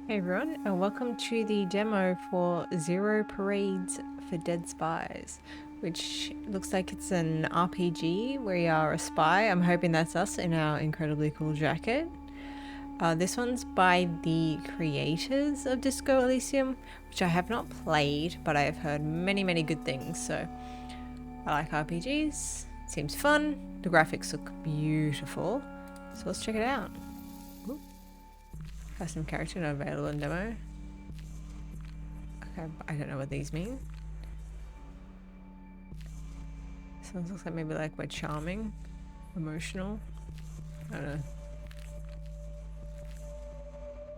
Hey everyone, and welcome to the demo for Zero Parades for Dead Spies, which looks like it's an RPG where you are a spy. I'm hoping that's us in our incredibly cool jacket. This one's by the creators of Disco Elysium, which I have not played, but I have heard many good things, so I like RPGs. Seems fun. The graphics look beautiful, so let's check it out. Custom character not available in demo. Okay, I don't know what these mean. This one looks like maybe like we're charming, emotional. I don't know.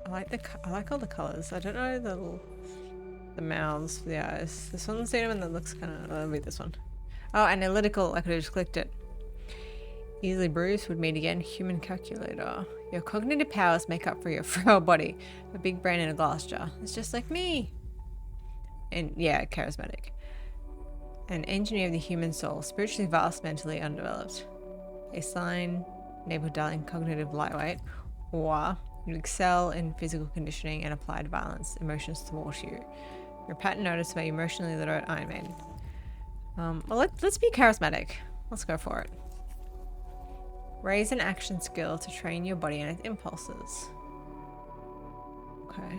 I like all the colors. I don't know the mouths for the eyes. This one's the one that looks kind of. Let me read this one. Oh, analytical. I could have just clicked it. Easily bruised would meet again. Human calculator. Your cognitive powers make up for your frail body. A big brain in a glass jar. It's just like me. And yeah, charismatic. An engineer of the human soul, spiritually vast, mentally undeveloped. Baseline, neighborhood darling, cognitive lightweight. Or you excel in physical conditioning and applied violence. Emotions thwart you. Your pattern notice by emotionally literate Iron Maiden. Well, let's be charismatic. Let's go for it. Raise an action skill to train your body and its impulses. Okay.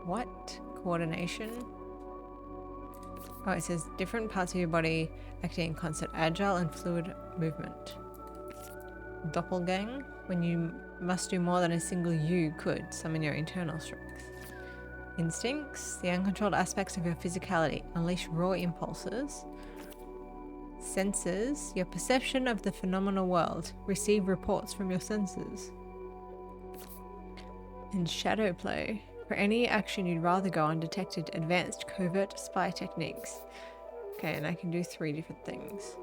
What? Coordination? Oh, it says different parts of your body acting in concert. Agile and fluid movement. Doppelgang? When you must do more than a single you could. Summon your internal strength. Instincts? The uncontrolled aspects of your physicality. Unleash raw impulses. Senses, your perception of the phenomenal world. Receive reports from your senses. And shadow play. For any action you'd rather go undetected, advanced covert spy techniques. Okay, and I can do 3 different things.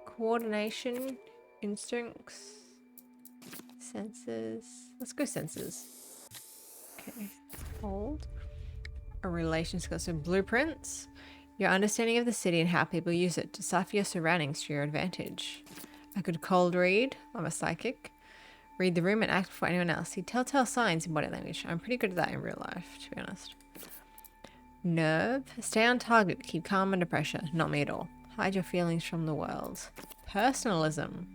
Coordination, instincts, senses. Let's go senses. Okay, hold. A relation skill. So blueprints. Your understanding of the city and how people use it. Decipher your surroundings to your advantage. I could cold read. I'm a psychic. Read the room and act before anyone else. See telltale signs in body language. I'm pretty good at that in real life, to be honest. Nerve. Stay on target. Keep calm under pressure. Not me at all. Hide your feelings from the world. Personalism.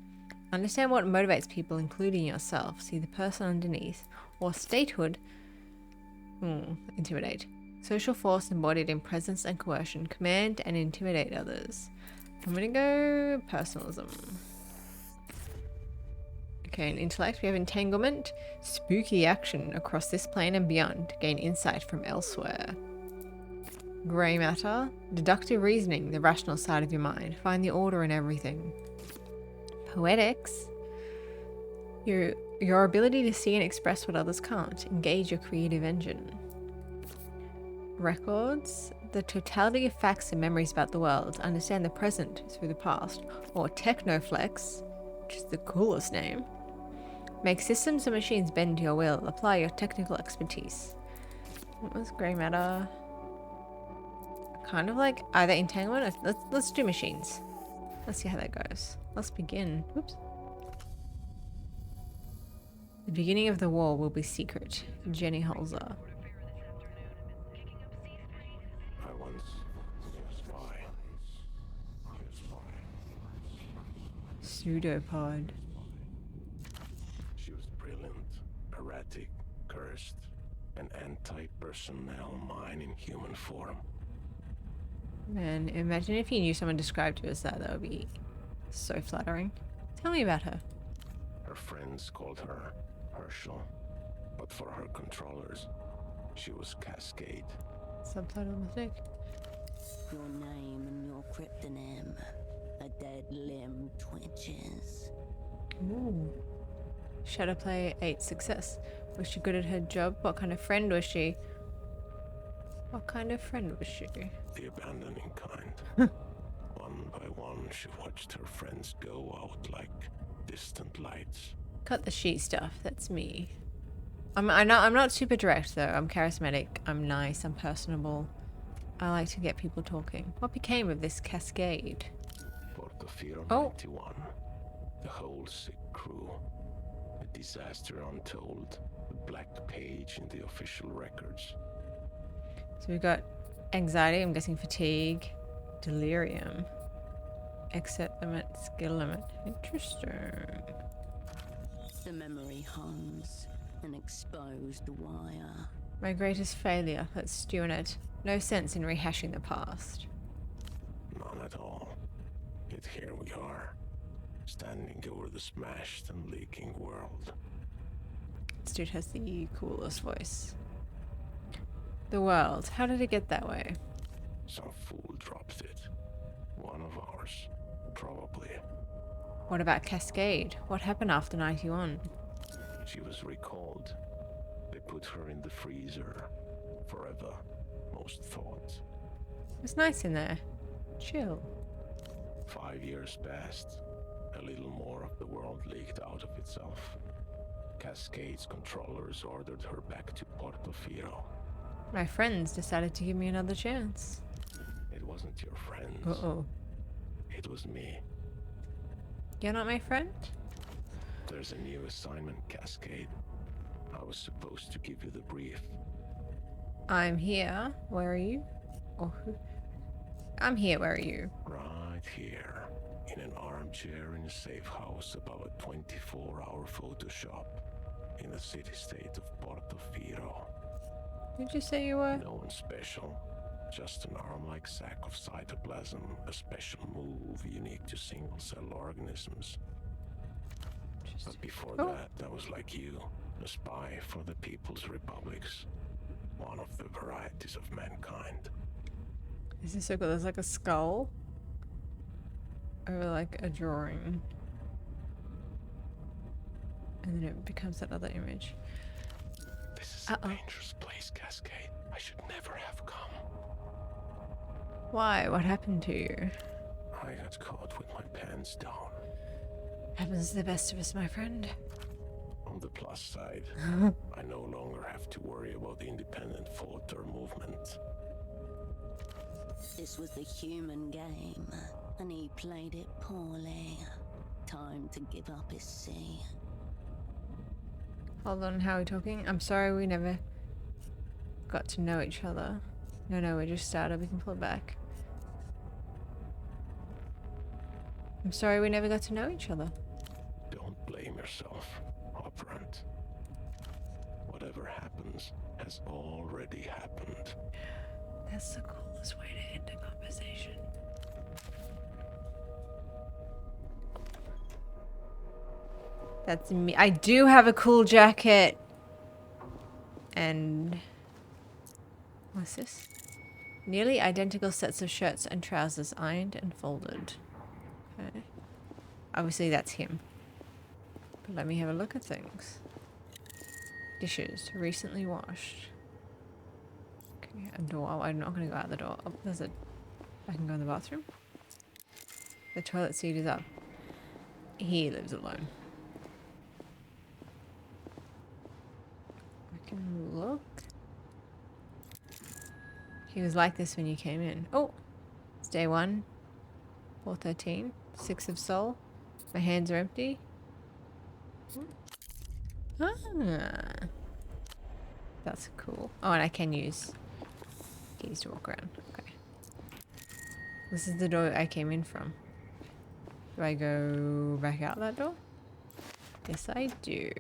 Understand what motivates people, including yourself. See the person underneath. Or statehood. Intimidate. Social force embodied in presence and coercion. Command and intimidate others. I'm gonna go personalism. Okay, in intellect we have entanglement. Spooky action across this plane and beyond. Gain insight from elsewhere. Grey matter. Deductive reasoning, the rational side of your mind. Find the order in everything. Poetics. Your ability to see and express what others can't. Engage your creative engine. Records. The totality of facts and memories about the world. Understand the present through the past. Or technoflex, which is the coolest name. Make systems and machines bend to your will. Apply your technical expertise. What was grey matter? Kind of like either entanglement or let's do machines. Let's see how that goes. Let's begin. Oops. The beginning of the war will be secret. Jenny Holzer. I once was a spy. Pseudopod. She was brilliant, erratic, cursed, an anti-personnel mind in human form. Man, imagine if you knew someone described you as that. That would be so flattering. Tell me about her. Her friends called her Herschel, but for her controllers, she was Cascade. Subtitle mistake. Your name and your cryptonym. A dead limb twitches. Ooh. Shadowplay 8 success. Was she good at her job? What kind of friend was she? What kind of friend was she? The abandoning kind. One by one, she watched her friends go out like distant lights. Cut the sheet stuff. That's me. I'm not super direct though. I'm charismatic. I'm nice. I'm personable. I like to get people talking. What became of this Cascade? Portofino Oh. 91. The whole sick crew. A disaster untold. A black page in the official records. So we've got anxiety, I'm guessing fatigue, delirium, exit limit, skill limit. Interesting. The memory hums, an exposed wire. My greatest failure. Let's stew in it. No sense in rehashing the past. None at all. Yet here we are, standing over the smashed and leaking world. This dude has the coolest voice. The world. How did it get that way? Some fool dropped it. One of ours, probably. What about Cascade? What happened after 91? She was recalled. They put her in the freezer. Forever, most thought. It was nice in there. Chill. 5 years passed. A little more of the world leaked out of itself. Cascade's controllers ordered her back to Portofino. My friends decided to give me another chance. It wasn't your friends. Uh-oh. It was me. You're not my friend? There's a new assignment, Cascade. I was supposed to give you the brief. I'm here. Where are you? Or who? I'm here. Where are you? Right here. In an armchair in a safe house above a 24-hour photo shop. In the city-state of Portofino. Who'd you say you were? No one special. Just an arm-like sack of cytoplasm, a special move unique to single-cell organisms. But before that, I was like you, a spy for the People's Republics. One of the varieties of mankind. Is this so cool? There's like a skull over like a drawing. And then it becomes that other image. This is a dangerous place, Cascade. I should never have come. Why? What happened to you? I got caught with my pants down. Happens to the best of us, my friend. On the plus side, I no longer have to worry about the independent thought or movement. This was the human game, and he played it poorly. Time to give up his seat. Hold on, how are we talking? I'm sorry we never got to know each other. No, we just started. We can pull it back. I'm sorry we never got to know each other. Don't blame yourself, Operant. Whatever happens has already happened. That's the coolest way to end a conversation. That's me. I do have a cool jacket. And what's this? Nearly identical sets of shirts and trousers ironed and folded. Okay. Obviously that's him. But let me have a look at things. Dishes recently washed. Okay, a door. Oh, I'm not going to go out the door. Oh, there's a... I can go in the bathroom. The toilet seat is up. He lives alone. I can look. He was like this when you came in. Oh! It's day 1. 413. 6 of soul. My hands are empty. Ah. That's cool. Oh, and I can use keys to walk around. Okay. This is the door I came in from. Do I go back out that door? Yes, I do.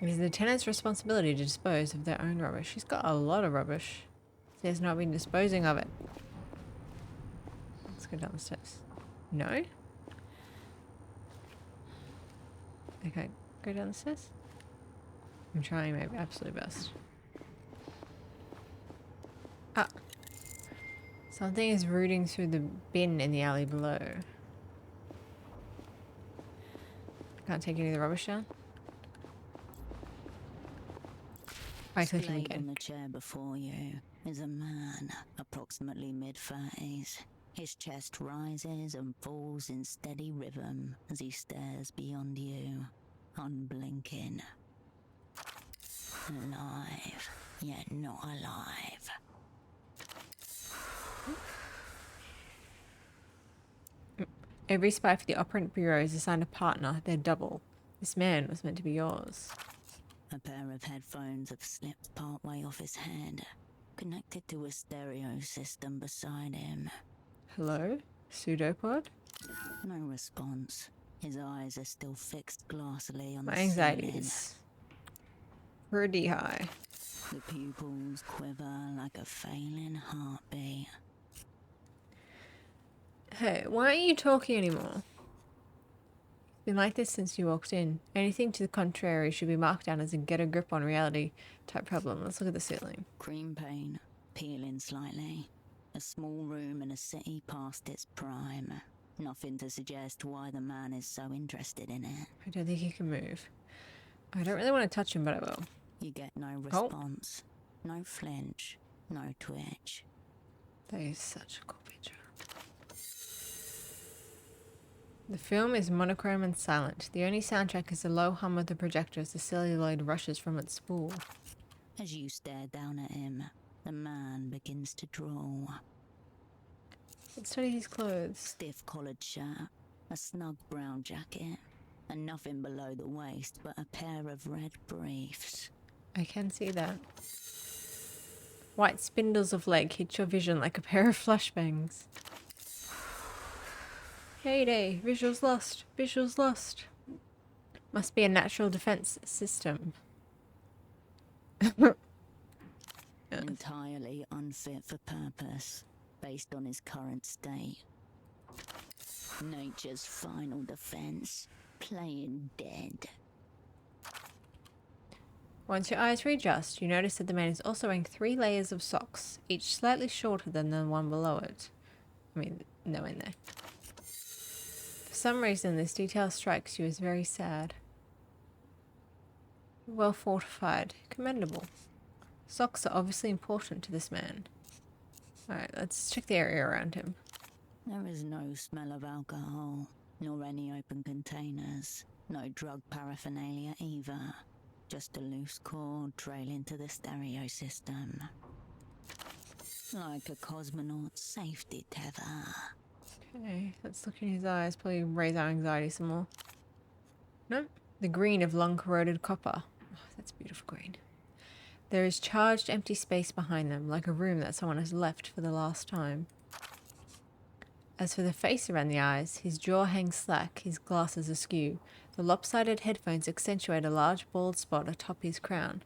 It is the tenant's responsibility to dispose of their own rubbish. She's got a lot of rubbish. She has not been disposing of it. Let's go down the steps. No? I can't go down the stairs? I'm trying my absolute best. Ah! Something is rooting through the bin in the alley below. Can't take any of the rubbish down? I click him Displayed on again. the chair before you is a man, approximately mid-30s. His chest rises and falls in steady rhythm as he stares beyond you, unblinking. Alive, yet not alive. Every spy for the Operant Bureau is assigned a partner, their double. This man was meant to be yours. A pair of headphones have slipped partway off his head, connected to a stereo system beside him. Hello? Pseudopod? No response. His eyes are still fixed glassily on My the anxiety ceiling. is pretty high. The pupils quiver like a failing heartbeat. Hey, why aren't you talking anymore? It's been like this since you walked in. Anything to the contrary should be marked down as a get a grip on reality type problem. Let's look at the ceiling. Cream paint, peeling slightly. A small room in a city past its prime. Nothing to suggest why the man is so interested in it. I don't think he can move. I don't really want to touch him, but I will. You get no response. No flinch. No twitch. That is such a cool picture. The film is monochrome and silent. The only soundtrack is the low hum of the projector as the celluloid rushes from its spool. As you stare down at him, the man begins to draw. Let's study his clothes. Stiff-collared shirt, a snug brown jacket, and nothing below the waist but a pair of red briefs. I can see that. White spindles of leg hit your vision like a pair of flashbangs. Heyday, visuals lost, visuals lost. Must be a natural defense system. Entirely unfit for purpose, based on his current state. Nature's final defense, playing dead. Once your eyes readjust, you notice that the man is also wearing 3 layers of socks, each slightly shorter than the one below it. I mean, no in there. For some reason, this detail strikes you as very sad. Well fortified, commendable. Socks are obviously important to this man. Alright, let's check the area around him. There is no smell of alcohol, nor any open containers. No drug paraphernalia either. Just a loose cord trailing to the stereo system. Like a cosmonaut's safety tether. Okay, let's look in his eyes, probably raise our anxiety some more. Nope. The green of long corroded copper. Oh, that's beautiful green. There is charged empty space behind them, like a room that someone has left for the last time. As for the face around the eyes, his jaw hangs slack, his glasses askew. The lopsided headphones accentuate a large bald spot atop his crown.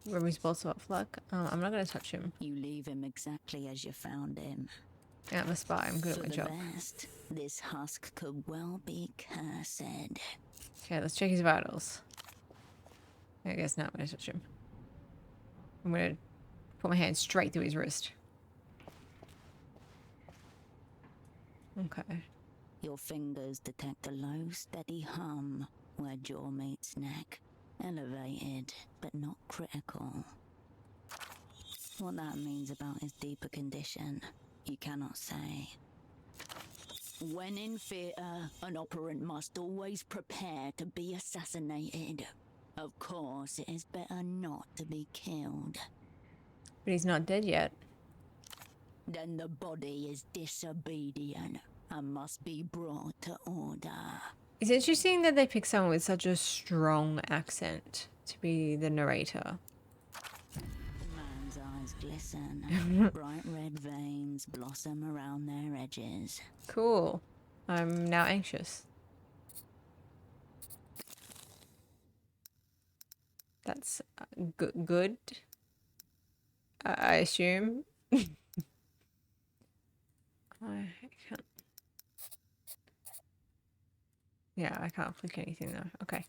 Where his bald spot fluck? I'm not going to touch him. You leave him exactly as you found him. Yeah, I'm a spy. I'm good at For my the job. best, this husk could well be cursed. Okay, let's check his vitals. I guess not. I'm going to touch him. I'm going to put my hand straight through his wrist. Okay. Your fingers detect a low, steady hum where jaw meets neck. Elevated, but not critical. What that means about his deeper condition, you cannot say. When in theatre, an operant must always prepare to be assassinated. Of course, it is better not to be killed. But he's not dead yet. Then the body is disobedient and must be brought to order. It's interesting that they pick someone with such a strong accent to be the narrator. The man's eyes glisten. Bright red veins blossom around their edges. Cool. I'm now anxious. That's good. I assume. I can't. Yeah, I can't click anything though. Okay.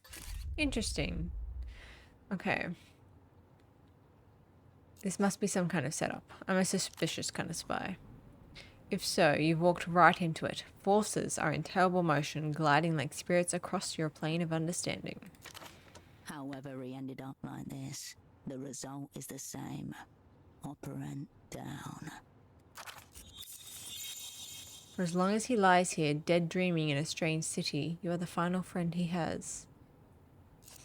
Interesting. Okay. This must be some kind of setup. I'm a suspicious kind of spy. If so, you've walked right into it. Forces are in terrible motion, gliding like spirits across your plane of understanding. However he ended up like this, the result is the same. Operant down. For as long as he lies here, dead dreaming in a strange city, you are the final friend he has.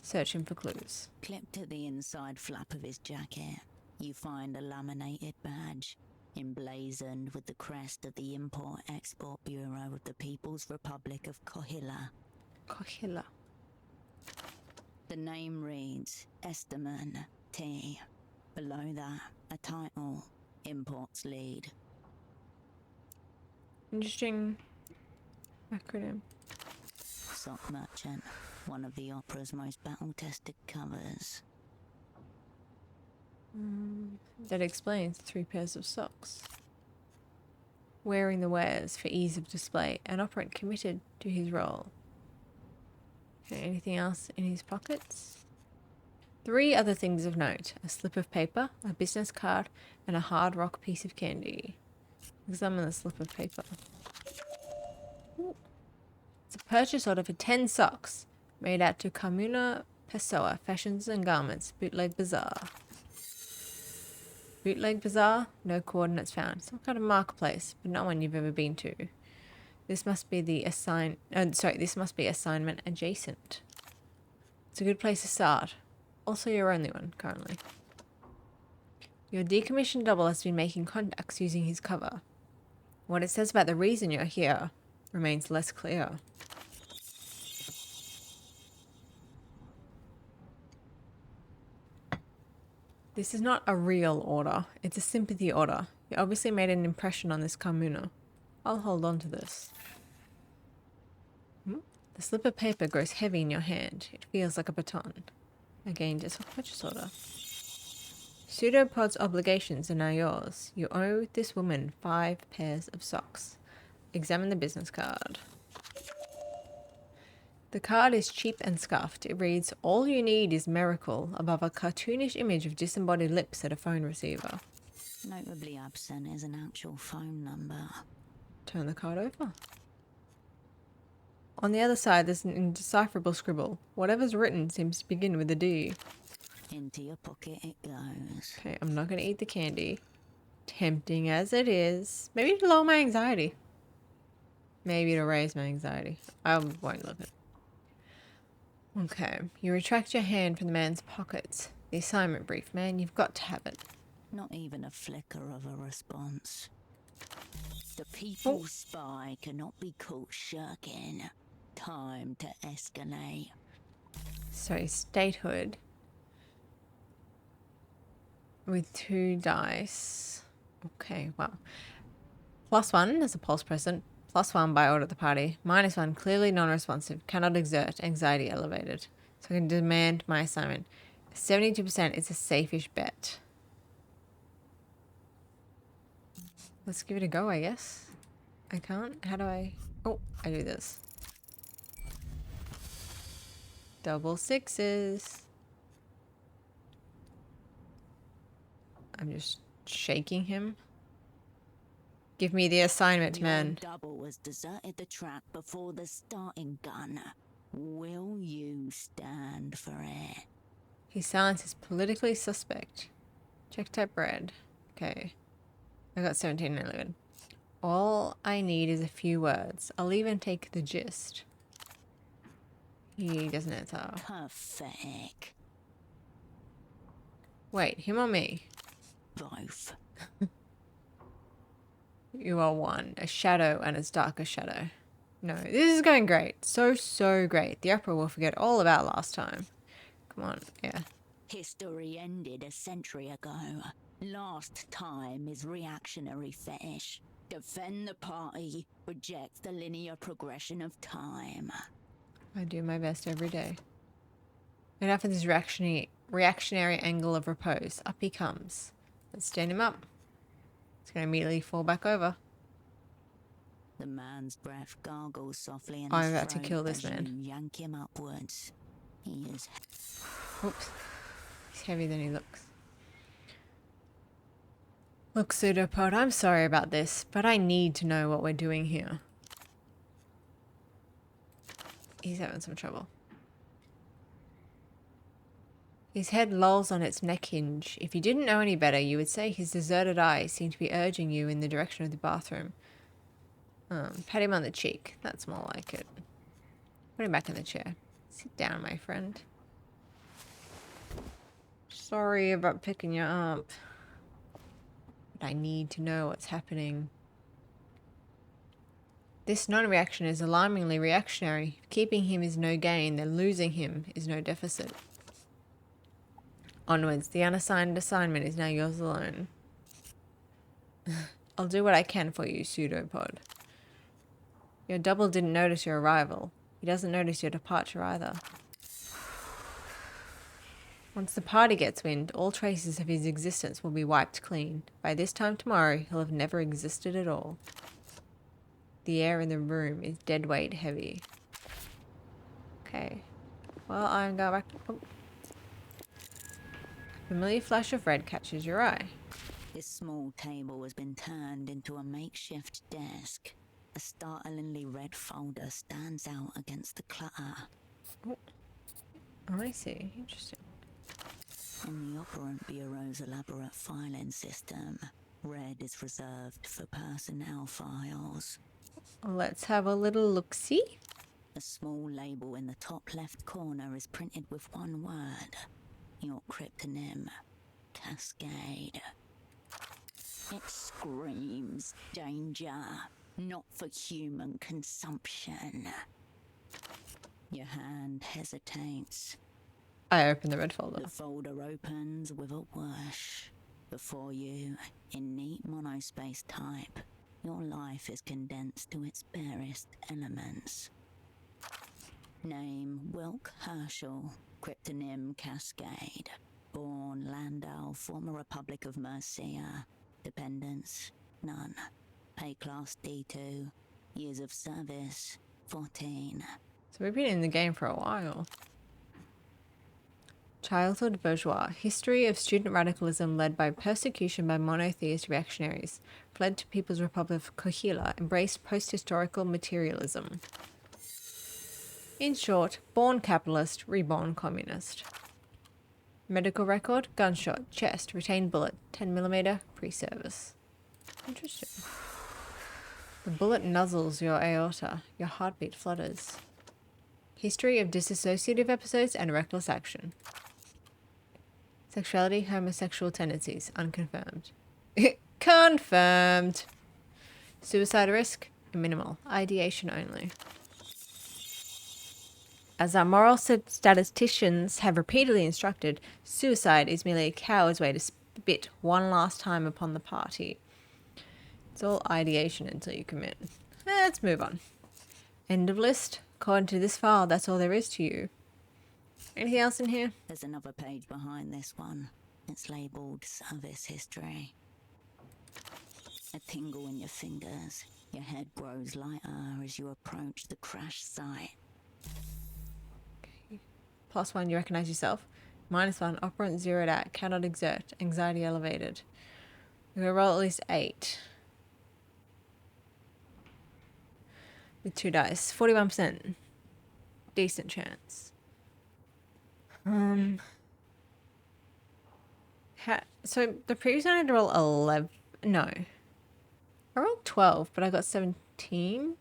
Search him for clues. Clipped to the inside flap of his jacket, you find a laminated badge. emblazoned with the crest of the Import-Export Bureau of the People's Republic of Kohila. Kohila. The name reads Esteman T. Below that, a title, Imports Lead. Interesting acronym. Sock Merchant, one of the opera's most battle-tested covers. That explains 3 pairs of socks. Wearing the wares for ease of display, an operant committed to his role. Okay, anything else in his pockets? 3 other things of note. A slip of paper, a business card, and a hard rock piece of candy. Examine the slip of paper. Ooh. It's a purchase order for 10 socks made out to Carmuna Pessoa Fashions and Garments, Bootleg Bazaar. Bootleg Bazaar? No coordinates found. Some kind of marketplace, but not one you've ever been to. This must be the this must be assignment adjacent. It's a good place to start. Also your only one, currently. Your decommissioned double has been making contacts using his cover. What it says about the reason you're here remains less clear. This is not a real order. It's a sympathy order. You obviously made an impression on this Carmuna. I'll hold on to this. The slip of paper grows heavy in your hand. It feels like a baton. Again, just a purchase order. Pseudopod's obligations are now yours. You owe this woman 5 pairs of socks. Examine the business card. The card is cheap and scuffed. It reads, "All you need is miracle," above a cartoonish image of disembodied lips at a phone receiver. Notably absent is an actual phone number. Turn the card over. On the other side, there's an indecipherable scribble. Whatever's written seems to begin with a D. Into your pocket it goes. Okay, I'm not going to eat the candy. Tempting as it is. Maybe to lower my anxiety. Maybe to raise my anxiety. I won't look at it. Okay, you retract your hand from the man's pockets. The assignment brief, man, you've got to have it. Not even a flicker of a response. The people's spy cannot be caught shirking. Time to escalate. So, statehood. With 2 dice. Okay, well. +1 as a pulse present. +1 by order of the party. -1 clearly non-responsive. Cannot exert. Anxiety elevated. So I can demand my assignment. 72% is a safe-ish bet. Let's give it a go, I guess. I can't? How do I... Oh, I do this. Double 6s. I'm just shaking him. Give me the assignment, man. The double was deserted the track before the starting gun. Will you stand for it? His silence is politically suspect. Check type red. Okay. I got 17 and 11. All I need is a few words. I'll even take the gist. He doesn't answer. Pathetic. Wait, him or me? Both. You are one. A shadow and as dark a shadow. No, this is going great. So great. The opera will forget all about last time. Come on, yeah. History ended a century ago. Last time is reactionary fetish. Defend the party, reject the linear progression of time. I do my best every day. Enough of this reactionary angle of repose. Up he comes. Let's stand him up. He's going to immediately fall back over. The man's breath gargles softly in I'm his about to throat kill this as man. you yank him upwards. He is... Oops. He's heavier than he looks. Look, Pseudopod, I'm sorry about this, but I need to know what we're doing here. He's having some trouble. His head lolls on its neck hinge. If you didn't know any better, you would say his deserted eyes seem to be urging you in the direction of the bathroom. Pat him on the cheek. That's more like it. Put him back in the chair. Sit down, my friend. Sorry about picking you up. But I need to know what's happening. This non-reaction is alarmingly reactionary. If keeping him is no gain, then losing him is no deficit. Onwards, the unassigned assignment is now yours alone. I'll do what I can for you, pseudopod. Your double didn't notice your arrival. He doesn't notice your departure either. Once the party gets wind, all traces of his existence will be wiped clean. By this time tomorrow, he'll have never existed at all. The air in the room is dead weight heavy. Okay. Well, I'm going back. Oh. A familiar flash of red catches your eye. This small table has been turned into a makeshift desk. A startlingly red folder stands out against the clutter. Oh, I see. Interesting. In the Operant Bureau's elaborate filing system, red is reserved for personnel files. Let's have a little look-see. A small label in the top left corner is printed with one word. Your cryptonym, Cascade. It screams danger, not for human consumption. Your hand hesitates. I open the red folder. The folder opens with a whoosh. Before you, in neat monospace type, your life is condensed to its barest elements. Name Wilk Herschel, cryptonym Cascade. Born Landau, former Republic of Mercia. Dependents, none. Pay class D2. Years of service, 14. So we've been in the game for a while. Childhood bourgeois. History of student radicalism led by persecution by monotheist reactionaries. Fled to People's Republic of Kohila. Embraced post-historical materialism. In short, born capitalist, reborn communist. Medical record, gunshot, chest, retained bullet, 10mm, pre-service. Interesting. The bullet nuzzles your aorta. Your heartbeat flutters. History of dissociative episodes and reckless action. Sexuality, homosexual tendencies, unconfirmed. Confirmed. Suicide risk, minimal. Ideation only. As our moral statisticians have repeatedly instructed, suicide is merely a coward's way to spit one last time upon the party. It's all ideation until you commit. Let's move on. End of list. According to this file, that's all there is to you. Anything else in here? There's another page behind this one. It's labeled Service History. A tingle in your fingers. Your head grows lighter as you approach the crash site. +1, you recognize yourself. -1, operant zeroed out, cannot exert, anxiety elevated. You're gonna roll at least 8. With 2 dice. 41%. Decent chance. So the previous one I had to roll 11. No. I rolled 12, but I got 17.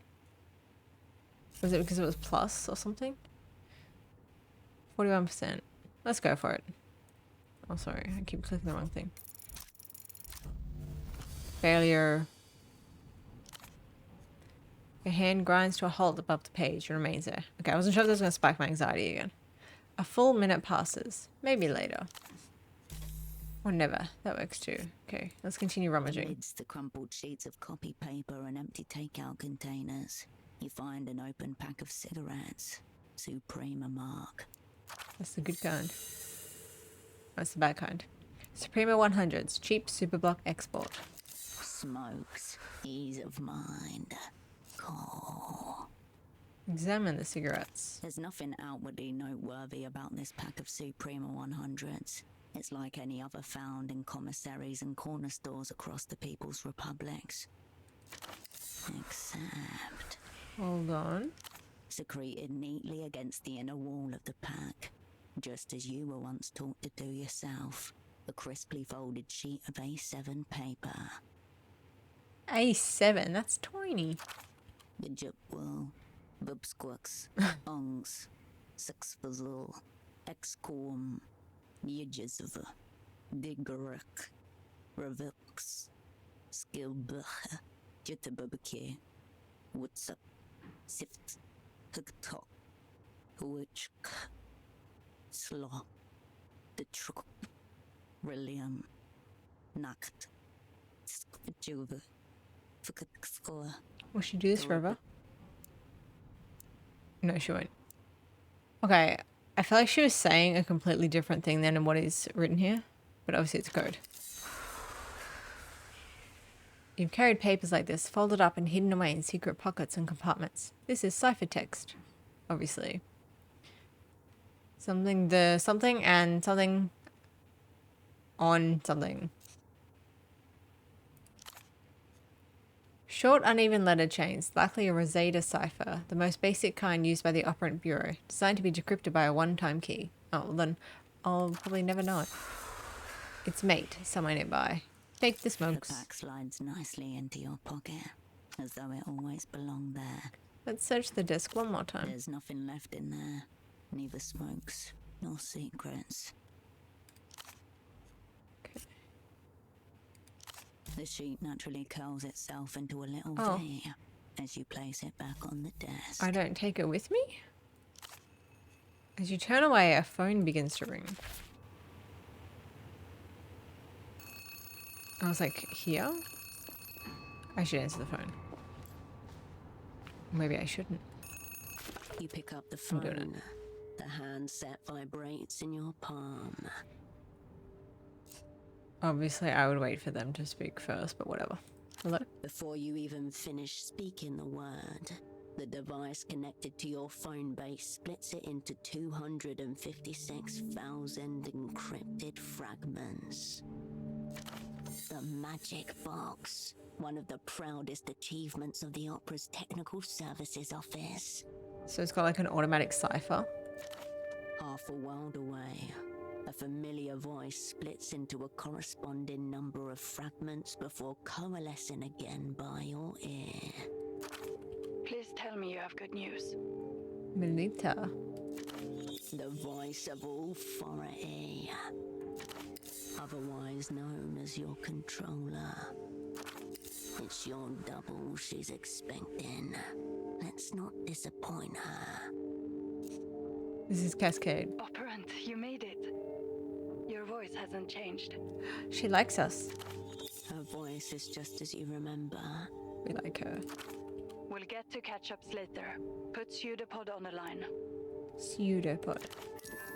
Was it because it was plus or something? 41%. Let's go for it. Oh, sorry. I keep clicking the wrong thing. Failure. Your hand grinds to a halt above the page and remains there. Okay, I wasn't sure if this was going to spike my anxiety again. A full minute passes. Maybe later. Or never. That works too. Okay, let's continue rummaging. Amidst the crumpled sheets of copy paper and empty takeout containers, you find an open pack of cigarettes. Suprema Mark. That's the good kind. That's the bad kind. Suprema 100s. Cheap superblock export. Smokes. Ease of mind. Core. Examine the cigarettes. There's nothing outwardly noteworthy about this pack of Suprema 100s. It's like any other found in commissaries and corner stores across the People's Republics. Except... Hold on. secreted neatly against the inner wall of the pack, just as you were once taught to do yourself. A crisply folded sheet of A7 paper. A7? That's tiny. Bijupwil, Bubsquux, Ongs, Sixfuzzle, Exquam, Yijizv, Digaruk, Revix, Skilbuch, Jitterbarbecue, What's up, Sift, Hooktok, Which, Slaw, the Truck, William, Nacht, Juve, Fukaskor. Will she do this forever? No, she won't. Okay, I feel like she was saying a completely different thing than what is written here, but obviously it's code. You've carried papers like this, folded up and hidden away in secret pockets and compartments. This is ciphertext, obviously. Something and something on something. Short, uneven letter chains, likely a Rosetta cipher, the most basic kind used by the Operant Bureau, designed to be decrypted by a one-time key. Oh, well then I'll probably never know it. Its mate, somewhere nearby. Take the The smokes. back slides nicely into your pocket, as though it always belonged there. Let's search the desk one more time. There's nothing left in there, neither smokes nor secrets. Okay. The sheet naturally curls itself into a little Oh. V as you place it back on the desk. I don't take it with me? As you turn away, a phone begins to ring. I was like, here? I should answer the phone. Maybe I shouldn't. You pick up the I'm doing it. phone. The handset vibrates in your palm. Obviously, I would wait for them to speak first, but whatever. Hello? Before you even finish speaking the word, the device connected to your phone base splits it into 256,000 encrypted fragments. The magic box, one of the proudest achievements of the Opera's Technical Services Office. So it's got like an automatic cipher. Half a world away, a familiar voice splits into a corresponding number of fragments before coalescing again by your ear. Please tell me you have good news. Melita. The voice of authority, otherwise known as your controller. It's your double she's expecting. Let's not disappoint her. This is Cascade. Operant, you made it. Your voice hasn't changed. She likes us. Her voice is just as you remember. We like her. We'll get to catch-ups later. Put Pseudopod on the line. Pseudopod.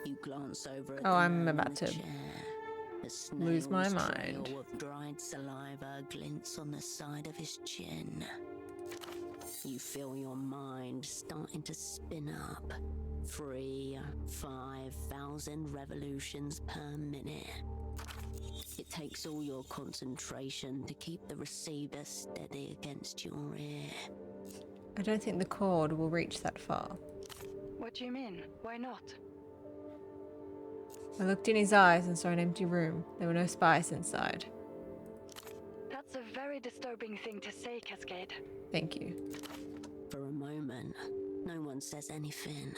You glance over at Oh, the I'm man in about the to chair. A lose my snail's mind. trail of dried saliva glints on the side of his chin. You feel your mind starting to spin up. 5,000 revolutions per minute. It takes all your concentration to keep the receiver steady against your ear. I don't think the cord will reach that far. What do you mean? Why not? I looked in his eyes and saw an empty room. There were no spies inside. That's a very disturbing thing to say, Cascade. Thank you. For a moment, no one says anything.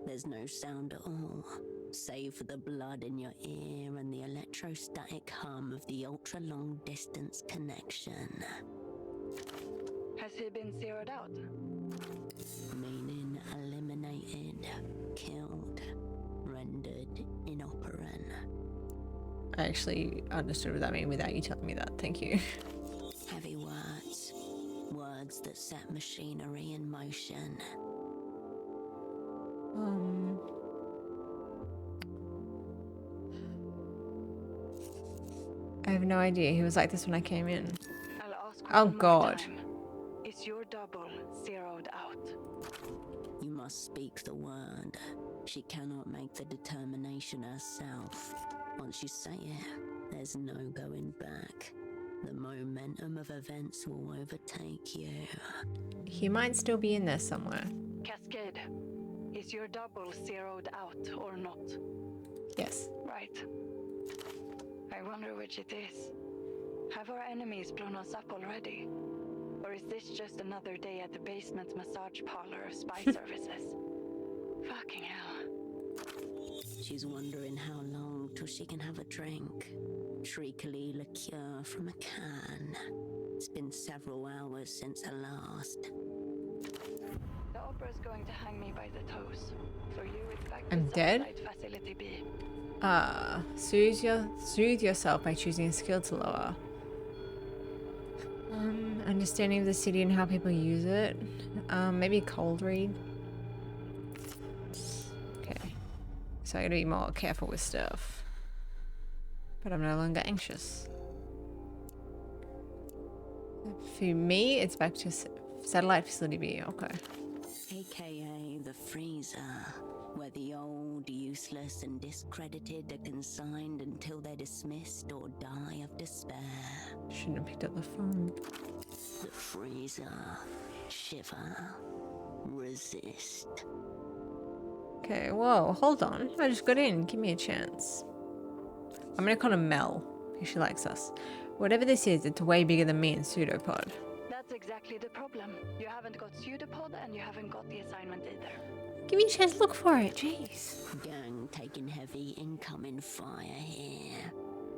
There's no sound at all, save for the blood in your ear and the electrostatic hum of the ultra-long distance connection. Has he been zeroed out? Meaning eliminated, killed, rendered inoperant. I actually understood what that meant without you telling me that. Thank you. Heavy words. Words that set machinery in motion. I have no idea. He was like this when I came in. I'll ask Oh, one more God. time. Is your double zeroed out? You must speak the word. She cannot make the determination herself. Once you say it, there's no going back. The momentum of events will overtake you. He might still be in there somewhere. Cascade, is your double zeroed out or not? Yes. Right. I wonder which it is. Have our enemies blown us up already? Or is this just another day at the basement massage parlor of spy services? Fucking hell. She's wondering how long till she can have a drink. treacly liqueur from a can. It's been several hours since her last. The opera's going to hang me by the toes. For you, it's back to I'm dead? Satellite Facility B. Soothe yourself by choosing a skill to lower. Understanding of the city and how people use it. Maybe cold read. Okay. So I gotta be more careful with stuff. But I'm no longer anxious. For me, it's back to Satellite Facility B. Okay. AKA the freezer, where the old, useless, and discredited are consigned until they're dismissed or die of despair. Shouldn't have picked up the phone. The freezer. Shiver. Resist. Okay, whoa, hold on. I just got in. Give me a chance. I'm gonna call her Mel, because she likes us. Whatever this is, it's way bigger than me and Pseudopod. That's exactly the problem. You haven't got Pseudopod and you haven't got the assignment either. Give me a chance to look for it, jeez. Gang taking heavy incoming fire here.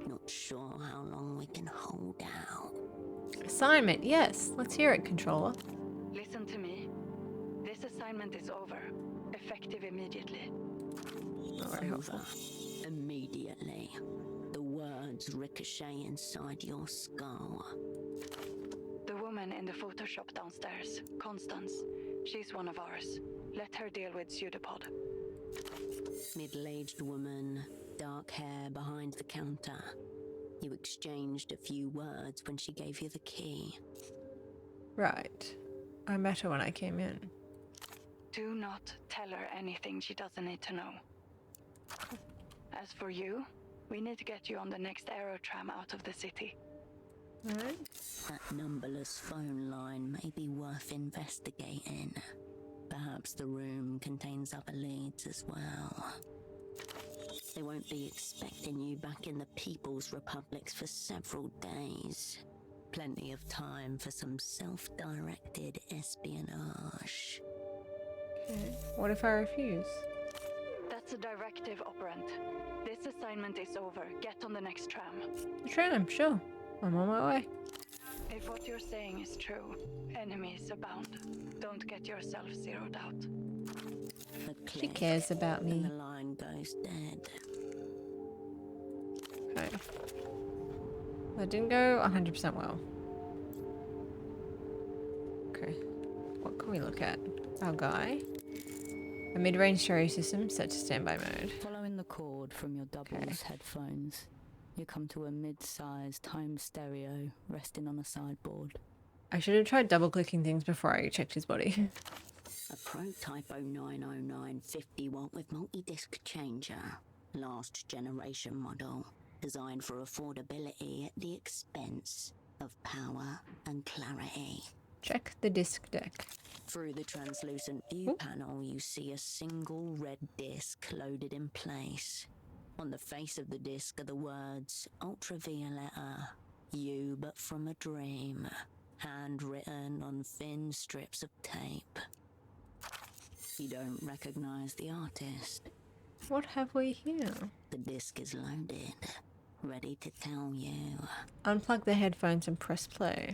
Not sure how long we can hold out. Assignment, yes. Let's hear it, controller. Listen to me. This assignment is over. Effective immediately. Not very helpful. Over. Immediately. The words ricochet inside your skull. The woman in the Photoshop downstairs, Constance. She's one of ours. Let her deal with Pseudopod. Middle-aged woman, dark hair behind the counter. You exchanged a few words when she gave you the key. Right. I met her when I came in. Do not tell her anything she doesn't need to know. As for you, we need to get you on the next aerotram out of the city. Alright. That numberless phone line may be worth investigating. Perhaps the room contains other leads as well. They won't be expecting you back in the People's Republics for several days. Plenty of time for some self-directed espionage. Okay. What if I refuse? That's a directive, operant. This assignment is over. Get on the next tram. The tram, sure. I'm on my way. If what you're saying is true, enemies abound. Don't get yourself zeroed out. She cares about And me. the line goes dead. Okay. That didn't go 100% well. Okay. What can we look at? Our guy. A mid-range stereo system set to standby mode. Following the cord from your doubles headphones, you come to a mid-sized home stereo resting on a sideboard. I should have tried double-clicking things before I checked his body. A prototype 0909 50-watt with multi-disc changer. Last generation model. Designed for affordability at the expense of power and clarity. Check the disc deck. Through the translucent view panel, you see a single red disc loaded in place. On the face of the disc are the words Ultravioletta, you but from a dream, handwritten on thin strips of tape. You don't recognize the artist. What have we here? The disc is loaded, ready to tell you. Unplug the headphones and press play.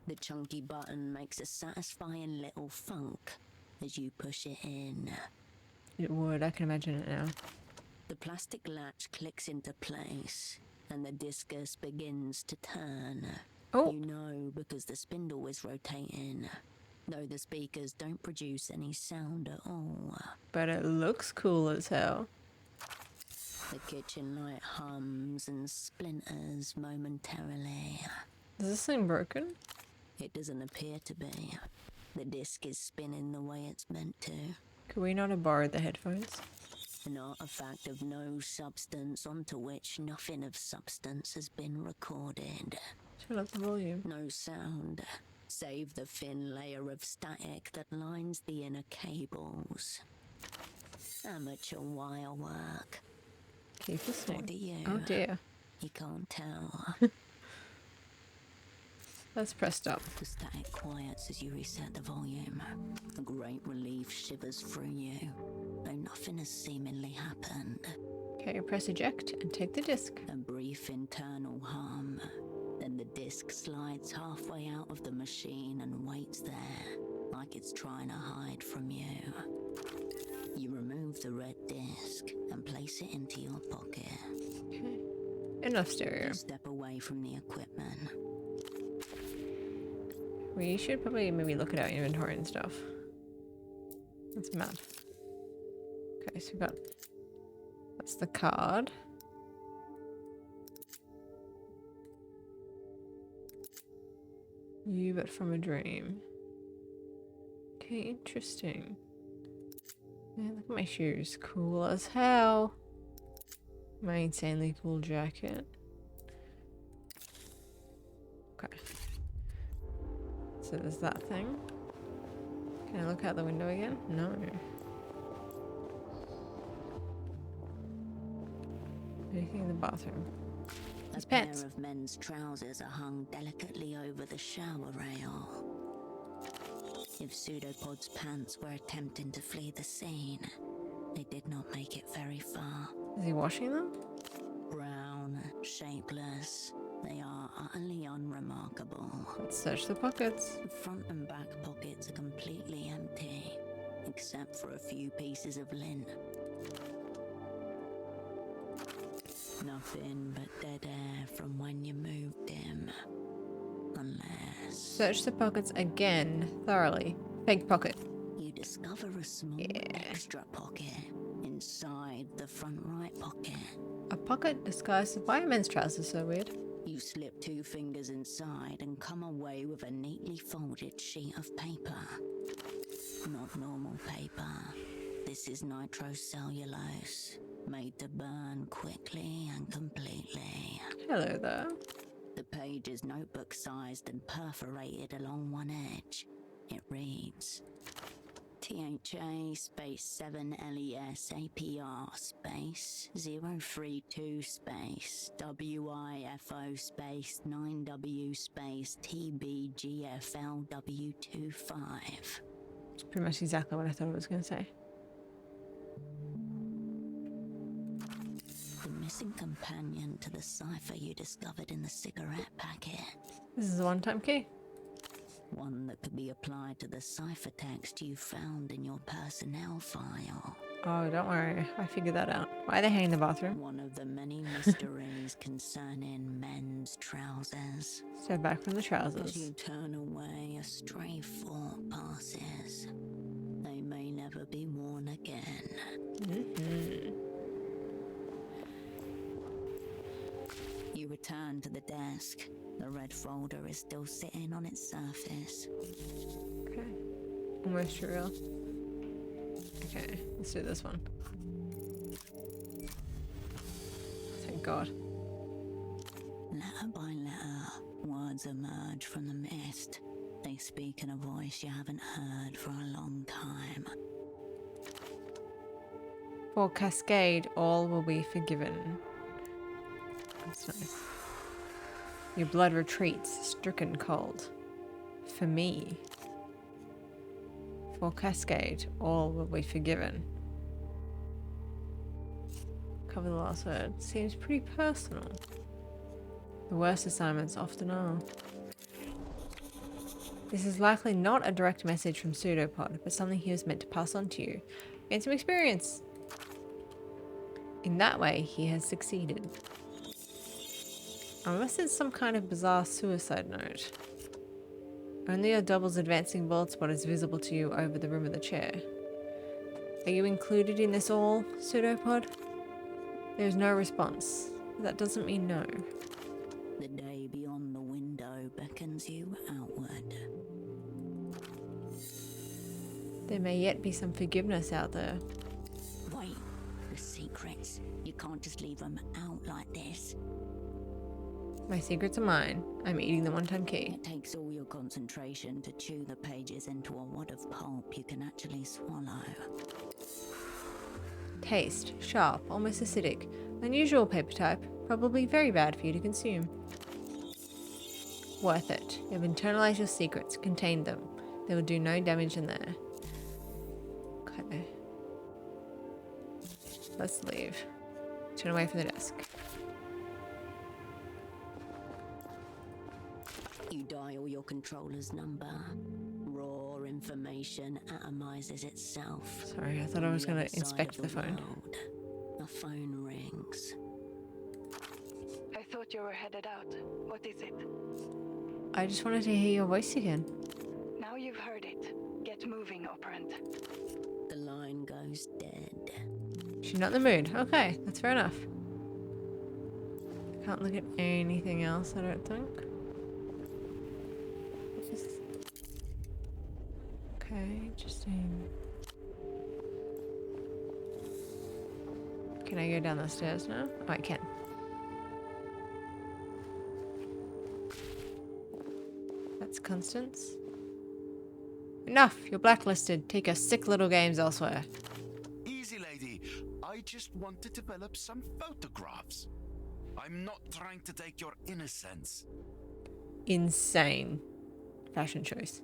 The chunky button makes a satisfying little funk as you push it in. It would, I can imagine it now. The plastic latch clicks into place, and the discus begins to turn. Oh. You know because the spindle is rotating, though the speakers don't produce any sound at all. But it looks cool as hell. The kitchen light hums and splinters momentarily. Is this thing broken? It doesn't appear to be. The disc is spinning the way it's meant to. Could we not have borrowed the headphones? An artifact of no substance onto which nothing of substance has been recorded. Turn up the volume. No sound, save the thin layer of static that lines the inner cables. Amateur wire work. Keep listening. Or do you? Oh dear. You can't tell. That's pressed up. The static quiets as you reset the volume. A great relief shivers through you, though nothing has seemingly happened. Okay, press eject and take the disc. A brief internal hum. Then the disc slides halfway out of the machine and waits there, like it's trying to hide from you. You remove the red disc and place it into your pocket. Okay. Enough stereo. You step away from the equipment. We should probably maybe look at our inventory and stuff. That's mad. Okay, so we got... That's the card. You, but from a dream. Okay, interesting. Yeah, look at my shoes. Cool as hell. My insanely cool jacket. Okay. So there's that thing. Can I look out the window again? No. Anything in the bathroom? There's A pair pets. of men's trousers are hung delicately over the shower rail. If Pseudopod's pants were attempting to flee the scene, they did not make it very far. Is he washing them? Brown, shapeless, they are utterly unremarkable. Let's search the pockets. The front and back pockets are completely empty, except for a few pieces of lint. Nothing but dead air from when you moved him. Unless Search the pockets again thoroughly. Fake pocket. you discover a small extra pocket inside the front right pocket. A pocket disguised by a men's trousers, so weird. You slip 2 fingers inside and come away with a neatly folded sheet of paper. Not normal paper. This is nitrocellulose, made to burn quickly and completely. Hello there. The page is notebook-sized and perforated along one edge. It reads, THA space 7 LES APR space 032 space WIFO space 9W space TBGFLW25. It's pretty much exactly what I thought it was going to say. The missing companion to the cipher you discovered in the cigarette packet. This is a one-time key. One that could be applied to the cipher text you found in your personnel file. Oh, don't worry. I figured that out. Why are they hanging in the bathroom? One of the many mysteries concerning men's trousers. Step back from the As trousers. you turn away, a stray thought passes. They may never be worn again. You return to the desk. The red folder is still sitting on its surface. Okay. Almost real. Okay, let's do this one. Thank God. Letter by letter, words emerge from the mist. They speak in a voice you haven't heard for a long time. For Cascade, all will be forgiven. That's nice. Your blood retreats, stricken cold. For me. For Cascade, all will be forgiven. Cover the last word. Seems pretty personal. The worst assignments often are. This is likely not a direct message from Pseudopod, but something he was meant to pass on to you. Gain some experience. In that way, he has succeeded. Unless it's some kind of bizarre suicide note. Only your double's advancing bullet spot is visible to you over the rim of the chair. Are you included in this all, Pseudopod? There's no response. That doesn't mean no. The day beyond the window beckons you outward. There may yet be some forgiveness out there. Wait, the secrets. You can't just leave them out like this. My secrets are mine. I'm eating the one-time key. It takes all your concentration to chew the pages into a wad of pulp you can actually swallow. Taste, sharp, almost acidic. Unusual paper type. Probably very bad for you to consume. Worth it. You've internalized your secrets. Contained them. They will do no damage in there. Okay. Let's leave. Turn away from the desk. You dial your controller's number. Raw information atomizes itself. Sorry, I thought I was going to inspect the phone. A phone rings. I thought you were headed out. What is it? I just wanted to hear your voice again. Now you've heard it. Get moving, operant. The line goes dead. She's not in the mood. Okay, that's fair enough. I can't look at anything else, I don't think. Okay, interesting. Can I go down the stairs now? Oh, I can. That's Constance. Enough! You're blacklisted. Take your sick little games elsewhere. Easy, lady. I just want to develop some photographs. I'm not trying to take your innocence. Insane fashion choice.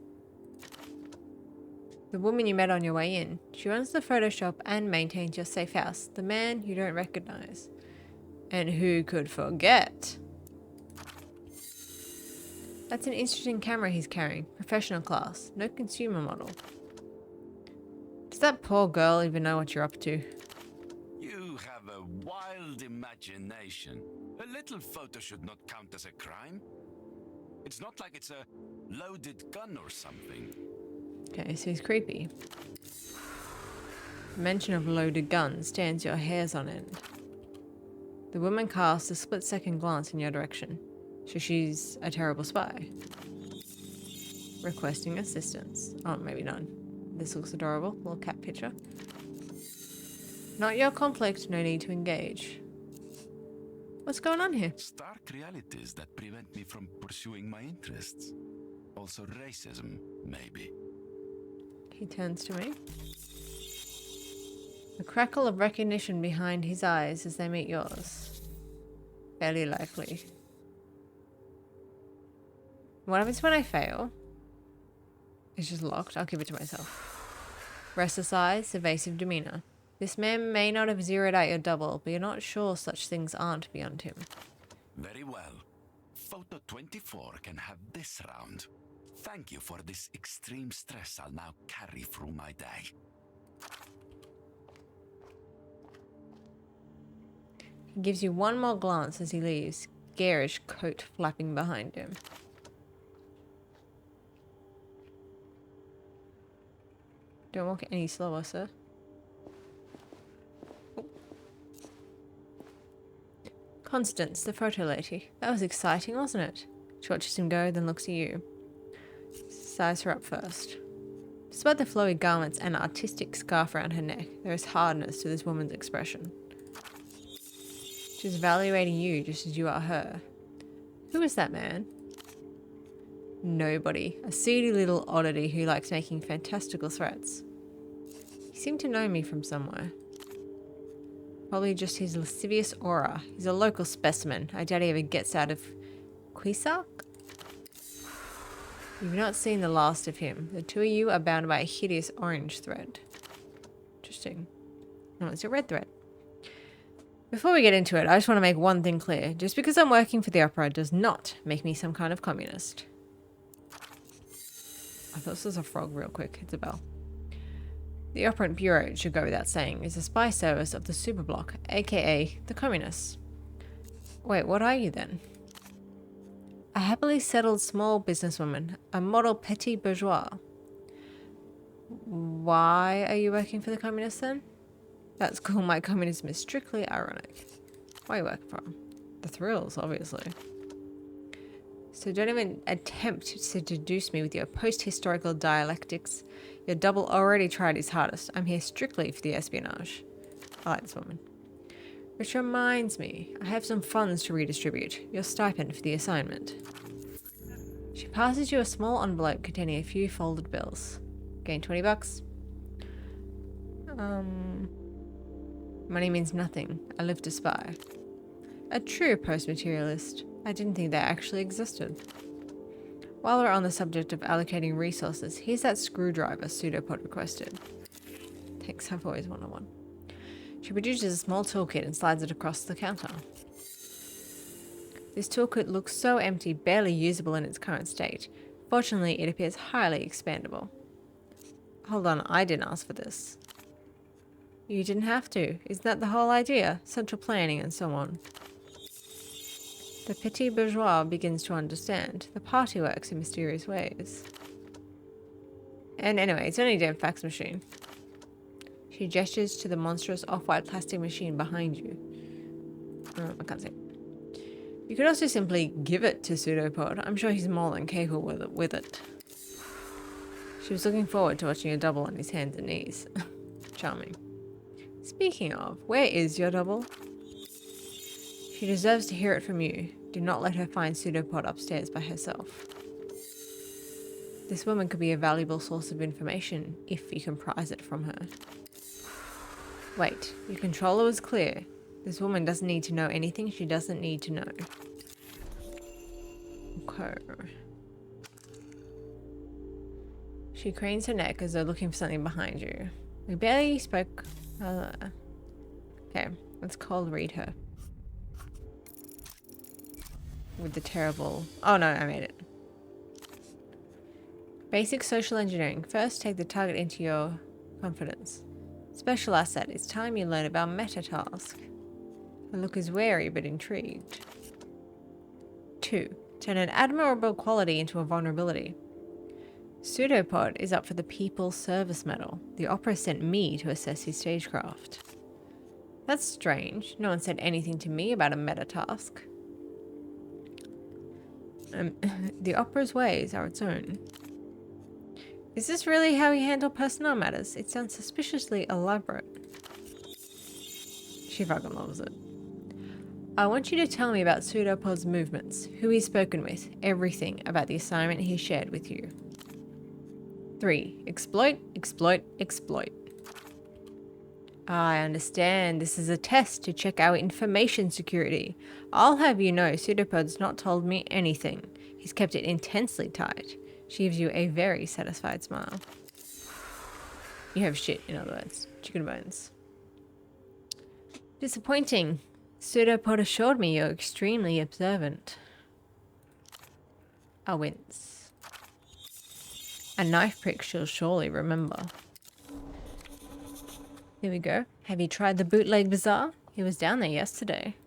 The woman you met on your way in. She runs the photo shop and maintains your safe house. The man you don't recognize. And who could forget? That's an interesting camera he's carrying. Professional class. No consumer model. Does that poor girl even know what you're up to? You have a wild imagination. A little photo should not count as a crime. It's not like it's a loaded gun or something. Okay, so he's creepy. Mention of loaded gun stands your hairs on end. The woman casts a split-second glance in your direction. So she's a terrible spy. Requesting assistance. Oh, maybe none. This looks adorable. Little cat picture. Not your conflict. No need to engage. What's going on here? Stark realities that prevent me from pursuing my interests. Also racism, maybe. He turns to me. A crackle of recognition behind his eyes as they meet yours. Fairly likely. What happens when I fail? It's just locked. I'll keep it to myself. Restless eyes, evasive demeanor. This man may not have zeroed out your double, but you're not sure such things aren't beyond him. Very well. Photo 24 can have this round. Thank you for this extreme stress I'll now carry through my day. He gives you one more glance as he leaves, garish coat flapping behind him. Don't walk any slower, sir. Constance, the photo lady. That was exciting, wasn't it? She watches him go, then looks at you. Size her up first. Despite the flowy garments and artistic scarf around her neck, there is hardness to this woman's expression. She's evaluating you just as you are her. Who is that man? Nobody. A seedy little oddity who likes making fantastical threats. He seemed to know me from somewhere. Probably just his lascivious aura. He's a local specimen. I doubt he ever gets out of Quisac? You've not seen the last of him. The two of you are bound by a hideous orange thread. Interesting. No, it's a red thread. Before we get into it, I just want to make one thing clear. Just because I'm working for the opera does not make me some kind of communist. I thought this was a frog real quick. It's a bell. The Operant Bureau, it should go without saying, is a spy service of the Superbloc, aka the Communists. Wait, what are you then? A happily settled small businesswoman, a model petit bourgeois. Why are you working for the Communists then? That's cool, my communism is strictly ironic. Why are you working for them? The thrills, obviously. So don't even attempt to seduce me with your post-historical dialectics. Your double already tried his hardest. I'm here strictly for the espionage. I like this woman. Which reminds me, I have some funds to redistribute. Your stipend for the assignment. She passes you a small envelope containing a few folded bills. Gain 20 bucks. Money means nothing. I live to spy. A true post-materialist. I didn't think that actually existed. While we're on the subject of allocating resources, here's that screwdriver Pseudopod requested. Thanks, I've always wanted one. She produces a small toolkit and slides it across the counter. This toolkit looks so empty, barely usable in its current state. Fortunately, it appears highly expandable. Hold on, I didn't ask for this. You didn't have to. Isn't that the whole idea? Central planning and so on. The petit bourgeois begins to understand. The party works in mysterious ways. And anyway, it's only a damn fax machine. She gestures to the monstrous off-white plastic machine behind you. Oh, I can't see it. You could also simply give it to Pseudopod. I'm sure he's more than capable with it. She was looking forward to watching your double on his hands and knees. Charming. Speaking of, where is your double? She deserves to hear it from you. Do not let her find Pseudopod upstairs by herself. This woman could be a valuable source of information if you can prise it from her. Wait, your controller was clear. This woman doesn't need to know anything she doesn't need to know. Okay. She cranes her neck as though looking for something behind you. We barely spoke. Okay, let's cold read her. With the terrible... Oh no, I made it. Basic social engineering. First, take the target into your confidence. Special asset. It's time you learn about meta-task. The look is wary but intrigued. 2. Turn an admirable quality into a vulnerability. Pseudopod is up for the People's Service Medal. The opera sent me to assess his stagecraft. That's strange. No one said anything to me about a meta-task. The opera's ways are its own. Is this really how you handle personnel matters? It sounds suspiciously elaborate. She fucking loves it. I want you to tell me about Pseudopod's movements, who he's spoken with, everything about the assignment he shared with you. 3. Exploit, exploit, exploit. I understand. This is a test to check our information security. I'll have you know Pseudopod's not told me anything. He's kept it intensely tight. She gives you a very satisfied smile. You have shit, in other words. Chicken bones. Disappointing. Pseudopod assured me you're extremely observant. I wince. A knife prick she'll surely remember. Here we go. Have you tried the bootleg bazaar? He was down there yesterday.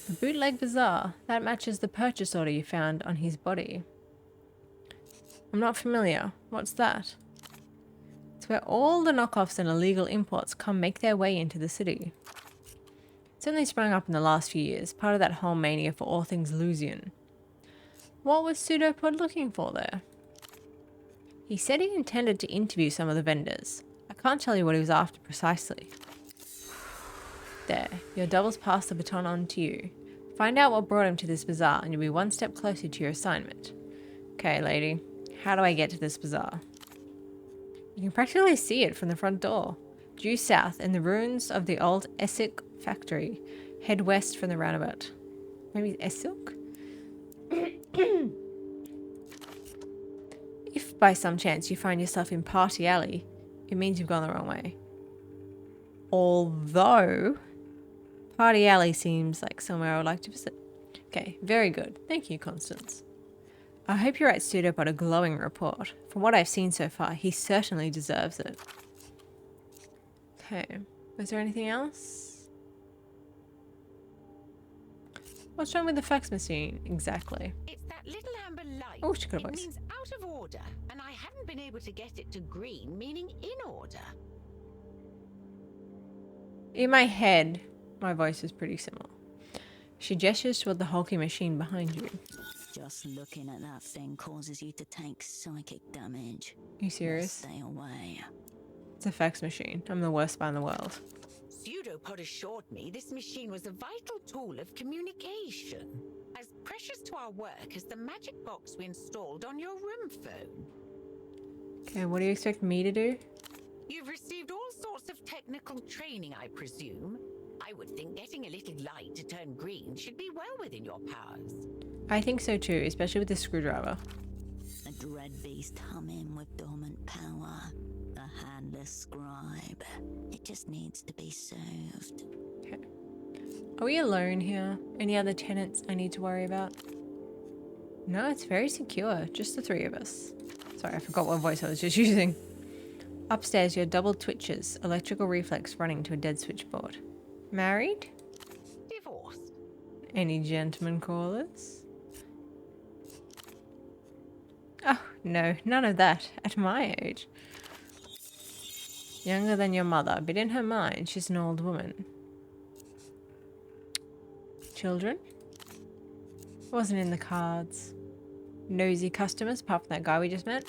The bootleg bazaar? That matches the purchase order you found on his body. I'm not familiar. What's that? It's where all the knockoffs and illegal imports come make their way into the city. It's only sprung up in the last few years, part of that whole mania for all things Lusian. What was Pseudopod looking for there? He said he intended to interview some of the vendors. I can't tell you what he was after precisely. There, your double's passed the baton on to you. Find out what brought him to this bazaar and you'll be one step closer to your assignment. Okay, lady. How do I get to this bazaar? You can practically see it from the front door. Due south in the ruins of the old Essig factory. Head west from the roundabout. Maybe Essig? If by some chance you find yourself in Party Alley, it means you've gone the wrong way. Although, Party Alley seems like somewhere I would like to visit. Okay, very good. Thank you, Constance. I hope you write Pseudopod a glowing report. From what I've seen so far, he certainly deserves it. Okay, was there anything else? What's wrong with the fax machine, exactly? It's that little amber light. Oh, she got a It voice. means out of order, and I haven't been able to get it to green, meaning in order. In my head, my voice is pretty similar. She gestures toward the hulking machine behind you. Just looking at that thing causes you to take psychic damage. Are you serious? Stay away. It's a fax machine. I'm the worst spy in the world. Pseudopod assured me this machine was a vital tool of communication, as precious to our work as the magic box we installed on your room phone. Okay, what do you expect me to do? You've received all sorts of technical training, I presume. I would think getting a little light to turn green should be well within your powers. I think so too, especially with the screwdriver. A dread beast humming with dormant power. A hand mindless scribe. It just needs to be soothed. Okay. Are we alone here? Any other tenants I need to worry about? No, it's very secure. Just the three of us. Sorry, I forgot what voice I was just using. Upstairs, your double twitches, electrical reflex running to a dead switchboard. Married? Divorced. Any gentlemen callers? Oh, no, none of that. At my age. Younger than your mother, but in her mind, she's an old woman. Children? Wasn't in the cards. Nosy customers, apart from that guy we just met.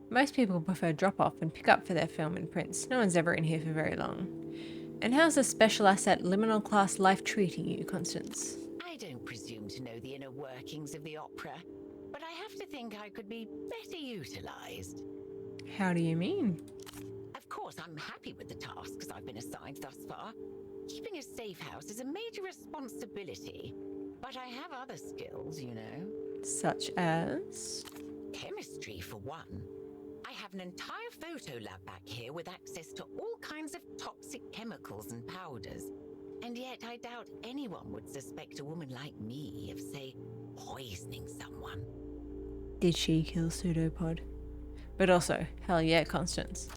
Most people prefer drop-off and pick up for their film and prints. No one's ever in here for very long. And how's the special asset liminal class life treating you, Constance? I don't presume to know the inner workings of the opera, but I have to think I could be better utilized. How do you mean? Of course, I'm happy with the tasks I've been assigned thus far. Keeping a safe house is a major responsibility, but I have other skills, you know. Such as? Chemistry, for one. I have an entire photo lab back here with access to all kinds of toxic chemicals and powders. And yet I doubt anyone would suspect a woman like me of, say, poisoning someone. Did she kill Pseudopod? But also, hell yeah, Constance.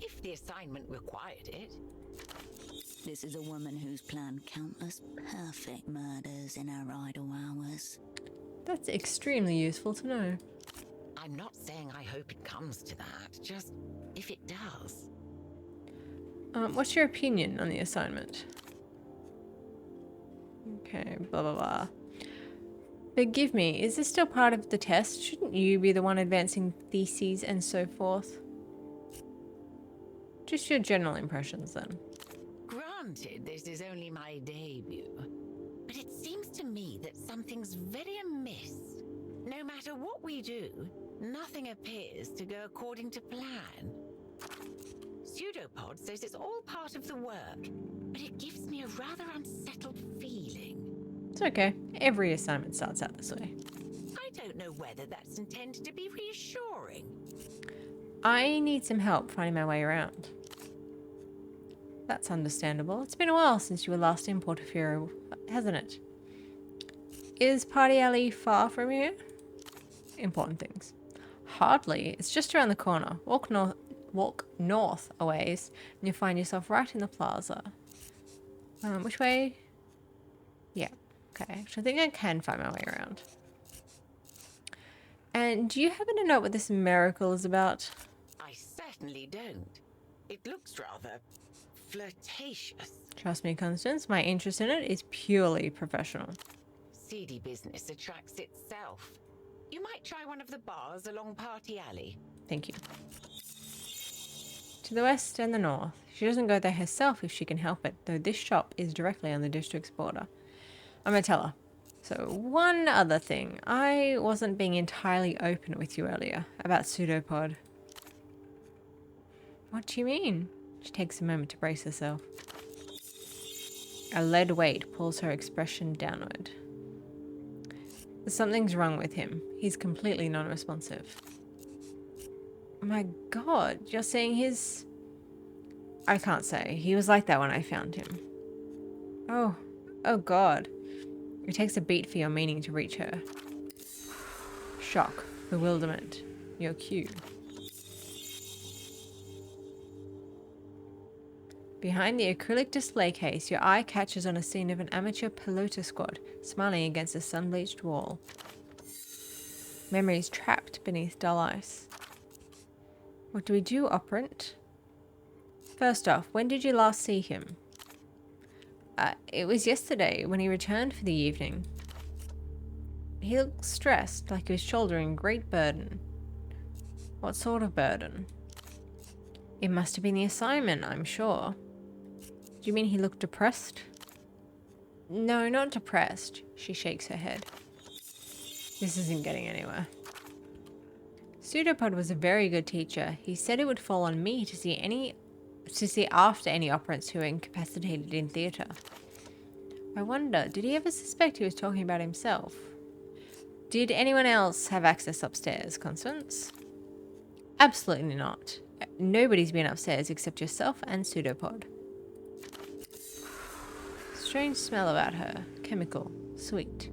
If the assignment required it. This is a woman who's planned countless perfect murders in her idle hours. That's extremely useful to know. I'm not saying I hope it comes to that, just if it does. What's your opinion on the assignment? Okay, blah blah blah. Forgive me, is this still part of the test? Shouldn't you be the one advancing theses and so forth? Just your general impressions then. Granted, this is only my debut, but it seems to me that something's very amiss. No matter what we do, nothing appears to go according to plan. Pseudopod says it's all part of the work, but it gives me a rather unsettled feeling. It's okay. Every assignment starts out this way. I don't know whether that's intended to be reassuring. I need some help finding my way around. That's understandable. It's been a while since you were last in Portofino, hasn't it? Is Party Alley far from here? Important things. Hardly. It's just around the corner. Walk north a ways, and you'll find yourself right in the plaza. Which way? Yeah. Okay. Actually, I think I can find my way around. And do you happen to know what this miracle is about? I certainly don't. It looks rather flirtatious. Trust me, Constance, my interest in it is purely professional. Seedy business attracts itself. You might try one of the bars along Party Alley. Thank you. To the west and the north. She doesn't go there herself if she can help it, though this shop is directly on the district's border. I'm gonna tell her. So, one other thing. I wasn't being entirely open with you earlier about Pseudopod. What do you mean? She takes a moment to brace herself. A lead weight pulls her expression downward. Something's wrong with him. He's completely non-responsive. Oh my god, you're saying his... I can't say. He was like that when I found him. Oh god. It takes a beat for your meaning to reach her. Shock. Bewilderment. Your cue. Behind the acrylic display case, your eye catches on a scene of an amateur pelota squad smiling against a sun-bleached wall. Memories trapped beneath dull ice. What do we do, operant? First off, when did you last see him? It was yesterday when he returned for the evening. He looked stressed, like he was shouldering a great burden. What sort of burden? It must have been the assignment, I'm sure. Do you mean he looked depressed? No, not depressed. She shakes her head. This isn't getting anywhere. Pseudopod was a very good teacher. He said it would fall on me to see after any operants who were incapacitated in theatre. I wonder, did he ever suspect he was talking about himself? Did anyone else have access upstairs, Constance? Absolutely not. Nobody's been upstairs except yourself and Pseudopod. Strange smell about her. Chemical. Sweet.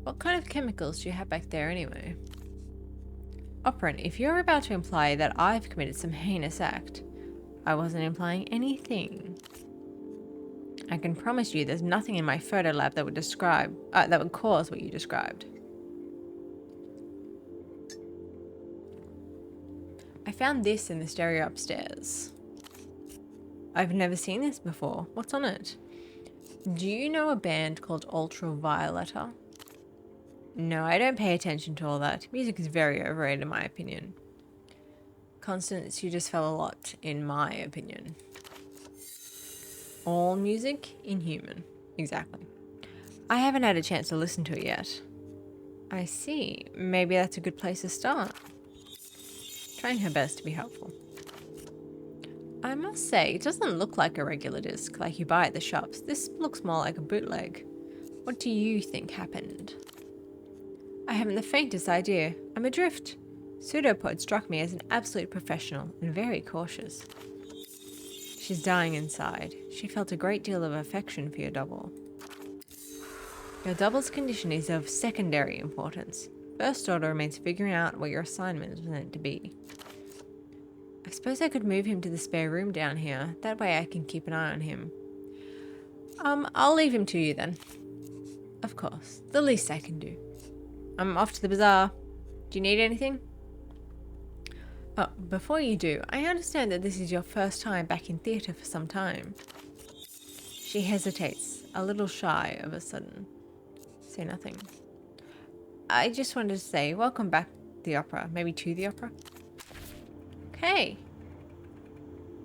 What kind of chemicals do you have back there anyway? Operant, if you're about to imply that I've committed some heinous act, I wasn't implying anything. I can promise you there's nothing in my photo lab that would cause what you described. I found this in the stereo upstairs. I've never seen this before. What's on it? Do you know a band called Ultravioleta? No, I don't pay attention to all that. Music is very overrated in my opinion. Constance, you just fell a lot, in my opinion. All music, inhuman. Exactly. I haven't had a chance to listen to it yet. I see. Maybe that's a good place to start. Trying her best to be helpful. I must say, it doesn't look like a regular disc like you buy at the shops. This looks more like a bootleg. What do you think happened? I haven't the faintest idea. I'm adrift. Pseudopod struck me as an absolute professional and very cautious. She's dying inside. She felt a great deal of affection for your double. Your double's condition is of secondary importance. First order remains figuring out what your assignment is meant to be. I suppose I could move him to the spare room down here. That way I can keep an eye on him. I'll leave him to you then. Of course. The least I can do. I'm off to the bazaar. Do you need anything? Oh, before you do, I understand that this is your first time back in theatre for some time. She hesitates, a little shy of a sudden. Say nothing. I just wanted to say, welcome back to the opera. Maybe to the opera? Okay.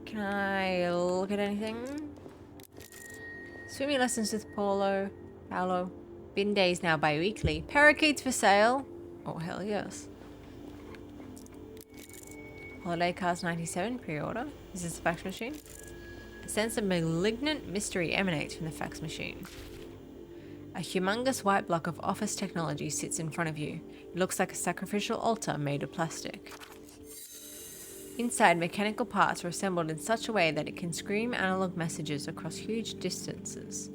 Can I look at anything? Swimming lessons with Paolo. Bin days now bi-weekly. Parakeets for sale. Oh, hell yes. Holiday Cars 97 pre-order. Is this a fax machine? A sense of malignant mystery emanates from the fax machine. A humongous white block of office technology sits in front of you. It looks like a sacrificial altar made of plastic. Inside, mechanical parts are assembled in such a way that it can scream analog messages across huge distances.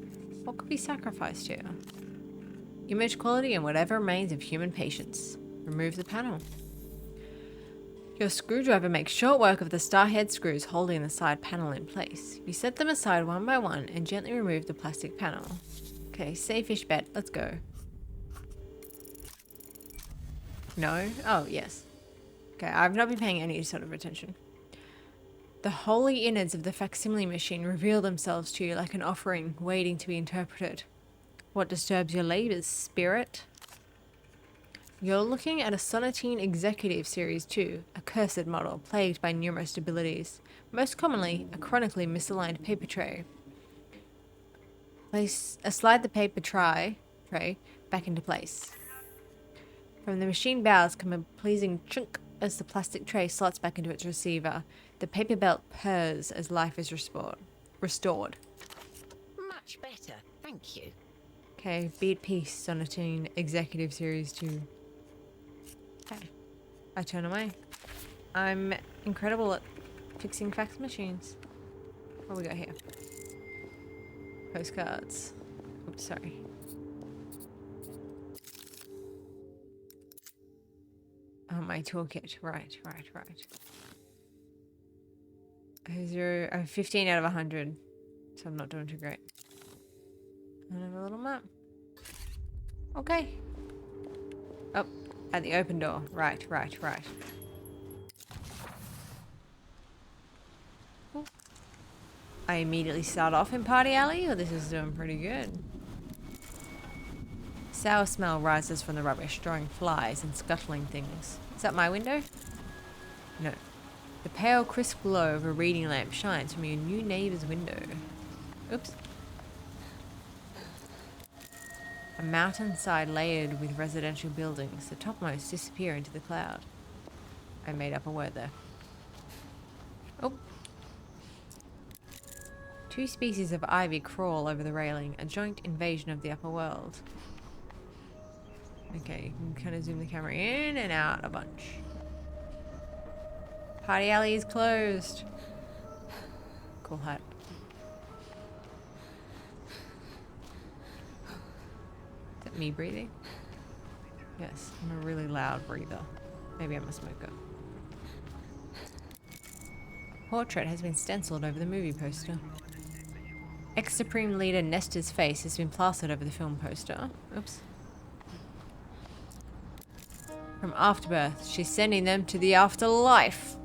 What could be sacrificed here? Image quality and whatever remains of human patience. Remove the panel. Your screwdriver makes short work of the starhead screws holding the side panel in place. You set them aside one by one and gently remove the plastic panel. Okay, safe-ish bet. Let's go. No? Oh, yes. Okay, I've not been paying any sort of attention. The holy innards of the facsimile machine reveal themselves to you like an offering waiting to be interpreted. What disturbs your labors, spirit? You're looking at a Sonatine Executive Series 2, a cursed model plagued by numerous debilities, most commonly a chronically misaligned paper tray. Slide the paper tray back into place. From the machine bowels come a pleasing chunk as the plastic tray slots back into its receiver. The paper belt purrs as life is restored. Much better, thank you. Okay, be at peace, Sonatine Executive Series 2. Okay, I turn away. I'm incredible at fixing fax machines. What we got here? Postcards. Oops, sorry. Oh, my toolkit. Right. 15 out of 100. So I'm not doing too great. Another little map. Okay. Oh, at the open door. Right. Ooh. I immediately start off in Party Alley, or this is doing pretty good. Sour smell rises from the rubbish, drawing flies and scuttling things. Is that my window? No. The pale, crisp glow of a reading lamp shines from your new neighbor's window. Oops. A mountainside layered with residential buildings, the topmost disappear into the cloud. I made up a word there. Oh. 2 species of ivy crawl over the railing, a joint invasion of the upper world. Okay, you can kind of zoom the camera in and out a bunch. Party alley is closed. Cool hat. Is that me breathing? Yes, I'm a really loud breather. Maybe I'm a smoker. Portrait has been stenciled over the movie poster. Ex-Supreme Leader Nestor's face has been plastered over the film poster. Oops. From Afterbirth, she's sending them to the afterlife.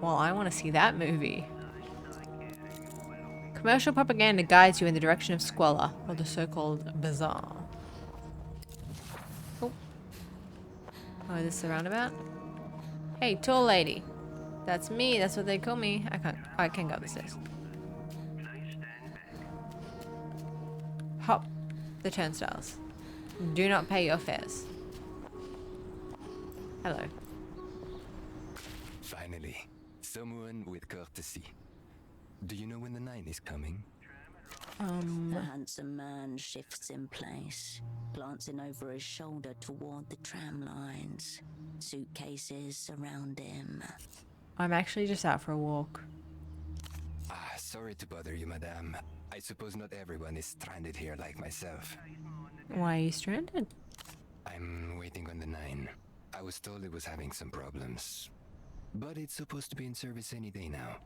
Well, I want to see that movie. Commercial propaganda guides you in the direction of squalor, or the so-called bazaar. Oh. Oh, is this the roundabout? Hey, tall lady. That's me, that's what they call me. I can't go up the stairs. Hop the turnstiles. Do not pay your fares. Hello. Finally, someone with courtesy. Do you know when the 9 is coming? The handsome man shifts in place, glancing over his shoulder toward the tram lines. Suitcases surround him. I'm actually just out for a walk. Sorry to bother you, madame. I suppose not everyone is stranded here like myself. Why are you stranded? I'm waiting on the 9. I was told it was having some problems, but it's supposed to be in service any day now.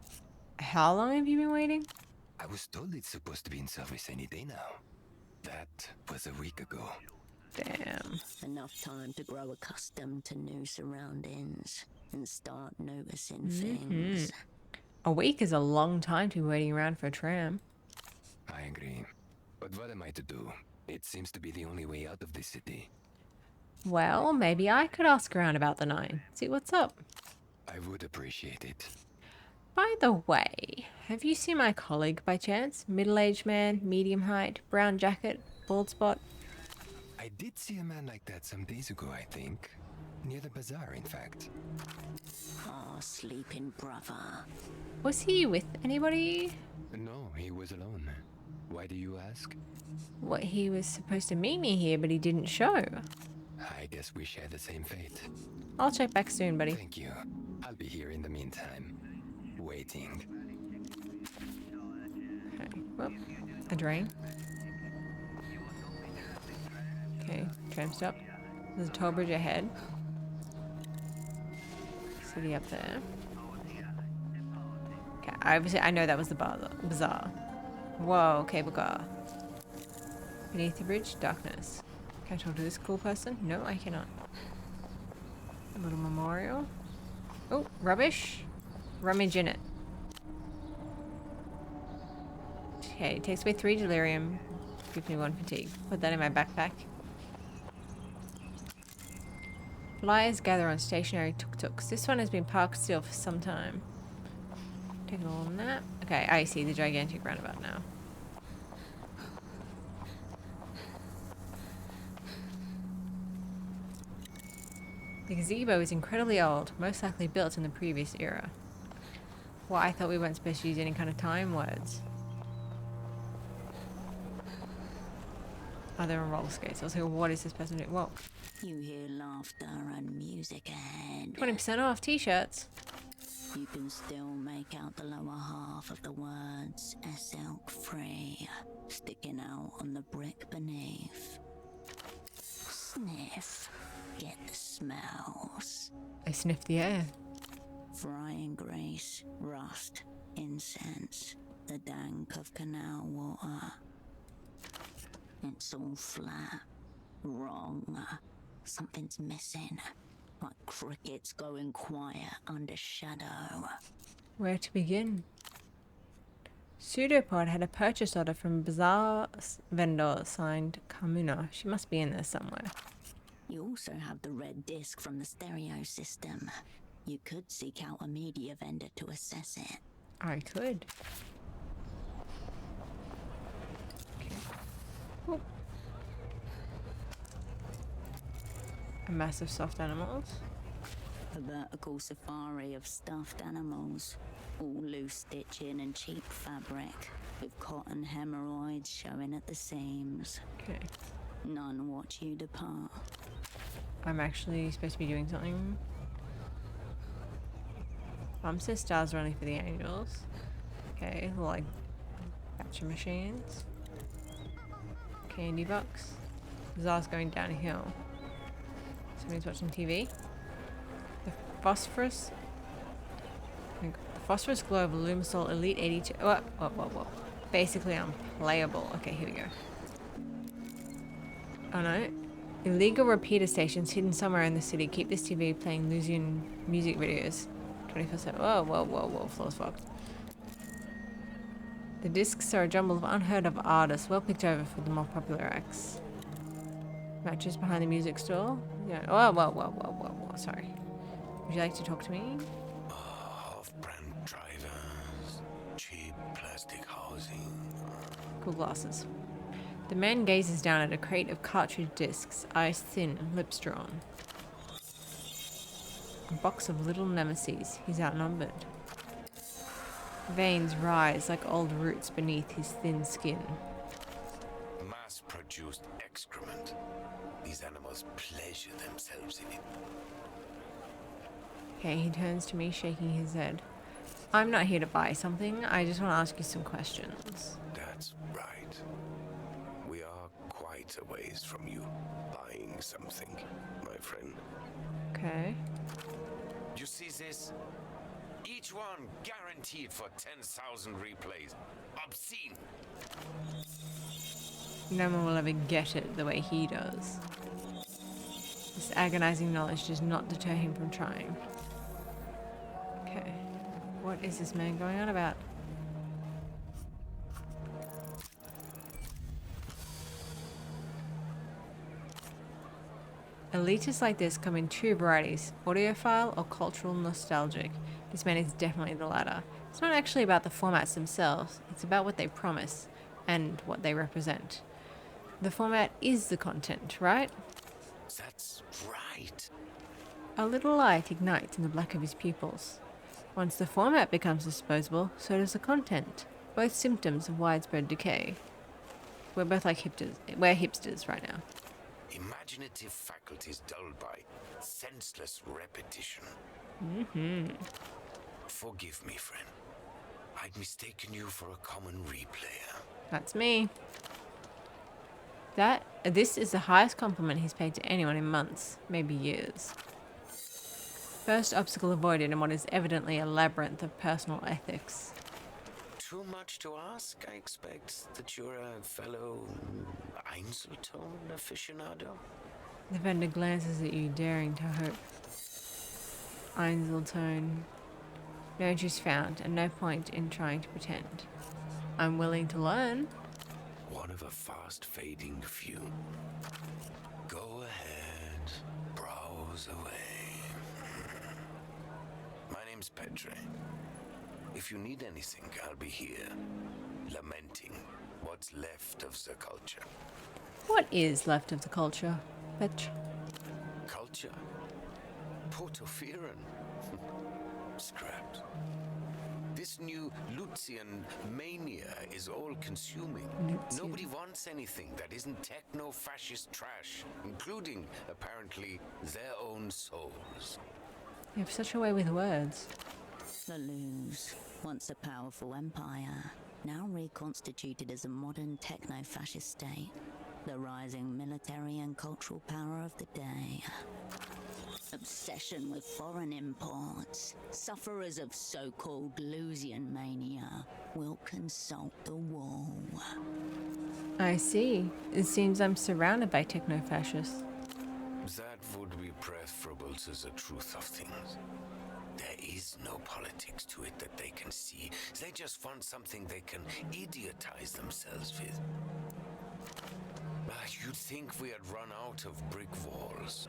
How long have you been waiting? I was told it's supposed to be in service any day now. That was a week ago. Damn. Enough time to grow accustomed to new surroundings and start noticing things. A week is a long time to be waiting around for a tram. I agree. But what am I to do? It seems to be the only way out of this city. Well, maybe I could ask around about the 9. See what's up. I would appreciate it. By the way, have you seen my colleague by chance? Middle-aged man, medium height, brown jacket, bald spot. I did see a man like that some days ago, I think. Near the bazaar, in fact. Sleeping brother. Was he with anybody? No, he was alone. Why do you ask? What, he was supposed to meet me here, but he didn't show. I guess we share the same fate. I'll check back soon, buddy. Thank you. I'll be here in the meantime. Waiting. Okay, well, a drain. Okay, tram stop. There's a toll bridge ahead. City up there. Okay, obviously I know that was the bazaar. Whoa, cable car. Beneath the bridge, darkness. Can I talk to this cool person? No, I cannot. A little memorial. Oh, rubbish. Rummage in it. Okay, takes away 3 delirium. Gives me 1 fatigue. Put that in my backpack. Flyers gather on stationary tuk-tuks. This one has been parked still for some time. Take a little nap. Okay, I see the gigantic roundabout now. The gazebo is incredibly old, most likely built in the previous era. Well, I thought we weren't supposed to use any kind of time words. Oh, they're on roller skates. I was like, what is this person doing? Whoa. You hear laughter and music ahead. 20% off t-shirts. You can still make out the lower half of the words "SLK free" sticking out on the brick beneath. Sniff. Get the smells. I sniffed the air. Frying grease, rust, incense, the dank of canal water. It's all flat, wrong. Something's missing, like crickets going quiet under shadow. Where to begin? Pseudopod had a purchase order from a bazaar vendor signed Carmuna. She must be in there somewhere. You also have the red disc from the stereo system. You could seek out a media vendor to assess it. I could. Okay. Oh. A massive soft animals. A vertical safari of stuffed animals, all loose stitching and cheap fabric, with cotton hemorrhoids showing at the seams. Okay. None watch you depart. I'm actually supposed to be doing something. Mum says stars are only for the angels. Okay, like gotcha machines. Candy box. Zara's going downhill. Somebody's watching TV. The phosphorus. The phosphorus glow of Lumisol Elite 82. Whoa. Basically unplayable. Okay, here we go. Oh no. Illegal repeater stations hidden somewhere in the city keep this TV playing Lusian music videos 24/7. Whoa, floor's fogged. The discs are a jumble of unheard of artists, well picked over for the more popular acts. Matches behind the music store. Yeah. Whoa. Sorry. Would you like to talk to me? Off-brand drivers, cheap plastic housing. Cool glasses. The man gazes down at a crate of cartridge discs, eyes thin, lips drawn. A box of little nemesis. He's outnumbered. Veins rise like old roots beneath his thin skin. Mass-produced excrement. These animals pleasure themselves in it. Okay, he turns to me, shaking his head. I'm not here to buy something. I just want to ask you some questions. That's right. We are quite a ways from you buying something, my friend. Okay. You see this? Each one guaranteed for 10,000 replays. Obscene. No one will ever get it the way he does. This agonizing knowledge does not deter him from trying. Okay. What is this man going on about? Elitists like this come in two varieties, audiophile or cultural nostalgic. This man is definitely the latter. It's not actually about the formats themselves, it's about what they promise and what they represent. The format is the content, right? That's right. A little light ignites in the black of his pupils. Once the format becomes disposable, so does the content, both symptoms of widespread decay. We're both like hipsters. We're hipsters right now. Imaginative faculties dulled by senseless repetition. Forgive me, friend. I'd mistaken you for a common replayer. That's me. This is the highest compliment he's paid to anyone in months, maybe years. First obstacle avoided in what is evidently a labyrinth of personal ethics. Too much to ask, I expect that you're a fellow Einzelton aficionado? The vendor glances at you, daring to hope. Einzeltone. No juice found, and no point in trying to pretend. I'm willing to learn. One of a fast-fading few. Go ahead, browse away. My name's Petre. If you need anything, I'll be here, lamenting what's left of the culture. What is left of the culture, Petr? Culture? Portopheron? Scrapped. This new Lucian mania is all-consuming. Nobody wants anything that isn't techno-fascist trash, including, apparently, their own souls. You have such a way with words. The Luz, once a powerful empire, now reconstituted as a modern techno-fascist state. The rising military and cultural power of the day. Obsession with foreign imports. Sufferers of so-called Lusian mania will consult the wall. I see. It seems I'm surrounded by techno-fascists. That would be preferable to the truth of things. There is no politics to it that they can see. They just want something they can idiotize themselves with. You'd think we had run out of brick walls.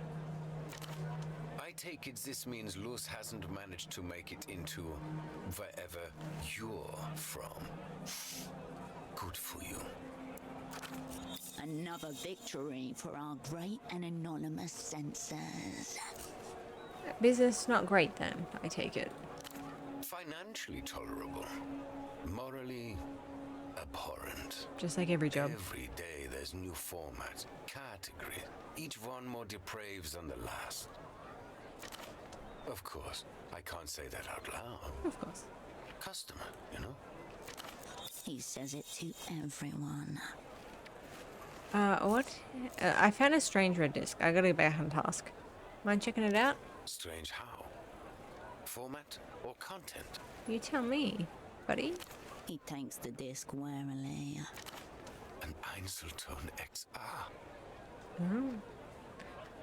I take it this means Luz hasn't managed to make it into wherever you're from. Good for you. Another victory for our great and anonymous censors. Business not great then, I take it. Financially tolerable. Morally abhorrent. Just like every job. Every day there's new formats, categories, each one more depraved than the last. Of course. I can't say that out loud. Of course. Customer, you know? He says it to everyone. What? I found a strange red disc. I gotta go back on task. Mind checking it out? Strange how? Format or content? You tell me, buddy. He takes the disc warily. An Einzelton XR. Oh.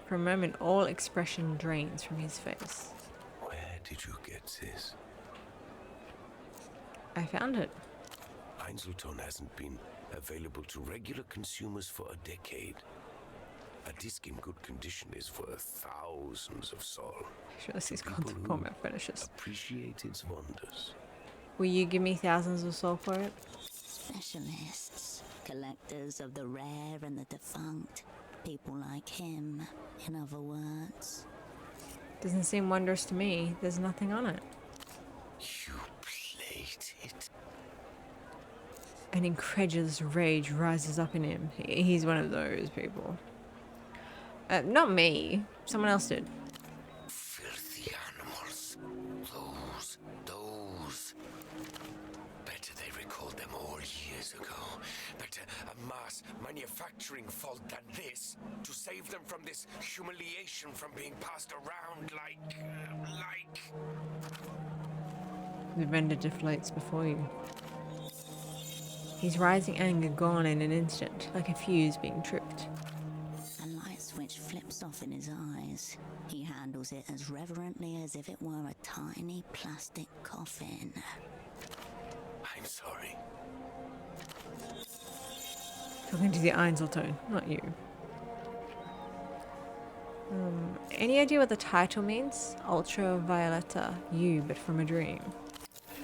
For a moment, all expression drains from his face. Where did you get this? I found it. Einzelton hasn't been available to regular consumers for a decade. A disc in good condition is worth thousands of sol. Sure, this is People content who format fetishes. appreciate its wonders. Will you give me thousands of soul for it? Specialists, collectors of the rare and the defunct. People like him, in other words. Doesn't seem wondrous to me. There's nothing on it. You played it? An incredulous rage rises up in him. He's one of those people. Not me. Someone else did. Filthy animals. Those. Better they recalled them all years ago. Better a mass manufacturing fault than this. To save them from this humiliation from being passed around like... The vendor deflates before you. His rising anger gone in an instant, like a fuse being tripped. A light switch flips off in his eyes. He handles it as reverently as if it were a tiny plastic coffin. I'm sorry. Talking to the Einzeltone, not you. Any idea what the title means? Ultravioletta, you, but from a dream.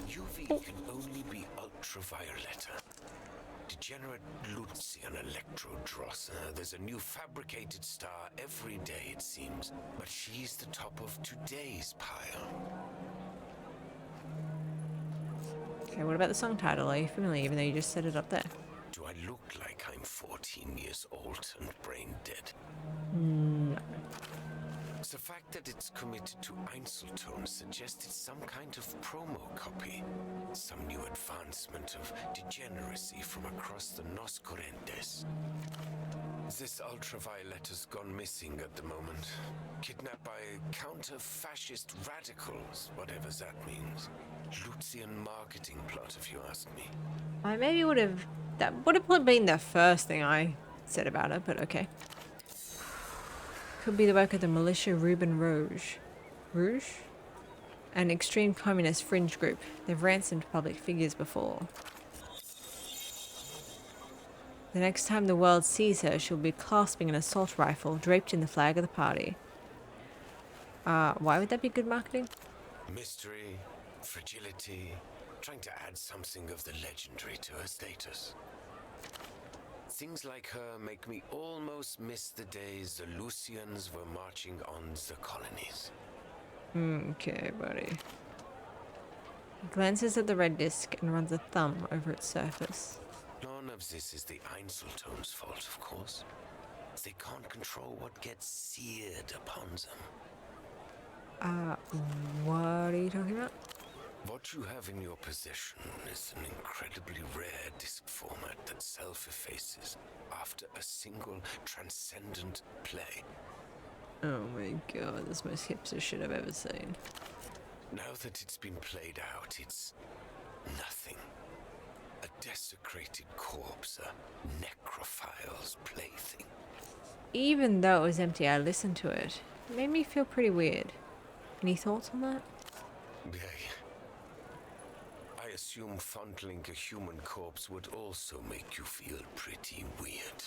UV can only be ultravioletta. Degenerate Lucian Electrodross. There's a new fabricated star every day, it seems. But she's the top of today's pile. Okay, what about the song title? Are you familiar, even though you just set it up there? Do I look like I'm 14 years old and brain dead? No. The fact that it's committed to Einzelton suggests it's some kind of promo copy. Some new advancement of degeneracy from across the Nos Correntes. This ultravioletta's gone missing at the moment. Kidnapped by counter-fascist radicals, whatever that means. Lucian marketing plot, if you ask me. I maybe would have... That would have been the first thing I said about it, but okay. Could be the work of the militia Ruben Rouge. Rouge? An extreme communist fringe group. They've ransomed public figures before. The next time the world sees her, she'll be clasping an assault rifle draped in the flag of the party. Why would that be good marketing? Mystery, fragility, trying to add something of the legendary to her status. Things like her make me almost miss the days the Lucians were marching on the colonies. Okay, buddy. He glances at the red disc and runs a thumb over its surface. None of this is the Einzeltone's fault, of course. They can't control what gets seared upon them. What are you talking about? What you have in your possession is an incredibly rare disc format that self-effaces after a single transcendent play. Oh my god, this is the most hipster shit I've ever seen. Now that it's been played out, it's nothing. A desecrated corpse, a necrophile's plaything. Even though it was empty, I listened to it. It made me feel pretty weird. Any thoughts on that? I assume fondling a human corpse would also make you feel pretty weird.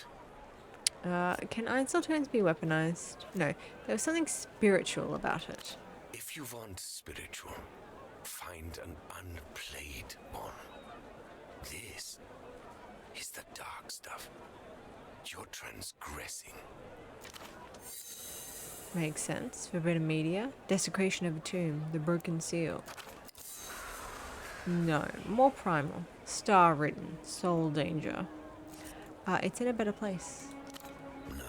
Can Einzeltones be weaponized? No, there was something spiritual about it. If you want spiritual, find an unplayed one. This is the dark stuff. You're transgressing. Makes sense. Forbidden media. Desecration of a tomb. The broken seal. No. More primal. Star-ridden. Soul danger. It's in a better place. No.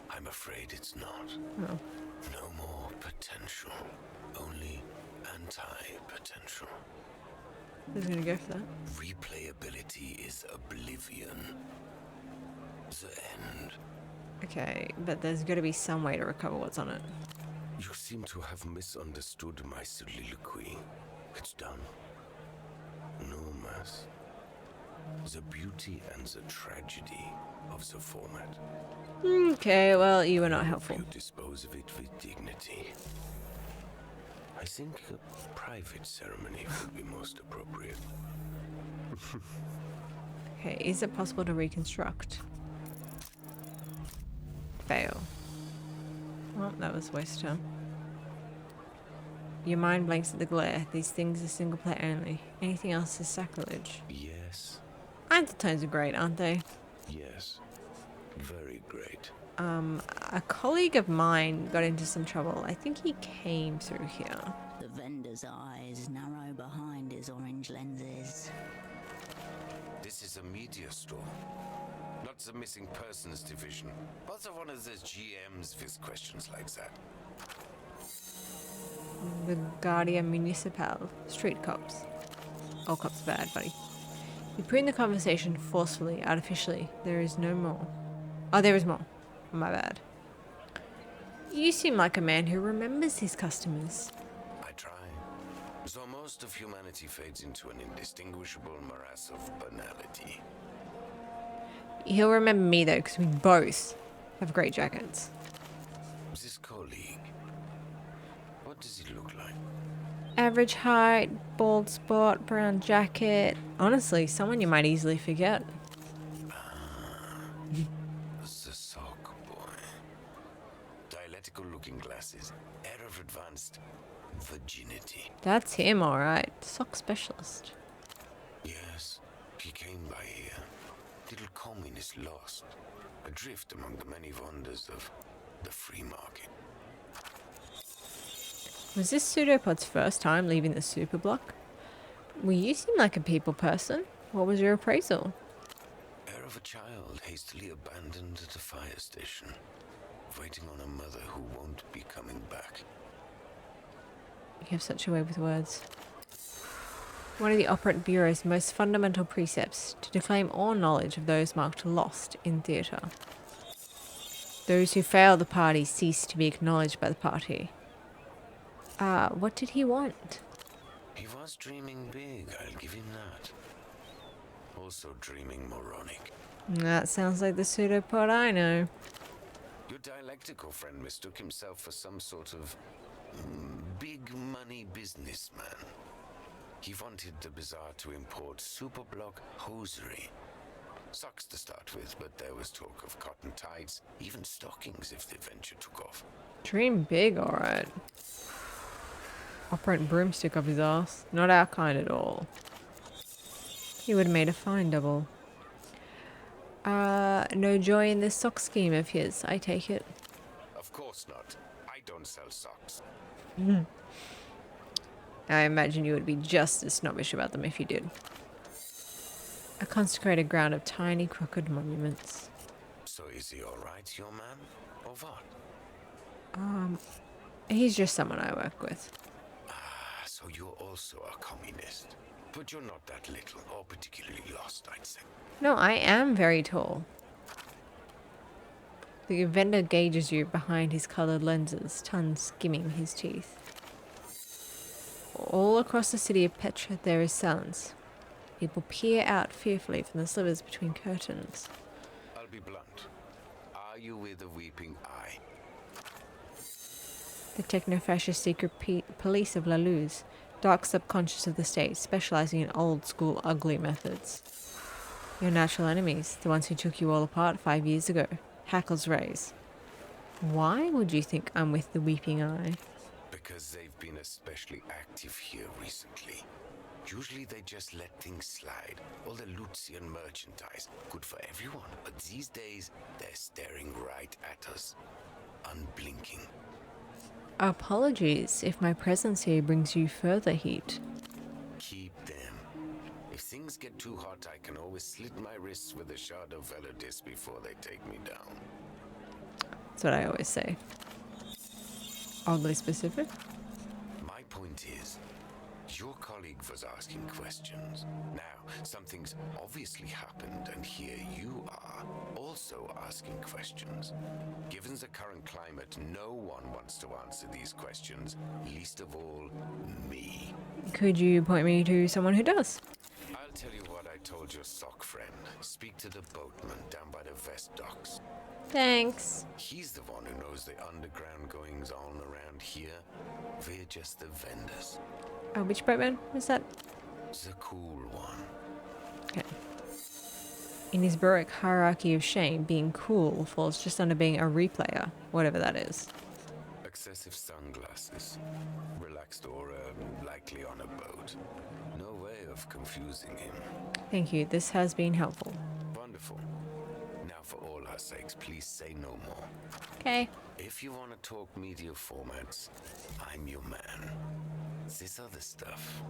I'm afraid it's not. Oh. No more potential. Only anti-potential. Who's gonna go for that? Replayability is oblivion. The end. Okay, but there's gotta be some way to recover what's on it. You seem to have misunderstood my soliloquy. It's done. No mess. The beauty and the tragedy of the format. Okay, well, you were not helpful. You dispose of it with dignity. I think a private ceremony would be most appropriate. Okay, is it possible to reconstruct? Fail. Well, that was a waste of time. Your mind blanks at the glare. These things are single player only. Anything else is sacrilege. Yes. Undertones are great, aren't they? Yes. Very great. A colleague of mine got into some trouble. I think he came through here. The vendor's eyes narrow behind his orange lenses. This is a media store. Not the missing persons division. Also one of those GMs with questions like that. The Guardia Municipal. Street cops. All cops bad, buddy. You put in the conversation forcefully, artificially. There is no more. Oh, there is more. My bad. You seem like a man who remembers his customers. I try. So most of humanity fades into an indistinguishable morass of banality. He'll remember me though, because we both have great jackets. This colleague, what does he look like? Average height, bald spot, brown jacket. Honestly, someone you might easily forget. The sock boy. Dialectical looking glasses. Air of advanced virginity. That's him, alright. Sock specialist. Yes, he came by here. Little communist lost. Adrift among the many wonders of the free market. Was this pseudopod's first time leaving the superblock? Well, you seem like a people person. What was your appraisal? Air of a child hastily abandoned at a fire station, waiting on a mother who won't be coming back. You have such a way with words. One of the Operant Bureau's most fundamental precepts, to declaim all knowledge of those marked lost in theatre. Those who fail the party cease to be acknowledged by the party. What did he want? He was dreaming big, I'll give him that. Also dreaming moronic. That sounds like the pseudopod I know. Your dialectical friend mistook himself for some sort of big money businessman. He wanted the bazaar to import superblock hosiery. Socks to start with, but there was talk of cotton tights, even stockings if the venture took off. Dream big, alright. Operant broomstick up his ass. Not our kind at all. He would have made a fine double. No joy in this sock scheme of his, I take it. Of course not. I don't sell socks. I imagine you would be just as snobbish about them if you did. A consecrated ground of tiny crooked monuments. So is he alright, your man? Or what? He's just someone I work with. Ah, so you're also a communist. But you're not that little, or particularly lost, I'd say. No, I am very tall. The vendor gauges you behind his coloured lenses, tongue skimming his teeth. All across the city of Petra there is silence. People peer out fearfully from the slivers between curtains. I'll be blunt. Are you with a weeping eye? The techno-fascist secret police of La Luz, dark subconscious of the state, specialising in old-school ugly methods. Your natural enemies, the ones who took you all apart 5 years ago. Hackles raise. Why would you think I'm with the weeping eye? Because they've been especially active here recently. Usually they just let things slide. All the Lucian merchandise, good for everyone. But these days, they're staring right at us, unblinking. Apologies if my presence here brings you further heat. Keep them. If things get too hot, I can always slit my wrists with a shard of Velodis before they take me down. That's what I always say. Oddly specific. My point is, your colleague was asking questions. Now, something's obviously happened, and here you are, also asking questions. Given the current climate, no one wants to answer these questions, least of all, me. Could you point me to someone who does? I'll tell you what I told your sock friend. Speak to the boatman down by the vest docks. Thanks. He's the one who knows the underground goings on around here. We're just the vendors. Oh, which boatman is that? The cool one. Okay. In his Baroque hierarchy of shame, being cool falls just under being a replayer, whatever that is. Excessive sunglasses. Relaxed aura, likely on a boat. No way of confusing him. Thank you. This has been helpful. Wonderful. Now for all our sakes, please say no more. Okay. If you want to talk media formats, I'm your man. This other stuff.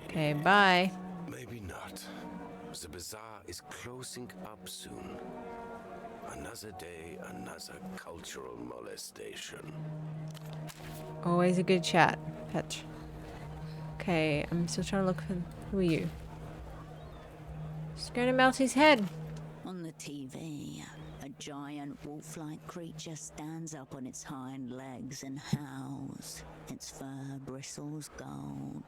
Okay, bye. Maybe not. The bazaar is closing up soon. Another day, another cultural molestation. Always a good chat, Petch. Okay, I'm still trying to look for... Who are you? Just going to melt his head. On the TV, a giant wolf-like creature stands up on its hind legs and howls. Its fur bristles gold.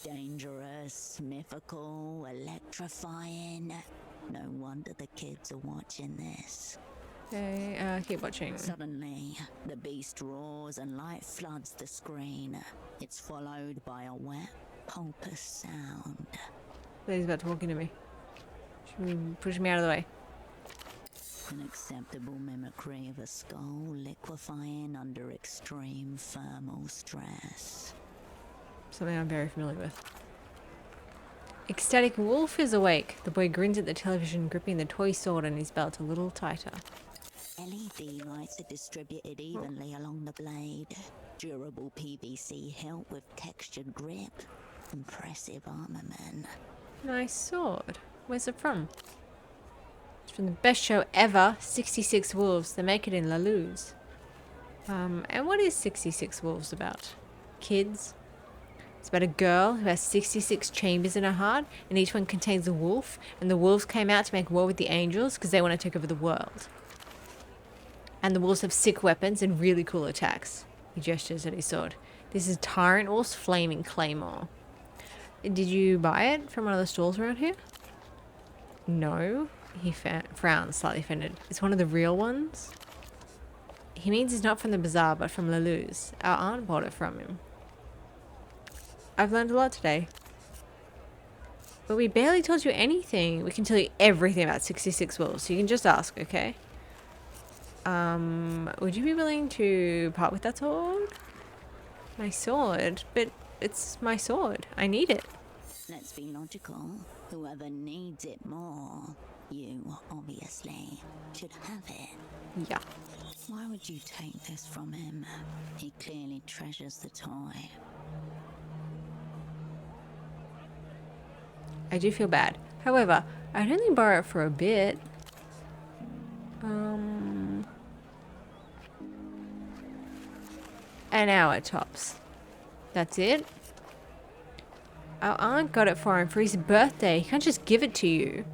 Dangerous, mythical, electrifying. No wonder the kids are watching this. Okay, keep watching. Suddenly, the beast roars and light floods the screen. It's followed by a wet, pulpous sound. He's about to walk into me. Should we push me out of the way? An acceptable mimicry of a skull liquefying under extreme thermal stress. Something I'm very familiar with. Ecstatic Wolf is awake. The boy grins at the television, gripping the toy sword in his belt a little tighter. LED lights are distributed evenly along the blade. Durable PVC hilt with textured grip. Impressive armament. Nice sword. Where's it from? It's from the best show ever, 66 Wolves. They make it in La Luz. And what is 66 Wolves about? Kids? It's about a girl who has 66 chambers in her heart, and each one contains a wolf, and the wolves came out to make war with the angels because they want to take over the world. And the wolves have sick weapons and really cool attacks. He gestures at his sword. This is Tyrant Wolf's Flaming Claymore. Did you buy it from one of the stalls around here? No. He frowns, slightly offended. It's one of the real ones? He means it's not from the bazaar, but from La Luz. Our aunt bought it from him. I've learned a lot today. But we barely told you anything. We can tell you everything about 66 Wolves, so you can just ask, okay? Would you be willing to part with that sword? My sword? But it's my sword. I need it. Let's be logical. Whoever needs it more, you, obviously, should have it. Yeah. Why would you take this from him? He clearly treasures the toy. I do feel bad. However, I'd only borrow it for a bit. An hour tops. That's it. Our aunt got it for him for his birthday. He can't just give it to you.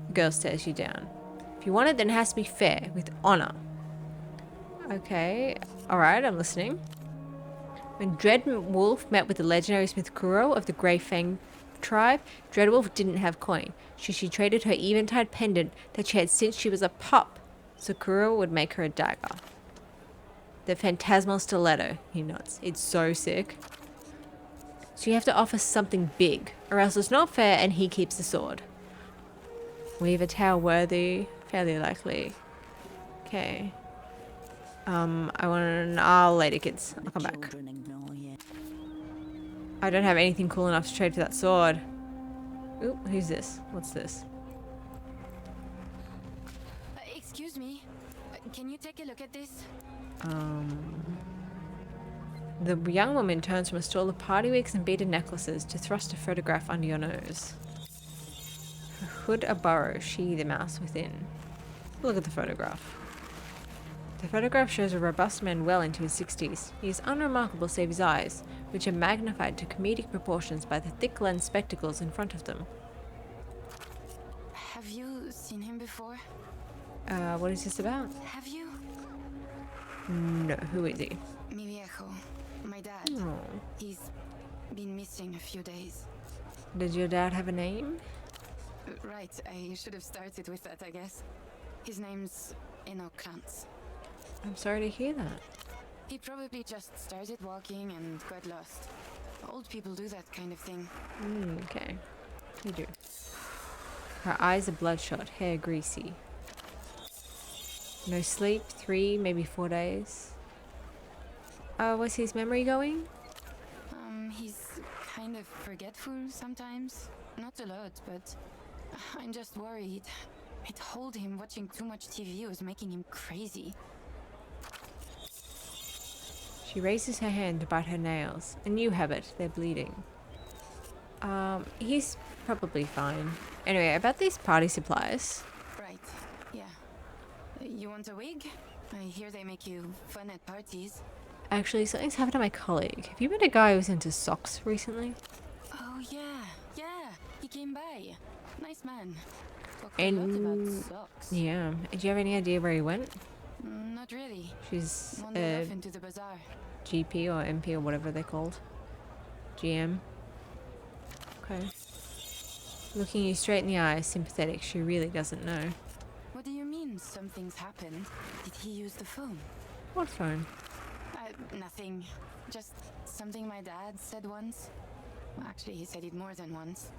The girl stares you down. If you want it, then it has to be fair, with honor. Okay. Alright, I'm listening. When Dreadwolf met with the legendary Smith Kuro of the Grey Fang tribe, Dreadwolf didn't have coin. She traded her eventide pendant that she had since she was a pup, so Kuro would make her a dagger. The phantasmal stiletto, he nods. It's so sick. So you have to offer something big, or else it's not fair and he keeps the sword. Weave a tale worthy, fairly likely. Okay. I'll later, kids. I'll come back. I don't have anything cool enough to trade for that sword. Ooh, who's this? What's this? Excuse me. Can you take a look at this? The young woman turns from a stall of party wigs and beaded necklaces to thrust a photograph under your nose. Her hood a burrow, she the mouse within. Look at the photograph. The photograph shows a robust man well into his 60s. He is unremarkable save his eyes, which are magnified to comedic proportions by the thick lens spectacles in front of them. Have you seen him before? What is this about? Have you? No, who is he? Mi viejo. My dad. Oh. He's been missing a few days. Does your dad have a name? Right, I should have started with that, I guess. His name's Enoch Krantz. I'm sorry to hear that. He probably just started walking and got lost. Old people do that kind of thing. Okay. You do. Her eyes are bloodshot, hair greasy. No sleep, 3, maybe 4 days. Was his memory going? He's kind of forgetful sometimes. Not a lot, but I'm just worried. I told him watching too much TV was making him crazy. She raises her hand to bite her nails. A new habit, they're bleeding. He's probably fine. Anyway, about these party supplies. Right, yeah. You want a wig? I hear they make you fun at parties. Actually, something's happened to my colleague. Have you met a guy who's into socks recently? Oh yeah, he came by. Nice man. Talked a lot about socks. Yeah. Do you have any idea where he went? Not really. She's Wandered off into the bazaar. GP or MP or whatever they're called. GM. Okay. Looking you straight in the eye, sympathetic. She really doesn't know. What do you mean something's happened? Did he use the phone? What phone? Nothing. Just something my dad said once. Well, actually, he said it more than once.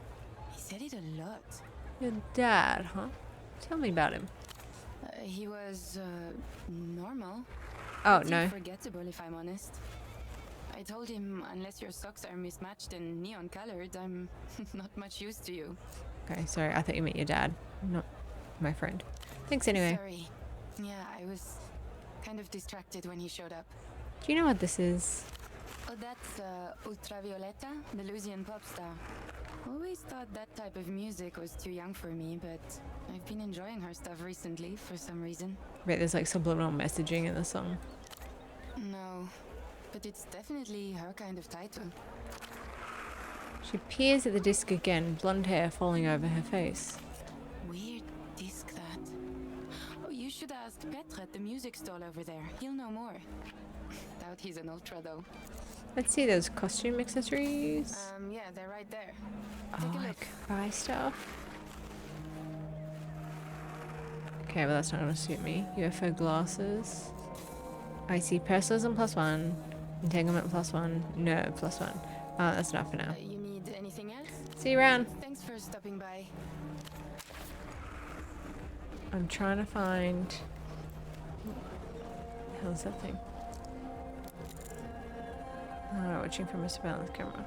He said it a lot. Your dad, huh? Tell me about him. He was, normal. Oh, Pretty no. forgettable, if I'm honest. I told him, unless your socks are mismatched and neon colored, I'm not much use to you. Okay, sorry. I thought you meant your dad, not my friend. Thanks anyway. Sorry. Yeah, I was kind of distracted when he showed up. Do you know what this is? Oh, that's Ultravioleta, the Lusian pop star. Always thought that type of music was too young for me, but I've been enjoying her stuff recently for some reason. Wait, there's like subliminal messaging in the song. No, but it's definitely her kind of title. She peers at the disc again, blonde hair falling over her face. Weird disc, that. Oh, you should ask Petre at the music stall over there. He'll know more. Doubt he's an ultra, though. Let's see those costume accessories. Yeah, they're right there. Oh, Take a I look. could buy stuff. Okay, well that's not gonna suit me. UFO glasses. I see personalism +1, entanglement +1, nerve +1. That's enough for now. You need anything else? See you around. Thanks for stopping by. I'm trying to find. What the hell is that thing? Oh, watching from a surveillance camera.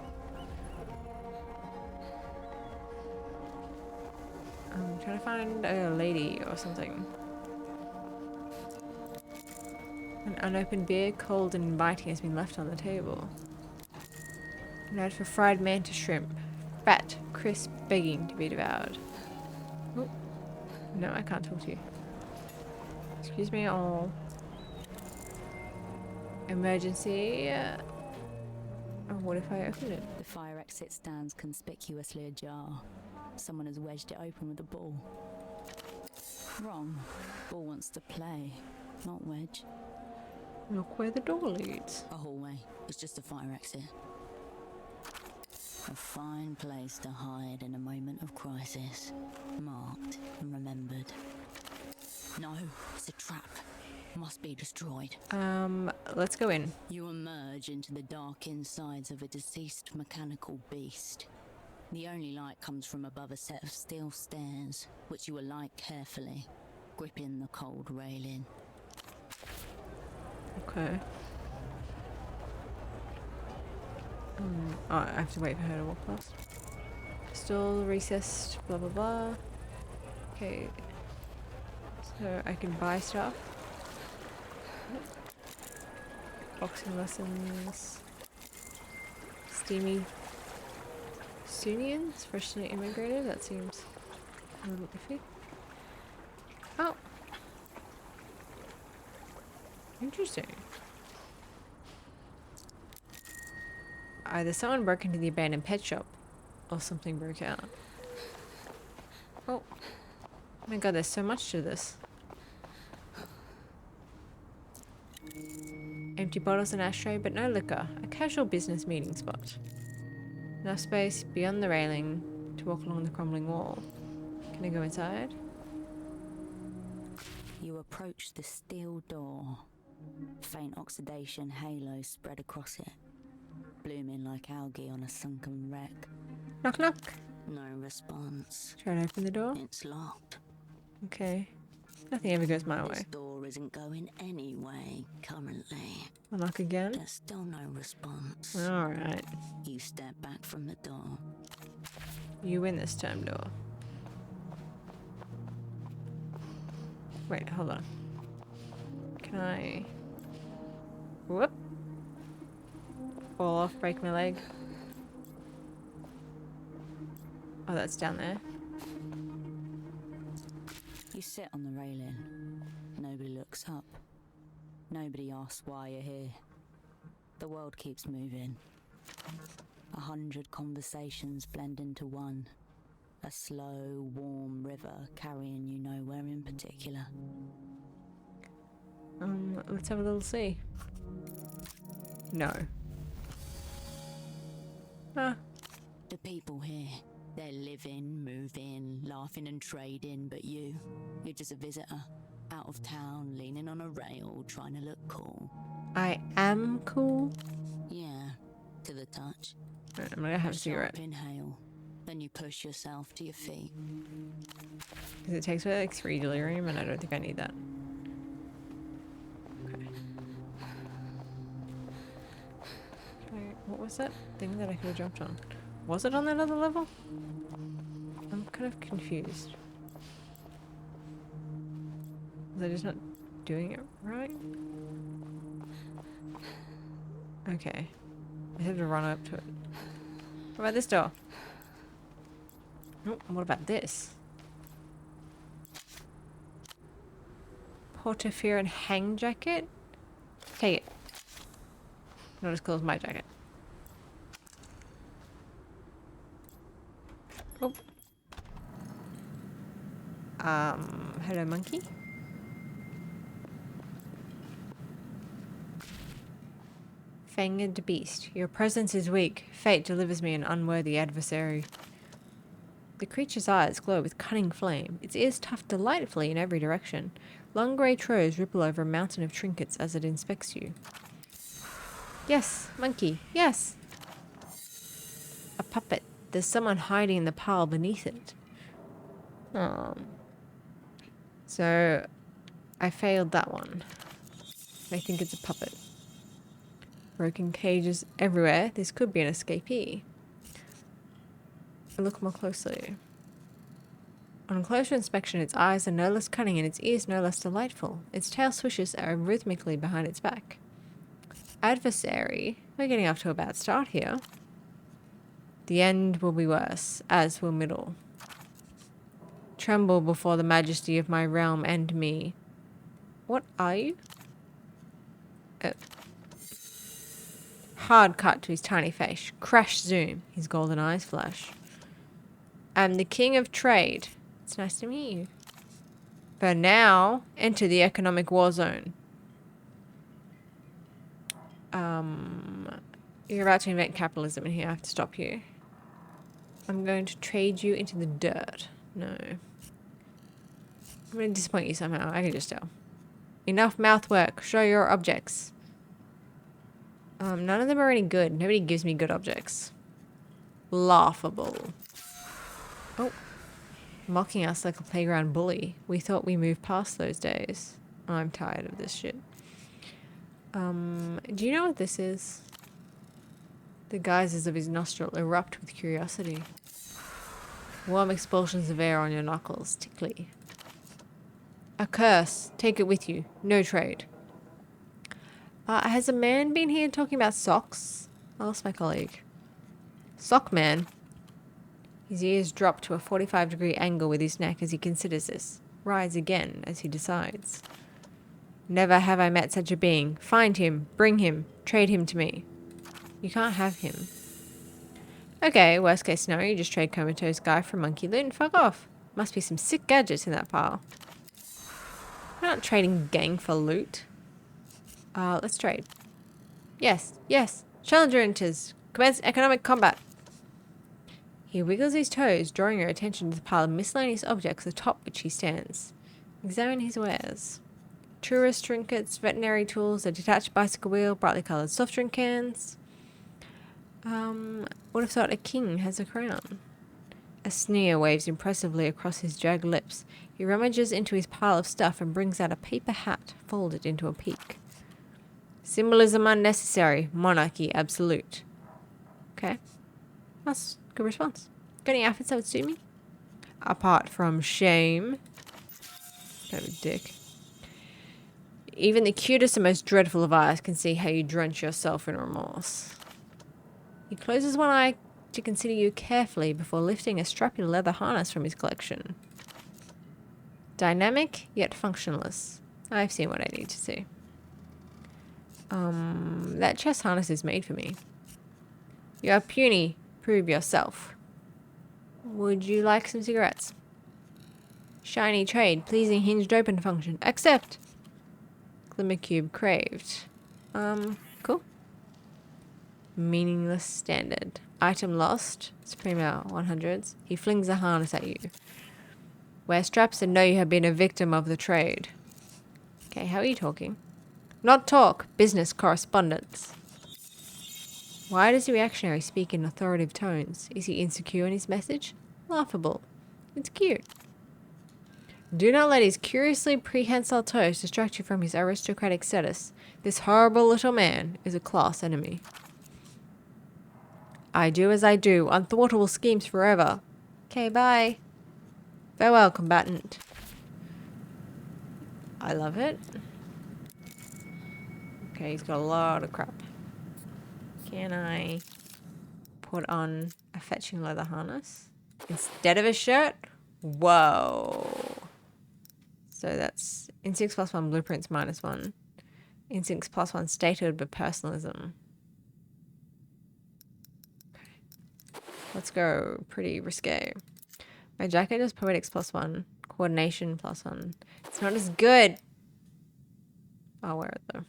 I'm trying to find a lady or something. An unopened beer, cold and inviting, has been left on the table. A note for fried mantis shrimp. Fat, crisp, begging to be devoured. Oh. No, I can't talk to you. Excuse me, all. Emergency. Oh, what if I open it? The fire exit stands conspicuously ajar. Someone has wedged it open with a ball. Wrong. Ball wants to play, not wedge. Look where the door leads. A hallway. It's just a fire exit. A fine place to hide in a moment of crisis. Marked and remembered. No, it's a trap. Must be destroyed. Let's go in. You emerge into the dark insides of a deceased mechanical beast. The only light comes from above a set of steel stairs, which you alight carefully, gripping the cold railing. Okay. Oh, I have to wait for her to walk past. Still recessed, blah blah blah. Okay. So I can buy stuff. Boxing lessons. Steamy Sunians, freshly immigrated. That seems a little iffy. Oh. Interesting. Either someone broke into the abandoned pet shop or something broke out. Oh my god, there's so much to this. Empty bottles and ashtray, but no liquor. A casual business meeting spot. Enough space beyond the railing to walk along the crumbling wall. Can I go inside? You approach the steel door. Faint oxidation halo spread across it, blooming like algae on a sunken wreck. Knock knock. No response. Try to open the door. It's locked. Okay. Nothing ever goes my This way. door isn't going anyway currently. I'll knock again. There's still no response. Alright. You step back from the door. You win this time, door. Wait, hold on. Can I... Whoop. Fall off, break my leg. Oh, that's down there. You sit on the railing. Nobody looks up. Nobody asks why you're here. The world keeps moving. 100 conversations blend into one. A slow, warm river carrying you nowhere in particular. Let's have a little see. No. Ah. The people here, they're living, moving, laughing and trading, but you're just a visitor. Out of town, leaning on a rail, trying to look cool. I am cool. Yeah, to the touch. Right, I'm gonna have a cigarette. Sharp inhale. Then you push yourself to your feet. Because it takes away like 3 delirium and I don't think I need that. Okay. Okay, what was that thing that I could have jumped on? Was it on that other level? I'm kind of confused. Was I just not doing it right? Okay. I had to run up to it. What about this door? Oh, what about this? Portofino and hang jacket? Take it. Not as cool as my jacket. Oh. Hello monkey? Fanged beast. Your presence is weak. Fate delivers me an unworthy adversary. The creature's eyes glow with cunning flame. Its ears tuft delightfully in every direction. Long grey trows ripple over a mountain of trinkets as it inspects you. Yes, monkey, yes! A puppet. There's someone hiding in the pile beneath it. So, I failed that one. I think it's a puppet. Broken cages everywhere. This could be an escapee. Look more closely. On closer inspection, its eyes are no less cunning and its ears no less delightful. Its tail swishes rhythmically behind its back. Adversary. We're getting off to a bad start here. The end will be worse, as will middle. Tremble before the majesty of my realm and me. What are you? Oh. Hard cut to his tiny face. Crash zoom. His golden eyes flash. I'm the king of trade. It's nice to meet you. For now, enter the economic war zone. You're about to invent capitalism in here. I have to stop you. I'm going to trade you into the dirt. No. I'm going to disappoint you somehow. I can just tell. Enough mouth work. Show your objects. None of them are any good. Nobody gives me good objects. Laughable. Oh. Mocking us like a playground bully. We thought we moved past those days. I'm tired of this shit. Do you know what this is? The guises of his nostril erupt with curiosity. Warm expulsions of air on your knuckles. Tickly. A curse. Take it with you. No trade. Has a man been here talking about socks? I'll ask my colleague. Sock man? His ears drop to a 45-degree angle with his neck as he considers this. Rise again as he decides. Never have I met such a being. Find him, bring him, trade him to me. You can't have him. Okay, worst case scenario, you just trade comatose guy for monkey loot and fuck off. Must be some sick gadgets in that pile. We're not trading gang for loot. Let's trade. Yes, yes. Challenger enters. Commence economic combat. He wiggles his toes, drawing your attention to the pile of miscellaneous objects atop which he stands. Examine his wares. Tourist trinkets, veterinary tools, a detached bicycle wheel, brightly coloured soft drink cans. Would have thought a king has a crown. A sneer waves impressively across his jagged lips. He rummages into his pile of stuff and brings out a paper hat folded into a peak. Symbolism unnecessary, monarchy absolute. Okay. That's a good response. Got any outfits that would suit me? Apart from shame. Kind of a dick. Even the cutest and most dreadful of eyes can see how you drench yourself in remorse. He closes one eye to consider you carefully before lifting a strappy leather harness from his collection. Dynamic, yet functionless. I've seen what I need to see. That chest harness is made for me. You are puny. Prove yourself. Would you like some cigarettes? Shiny trade. Pleasing hinged open function. Accept. Glimmer cube craved. Cool. Meaningless standard. Item lost. Supreme out 100s. He flings a harness at you. Wear straps and know you have been a victim of the trade. Okay, how are you talking? Not talk. Business correspondence. Why does the reactionary speak in authoritative tones? Is he insecure in his message? Laughable. It's cute. Do not let his curiously prehensile toes distract you from his aristocratic status. This horrible little man is a class enemy. I do as I do. Unthwartable schemes forever. Okay, bye. Farewell, combatant. I love it. Okay, he's got a lot of crap. Can I put on a fetching leather harness instead of a shirt? Whoa. So that's instincts +1, blueprints -1. Instincts +1, statehood, but personalism. Okay. Let's go. Pretty risque. My jacket is poetics +1, coordination +1. It's not as good. I'll wear it though.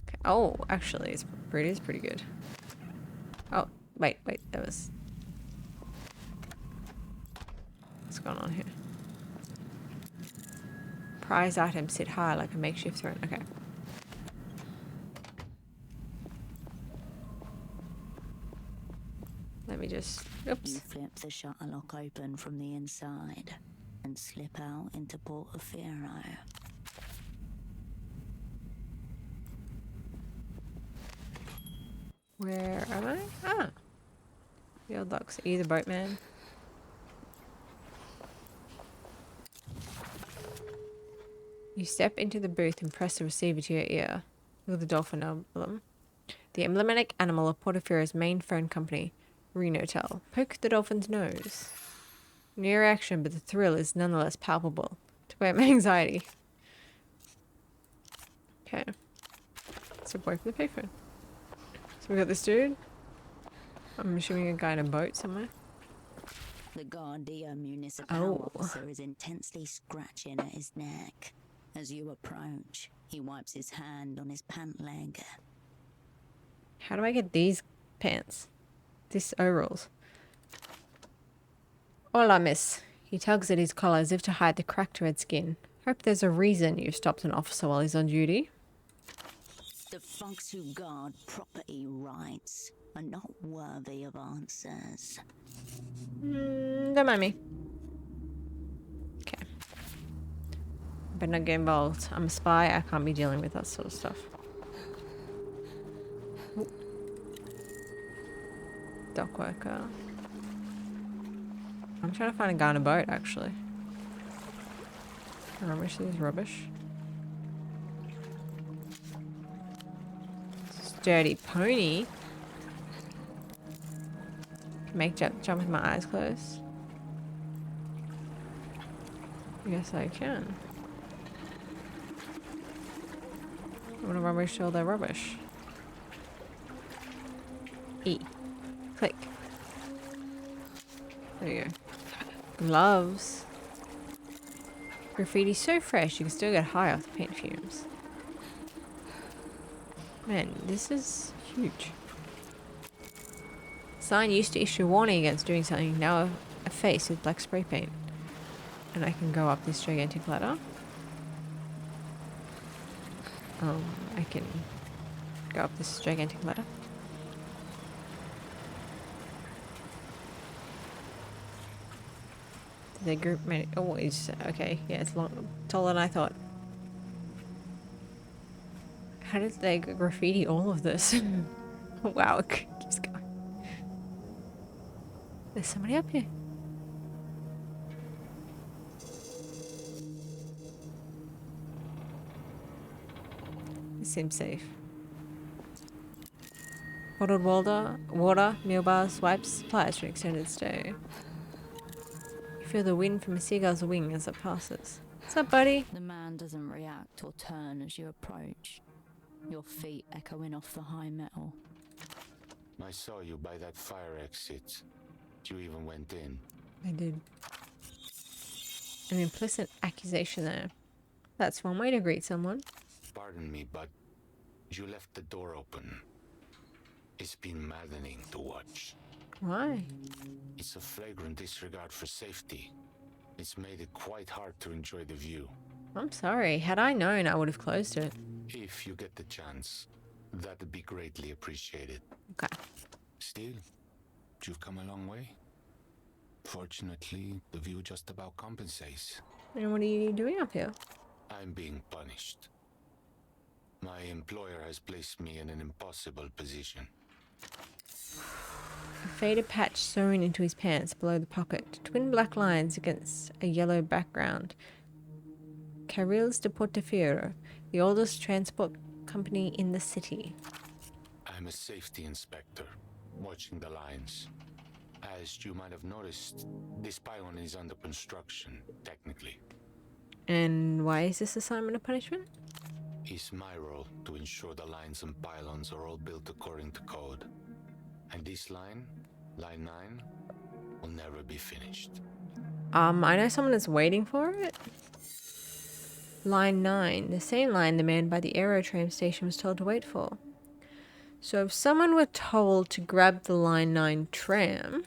Okay. Oh, actually, it's pretty good. Oh, wait, that was... What's going on here? Prize items sit high like a makeshift throne. Okay. Let me just... Oops. You flip the shutter lock open from the inside and slip out into Portofino. Where am I? Ah. The old docks. Are you the boatman? You step into the booth and press the receiver to your ear. Look at the dolphin emblem. The emblematic animal of Portofiro's main phone company, Renotel. Poke the dolphin's nose. Near action, but the thrill is nonetheless palpable. Took away my anxiety. Okay. Step away from the payphone. So we got this dude. I'm assuming a guy in a boat somewhere. The Guardia Municipal Oh. officer is intensely scratching at his neck. As you approach, he wipes his hand on his pant leg. How do I get these pants? This overalls. Hola, miss. He tugs at his collar as if to hide the cracked red skin. Hope there's a reason you stopped an officer while he's on duty. The folks who guard property rights are not worthy of answers. Don't mind me. Okay. Better not get involved. I'm a spy. I can't be dealing with that sort of stuff. Ooh. Dock worker. I'm trying to find a guy on a boat, actually. Rubbish. This is rubbish. Sturdy pony. Make jump with my eyes closed. Yes, I can. I want to rummage all their rubbish. E. Click. There you go. Gloves. Graffiti so fresh you can still get high off the paint fumes. Man, this is huge. Sign used to issue a warning against doing something, now a face with black spray paint. And I can go up this gigantic ladder. I can go up this gigantic ladder. Did they group many? Oh, it's okay. Yeah, it's long, taller than I thought. How did they graffiti all of this? Wow, it keeps going. There's somebody up here. This seems safe. Bottled water, meal bars, wipes, supplies for an extended stay. You feel the wind from a seagull's wing as it passes. What's up, buddy? The man doesn't react or turn as you approach, your feet echoing off the high metal. I saw you by that fire exit. You even went in. I did. An implicit accusation there. That's one way to greet someone. Pardon me, but you left the door open. It's been maddening to watch. Why? It's a flagrant disregard for safety. It's made it quite hard to enjoy the view. I'm sorry. Had I known, I would have closed it. If you get the chance, that'd be greatly appreciated. Okay. Still, you've come a long way. Fortunately, the view just about compensates. And what are you doing up here? I'm being punished. My employer has placed me in an impossible position. A faded patch sewn into his pants below the pocket. Twin black lines against a yellow background. Carrils de Portafiero, the oldest transport company in the city. I'm a safety inspector, watching the lines. As you might have noticed, this pylon is under construction, technically. And why is this assignment a punishment? It's my role to ensure the lines and pylons are all built according to code. And this line, line 9, will never be finished. I know someone is waiting for it. Line 9, the same line the man by the aerotram station was told to wait for. So if someone were told to grab the Line 9 tram...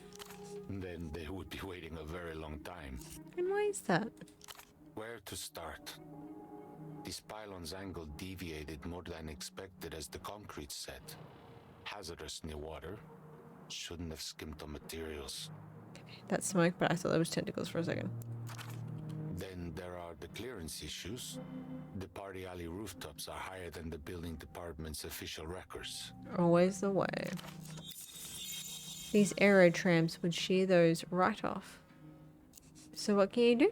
Then they would be waiting a very long time. And why is that? Where to start? This pylon's angle deviated more than expected as the concrete set. Hazardous near water. Shouldn't have skimped on materials. That's smoke, but I thought there was tentacles for a second. Then there are the clearance issues. The party alley rooftops are higher than the building department's official records. Always the way. These aerotrams would shear those right off. So what can you do?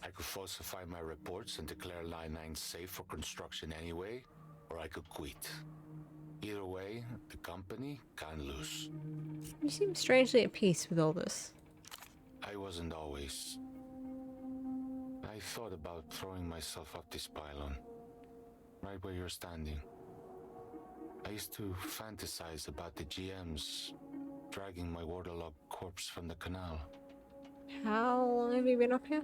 I could falsify my reports and declare Line 9 safe for construction anyway, or I could quit. Either way, the company can't lose. You seem strangely at peace with all this. I wasn't always. I thought about throwing myself up this pylon, right where you're standing. I used to fantasize about the GMs dragging my waterlogged corpse from the canal. How long have you been up here?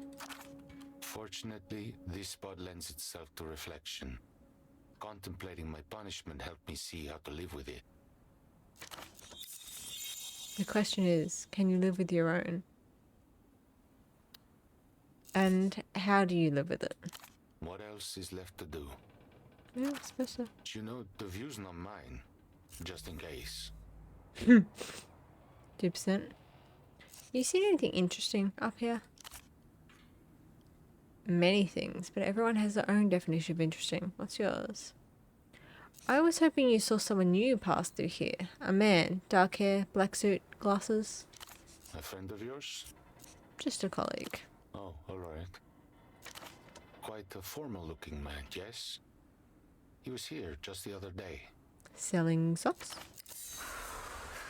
Fortunately, this spot lends itself to reflection. Contemplating my punishment helped me see how to live with it. The question is, can you live with your own? And how do you live with it? What else is left to do? Yeah, I suppose so. You know, the view's not mine. Just in case. 2%. You seen anything interesting up here? Many things, but everyone has their own definition of interesting. What's yours? I was hoping you saw someone new pass through here. A man, dark hair, black suit, glasses. A friend of yours? Just a colleague. Oh, alright. Quite a formal-looking man, yes? He was here just the other day. Selling socks?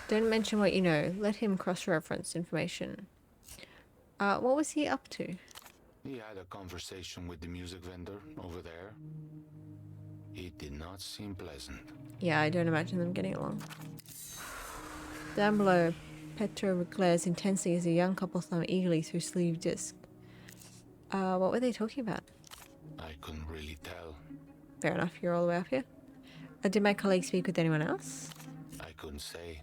Don't mention what you know. Let him cross-reference information. What was he up to? He had a conversation with the music vendor over there. It did not seem pleasant. Yeah, I don't imagine them getting along. Down below, Petro glares intensely as a young couple thumb eagerly through sleeve disc. What were they talking about? I couldn't really tell. Fair enough, you're all the way up here. Did my colleague speak with anyone else? I couldn't say.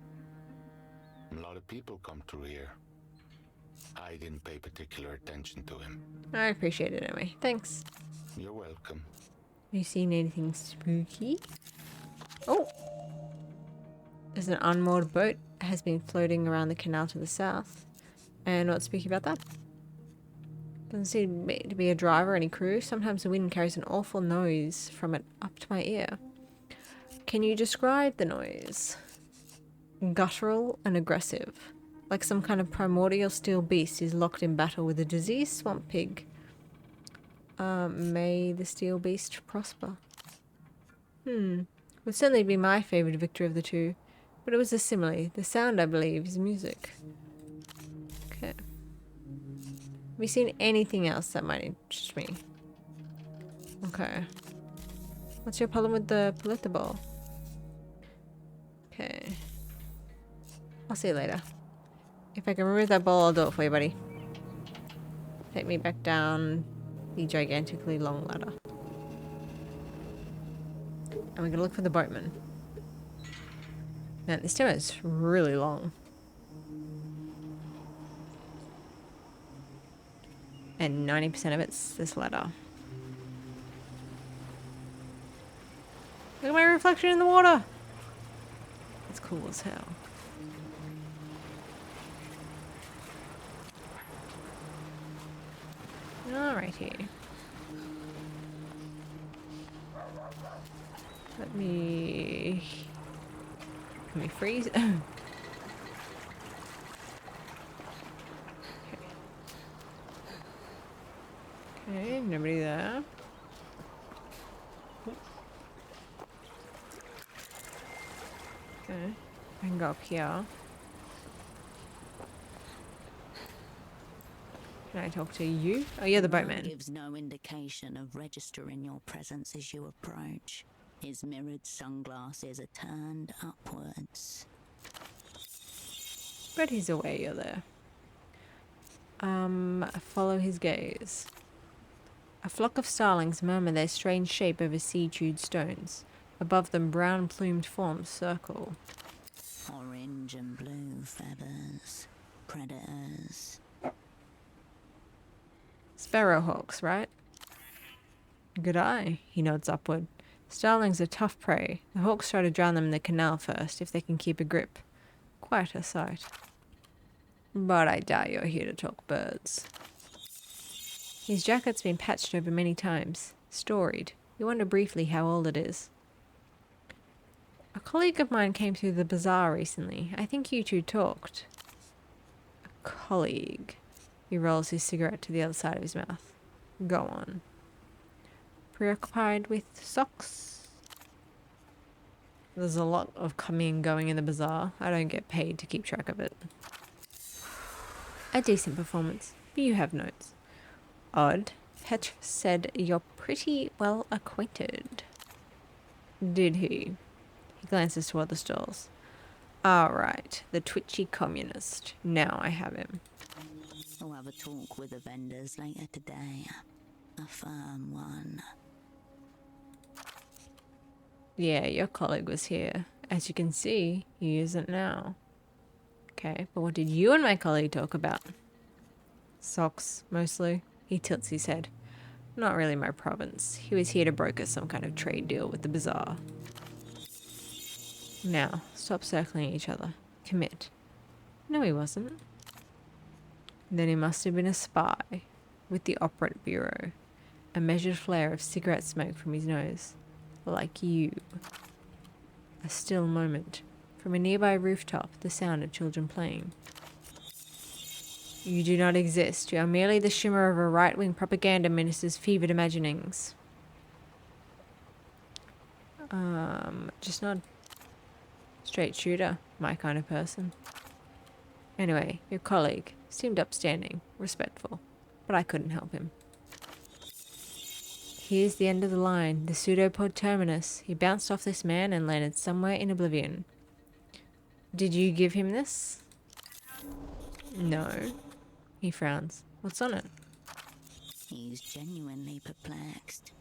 A lot of people come through here. I didn't pay particular attention to him. I appreciate it anyway. Thanks. You're welcome. Have you seen anything spooky? Oh! There's an unmoored boat has been floating around the canal to the south. And what's spooky about that? Doesn't seem to be a driver or any crew. Sometimes the wind carries an awful noise from it up to my ear. Can you describe the noise? Guttural and aggressive. Like some kind of primordial steel beast is locked in battle with a diseased swamp pig. May the steel beast prosper. Would certainly be my favourite victor of the two. But it was a simile. The sound, I believe, is music. Okay. Have you seen anything else that might interest me? Okay. What's your problem with the polita ball? Okay. I'll see you later. If I can remove that ball, I'll do it for you, buddy. Take me back down the gigantically long ladder. And we're gonna look for the boatman. Man, this demo is really long. And 90% of it's this ladder. Look at my reflection in the water! It's cool as hell. Alrighty. Let me freeze. Okay. Okay, nobody there. Okay, I can go up here. Can I talk to you? Oh, you're the boatman. Gives no indication of registering your presence as you approach. His mirrored sunglasses are turned upwards. But he's aware you're there. Follow his gaze. A flock of starlings murmur their strange shape over sea-chewed stones. Above them, brown-plumed forms circle. Orange and blue feathers. Predators. Sparrowhawks, right? Good eye, he nods upward. Starlings are tough prey. The hawks try to drown them in the canal first, if they can keep a grip. Quite a sight. But I doubt you're here to talk birds. His jacket's been patched over many times. Storied. You wonder briefly how old it is. A colleague of mine came through the bazaar recently. I think you two talked. A colleague. He rolls his cigarette to the other side of his mouth. Go on. Preoccupied with socks? There's a lot of coming and going in the bazaar. I don't get paid to keep track of it. A decent performance, but you have notes. Odd. Petr said you're pretty well acquainted. Did he? He glances toward the stalls. Ah, right. The twitchy communist. Now I have him. I'll have a talk with the vendors later today. A firm one. Yeah, your colleague was here. As you can see, he isn't now. Okay, but what did you and my colleague talk about? Socks, mostly. He tilts his head. Not really my province. He was here to broker some kind of trade deal with the bazaar. Now, stop circling each other. Commit. No, he wasn't. Then he must have been a spy with the operant bureau. A measured flare of cigarette smoke from his nose. Like you. A still moment. From a nearby rooftop, the sound of children playing. You do not exist. You are merely the shimmer of a right-wing propaganda minister's fevered imaginings. Just not straight shooter, my kind of person. Anyway, your colleague seemed upstanding, respectful, but I couldn't help him. Here's the end of the line, the pseudopod terminus. He bounced off this man and landed somewhere in oblivion. Did you give him this? No. He frowns. What's on it? He's genuinely perplexed.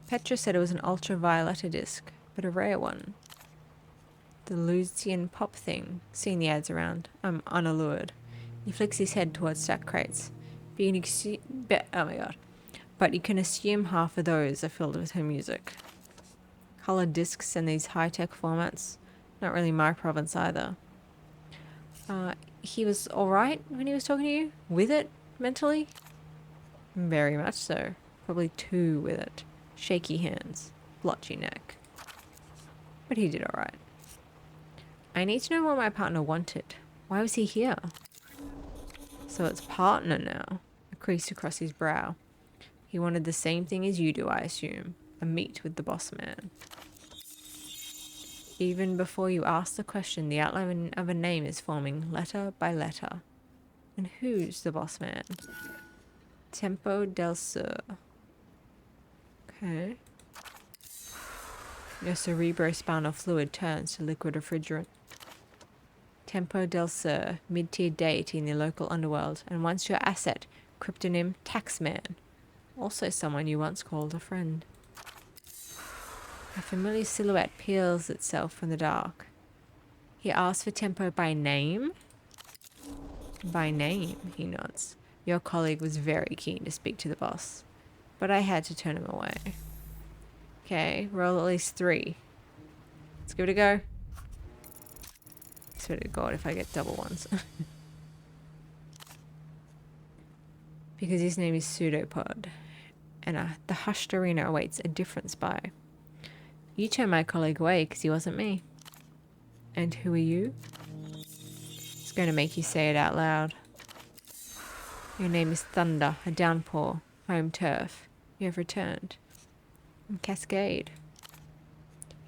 Petra said it was an ultraviolet disc, but a rare one. The Lucian pop thing. Seen the ads around. I'm unallured. He flicks his head towards stacked crates. Oh my god. But you can assume half of those are filled with her music. Coloured discs and these high-tech formats. Not really my province either. He was alright when he was talking to you? With it? Mentally? Very much so. Probably too with it. Shaky hands. Blotchy neck. But he did alright. I need to know what my partner wanted. Why was he here? So it's partner now. A crease across his brow. He wanted the same thing as you do, I assume. A meet with the boss man. Even before you ask the question, the outline of a name is forming letter by letter. And who's the boss man? Tempo del Sur. Okay. Your cerebrospinal fluid turns to liquid refrigerant. Tempo del Sur, mid-tier deity in the local underworld, and once your asset, cryptonym Taxman. Also someone you once called a friend. A familiar silhouette peels itself from the dark. He asks for Tempo by name? By name, he nods. Your colleague was very keen to speak to the boss, but I had to turn him away. Okay, roll at least 3. Let's give it a go. I swear to God if I get double ones. Because his name is Pseudopod, and the hushed arena awaits a different spy. You turned my colleague away because he wasn't me. And who are you? It's going to make you say it out loud. Your name is Thunder, a downpour, home turf. You have returned. And Cascade.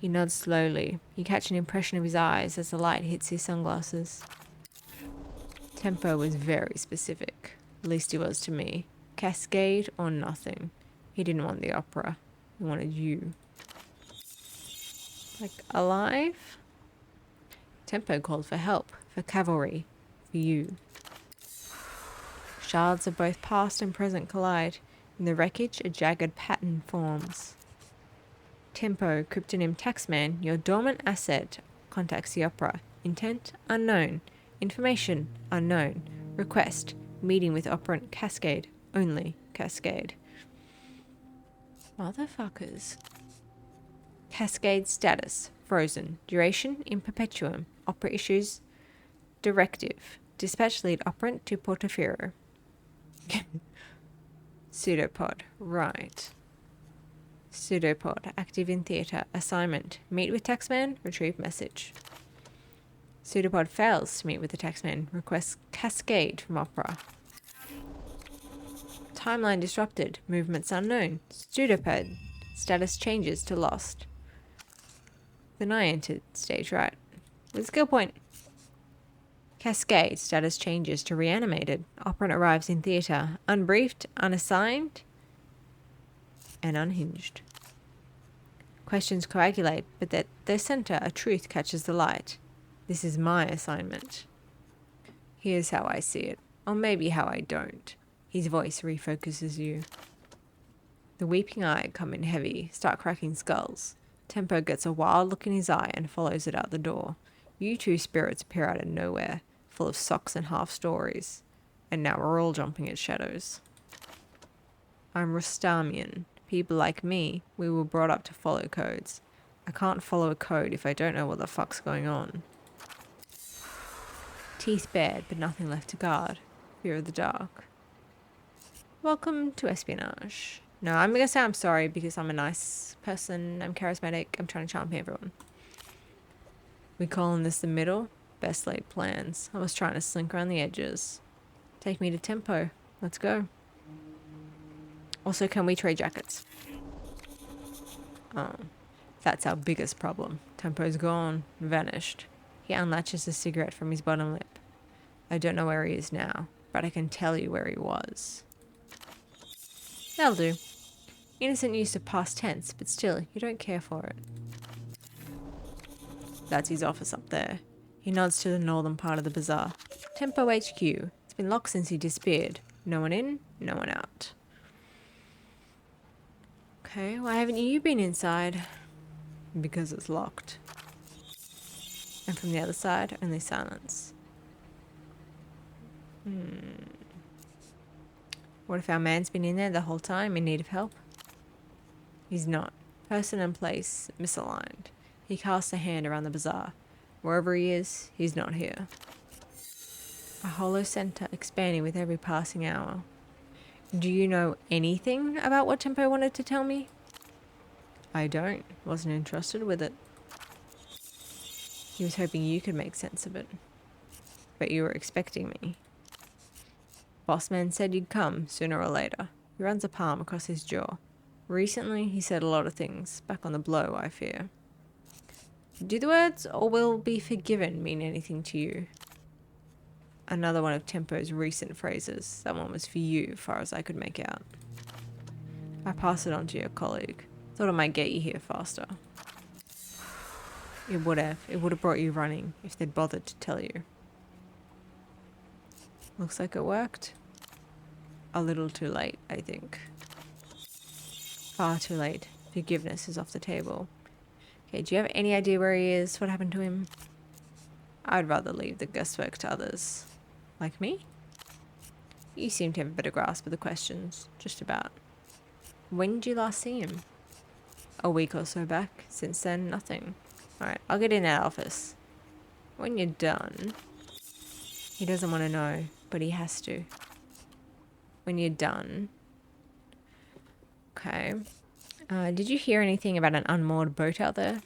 He nods slowly. You catch an impression of his eyes as the light hits his sunglasses. Tempo was very specific. At least he was to me. Cascade or nothing. He didn't want the opera. He wanted you. Like, alive? Tempo called for help, for cavalry, for you. Shards of both past and present collide. In the wreckage, a jagged pattern forms. Tempo, cryptonym Taxman, your dormant asset contacts the opera. Intent, unknown. Information, unknown. Request, meeting with operant Cascade. Only Cascade. Motherfuckers. Cascade status, frozen. Duration, in perpetuum. Opera issues, directive. Dispatch lead operant to Portofino. Pseudopod, right. Pseudopod, active in theatre. Assignment, meet with Taxman, retrieve message. Pseudopod fails to meet with the Taxman, requests Cascade from opera. Timeline disrupted, movements unknown. Pseudopod, status changes to lost. Then I entered stage right. With skill point. Cascade, status changes to reanimated. Operant arrives in theatre. Unbriefed, unassigned, and unhinged. Questions coagulate, but at their centre a truth catches the light. This is my assignment. Here's how I see it. Or maybe how I don't. His voice refocuses you. The weeping eye come in heavy, start cracking skulls. Tempo gets a wild look in his eye and follows it out the door. You two spirits appear out of nowhere, full of socks and half stories. And now we're all jumping at shadows. I'm Rustamian. People like me, we were brought up to follow codes. I can't follow a code if I don't know what the fuck's going on. Teeth bared, but nothing left to guard. Fear of the dark. Welcome to espionage. No, I'm gonna say I'm sorry because I'm a nice person. I'm charismatic. I'm trying to charm everyone. We calling this the middle? Best laid plans. I was trying to slink around the edges. Take me to Tempo. Let's go. Also, can we trade jackets? Oh, that's our biggest problem. Tempo's gone. Vanished. He unlatches a cigarette from his bottom lip. I don't know where he is now, but I can tell you where he was. That'll do. Innocent use of past tense, but still, you don't care for it. That's his office up there. He nods to the northern part of the bazaar. Tempo HQ. It's been locked since he disappeared. No one in, no one out. Okay, why haven't you been inside? Because it's locked. And from the other side, only silence. What if our man's been in there the whole time in need of help? He's not. Person and place misaligned. He casts a hand around the bazaar. Wherever he is, he's not here. A hollow center expanding with every passing hour. Do you know anything about what Tempo wanted to tell me? I don't. Wasn't entrusted with it. He was hoping you could make sense of it. But you were expecting me. Bossman said you'd come, sooner or later. He runs a palm across his jaw. Recently, he said a lot of things. Back on the blow, I fear. Do the words, or will be forgiven, mean anything to you? Another one of Tempo's recent phrases. That one was for you, far as I could make out. I pass it on to your colleague. Thought it might get you here faster. It would have. It would have brought you running, if they'd bothered to tell you. Looks like it worked. A little too late, I think. Far too late. Forgiveness is off the table. Okay, do you have any idea where he is? What happened to him? I'd rather leave the guesswork to others. Like me? You seem to have a better grasp of the questions. Just about. When did you last see him? A week or so back. Since then, nothing. Alright, I'll get in that office. When you're done... He doesn't want to know, but he has to. When you're done... Okay. Did you hear anything about an unmoored boat out there?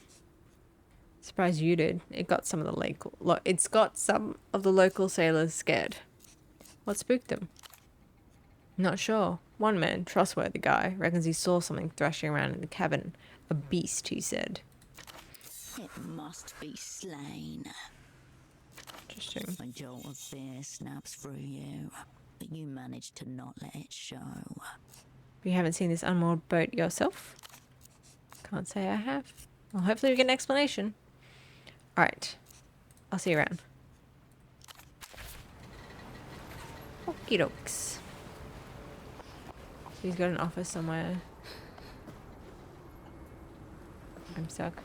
Surprised you did. It's got some of the local sailors scared. What spooked them? Not sure. One man, trustworthy guy, reckons he saw something thrashing around in the cabin. A beast, he said. It must be slain. Interesting. A jolt of fear snaps through you, but you manage to not let it show. You haven't seen this unmoored boat yourself? Can't say I have. Well, hopefully we get an explanation. Alright. I'll see you around. Okie dokes. He's got an office somewhere. I'm stuck.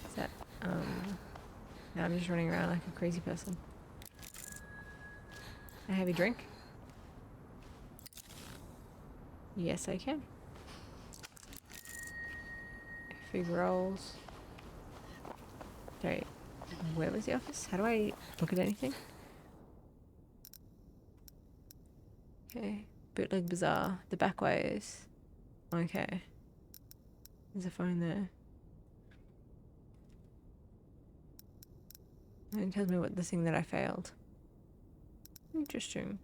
Is that, now I'm just running around like a crazy person. A heavy drink? Yes, I can. Fig rolls. Sorry, where was the office? How do I look at anything? Okay, bootleg bazaar. The back ways. Okay. There's a phone there. And it tells me what the thing that I failed. Interesting.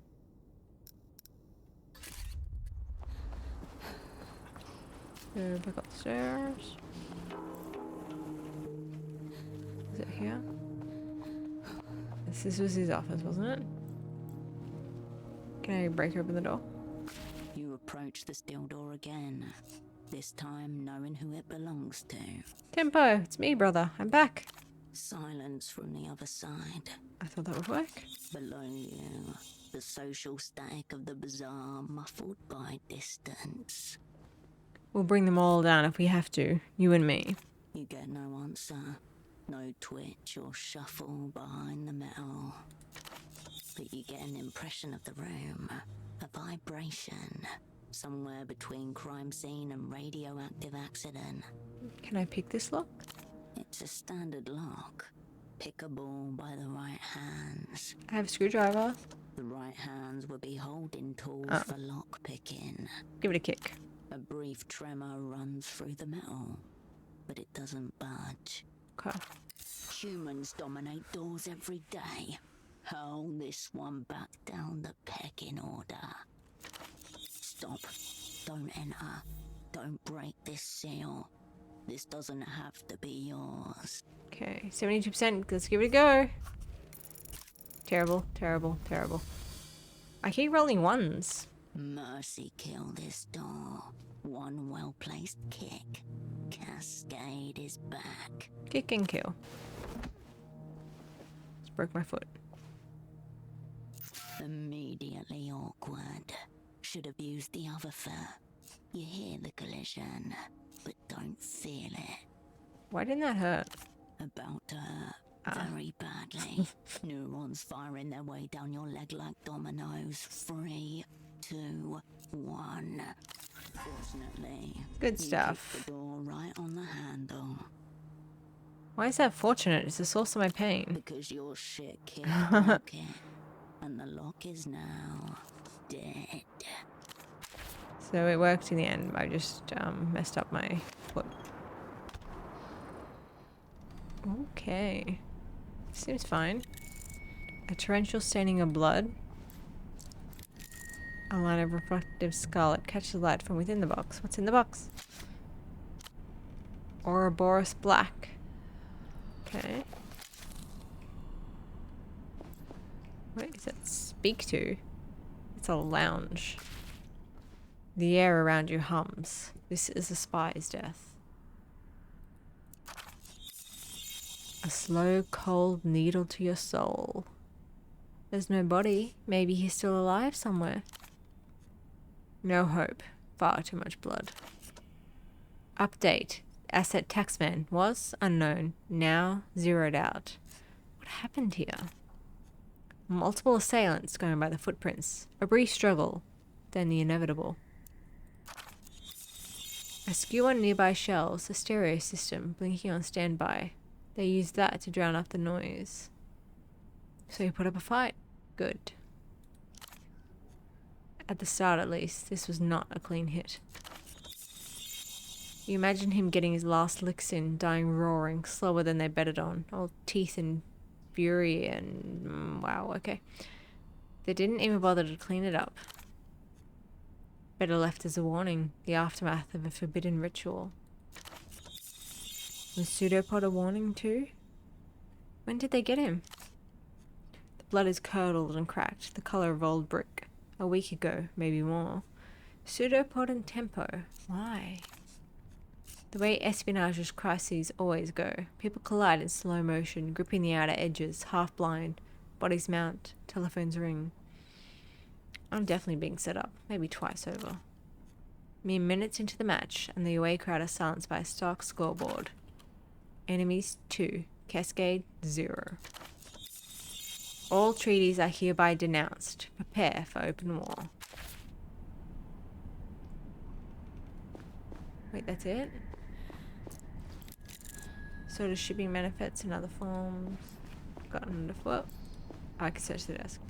Go back upstairs. Is it here? This was his office, wasn't it? Can I break open the door? You approach the steel door again, this time knowing who it belongs to. Tempo, it's me, brother. I'm back. Silence from the other side. I thought that would work. Below you, the social static of the bazaar muffled by distance. We'll bring them all down if we have to. You and me. You get no answer. No twitch or shuffle behind the metal. But you get an impression of the room. A vibration. Somewhere between crime scene and radioactive accident. Can I pick this lock? It's a standard lock. Pickable by the right hands. I have a screwdriver. The right hands would be holding tools for lock picking. Give it a kick. A brief tremor runs through the metal, but it doesn't budge. Okay. Humans dominate doors every day. Hold this one back down the pecking order. Stop. Don't enter. Don't break this seal. This doesn't have to be yours. Okay, 72%. Let's give it a go. Terrible, terrible, terrible. I keep rolling ones. Mercy kill this door. One well-placed kick. Cascade is back. Kick and kill. Just broke my foot. Immediately awkward. Should have used the other foot. You hear the collision, but don't feel it. Why didn't that hurt? About to hurt very badly. Neurons firing their way down your leg like dominoes. 3, 2, 1. Fortunately, Good you stuff. kicked the door right on the handle. Why is that fortunate? It's the source of my pain. Because your shit kid broke it. And the lock is now dead. So it worked in the end. I just messed up my foot. Okay. Seems fine. A torrential staining of blood. A line of reflective scarlet catches light from within the box. What's in the box? Ouroboros black. Okay. What does it speak to? It's a lounge. The air around you hums. This is a spy's death. A slow, cold needle to your soul. There's no body. Maybe he's still alive somewhere. No hope. Far too much blood. Update. Asset taxman was unknown. Now zeroed out. What happened here? Multiple assailants going by the footprints. A brief struggle. Then the inevitable. A skew on nearby shelves. A stereo system blinking on standby. They used that to drown out the noise. So he put up a fight. Good. At the start, at least, this was not a clean hit. You imagine him getting his last licks in, dying roaring, slower than they betted on. All teeth and fury and... wow, okay. They didn't even bother to clean it up. Better left as a warning. The aftermath of a forbidden ritual. Was pseudopod a warning too? When did they get him? The blood is curdled and cracked, the colour of old brick. A week ago, maybe more. Pseudopod and tempo. Why? The way espionage crises always go. People collide in slow motion, gripping the outer edges, half blind. Bodies mount, telephones ring. I'm definitely being set up, maybe twice over. Mere minutes into the match, and the away crowd are silenced by a stark scoreboard. Enemies 2, Cascade 0. All treaties are hereby denounced. Prepare for open war. Wait, that's it? So does shipping manifests in other forms. Gotten underfoot. I can search the desk.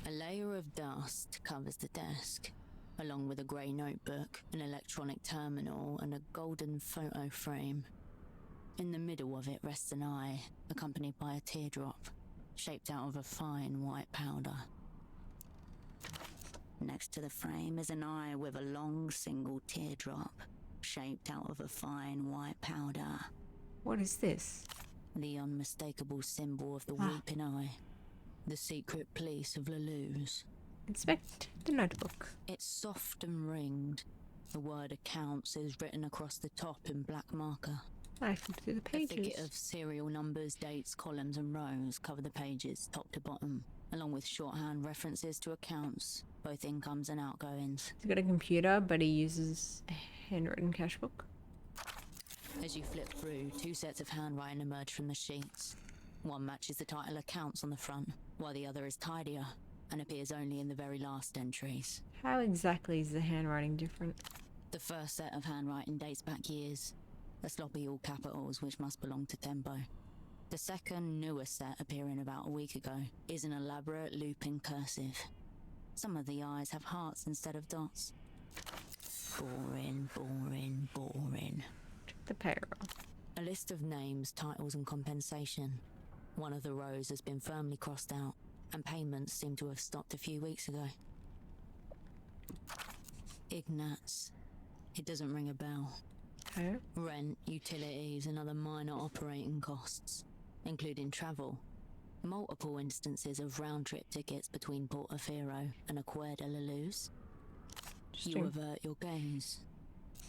A layer of dust covers the desk, along with a grey notebook, an electronic terminal, and a golden photo frame. In the middle of it rests an eye, accompanied by a teardrop, shaped out of a fine white powder. Next to the frame is an eye with a long single teardrop, shaped out of a fine white powder. What is this? The unmistakable symbol of the weeping eye. The secret police of Lelou's. Inspect the notebook. It's soft and ringed. The word accounts is written across the top in black marker. I flipped through the A pages. thicket of serial numbers, dates, columns and rows cover the pages top to bottom, along with shorthand references to accounts, both incomes and outgoings. He's got a computer, but he uses a handwritten cash book. As you flip through, 2 sets of handwriting emerge from the sheets. One matches the title accounts on the front, while the other is tidier and appears only in the very last entries. How exactly is the handwriting different? The first set of handwriting dates back years, the sloppy all capitals which must belong to Tempo. The second, newer set, appearing about a week ago, is an elaborate looping cursive. Some of the eyes have hearts instead of dots. Boring, boring, boring. Check the payroll. A list of names, titles and compensation. One of the rows has been firmly crossed out, and payments seem to have stopped a few weeks ago. Ignatz. It doesn't ring a bell. Okay. Rent, utilities and other minor operating costs, including travel. Multiple instances of round-trip tickets between Portofino and Acquia de la Luz. You avert your gaze.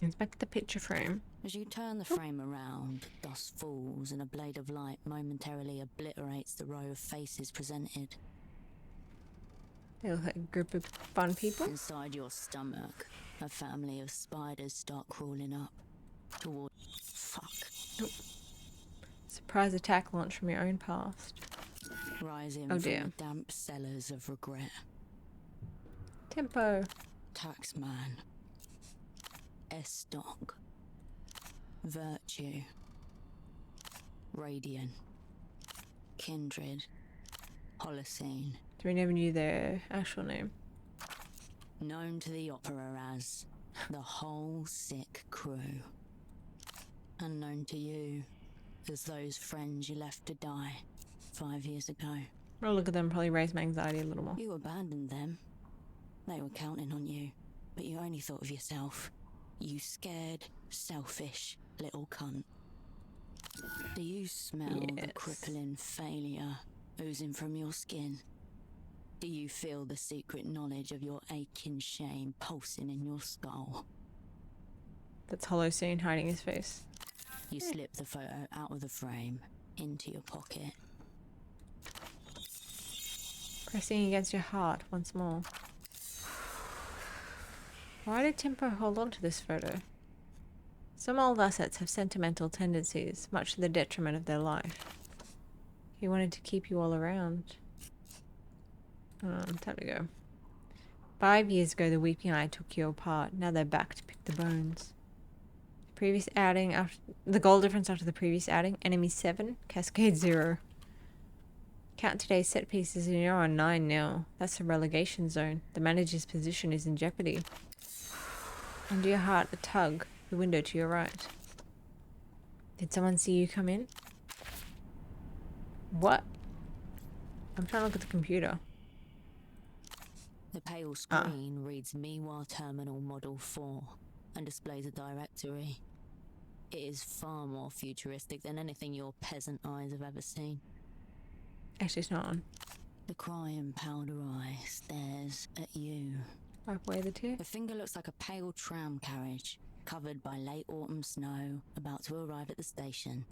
Inspect the picture frame. As you turn the frame around, dust falls and a blade of light momentarily obliterates the row of faces presented. They look like a group of fun people. Inside your stomach, a family of spiders start crawling up toward... Fuck. Nope. Surprise attack launched from your own past. Rising Oh from dear. the damp cellars of regret. Tempo. Taxman. Estoc. Virtue. Radiant. Kindred. Holocene. So we never knew their actual name. Known to the opera as the Whole Sick Crew. Unknown to you as those friends you left to die 5 years ago. Well, look at them, probably raise my anxiety a little more. You abandoned them. They were counting on you, but you only thought of yourself. You scared, selfish little cunt. Do you smell the Yes. crippling failure oozing from your skin? Do you feel the secret knowledge of your aching shame pulsing in your skull? That's Holocene hiding his face. You slip the photo out of the frame into your pocket. Pressing against your heart once more. Why did Tempo hold on to this photo? Some old assets have sentimental tendencies, much to the detriment of their life. He wanted to keep you all around. Time to go. 5 years ago, the Weeping Eye took you apart. Now they're back to pick the bones. Previous outing, after the goal difference after the previous outing: enemy 7, Cascade 0. Count today's set pieces and you're on 9 now. That's the relegation zone. The manager's position is in jeopardy. Under your heart, a tug. The window to your right. Did someone see you come in? What? I'm trying to look at the computer. The pale screen reads Miwa Terminal Model 4 and displays a directory. It is far more futuristic than anything your peasant eyes have ever seen. Actually, it's not on. The crying powder eye stares at you. Wipe away the tear. The finger looks like a pale tram carriage, covered by late autumn snow, about to arrive at the station.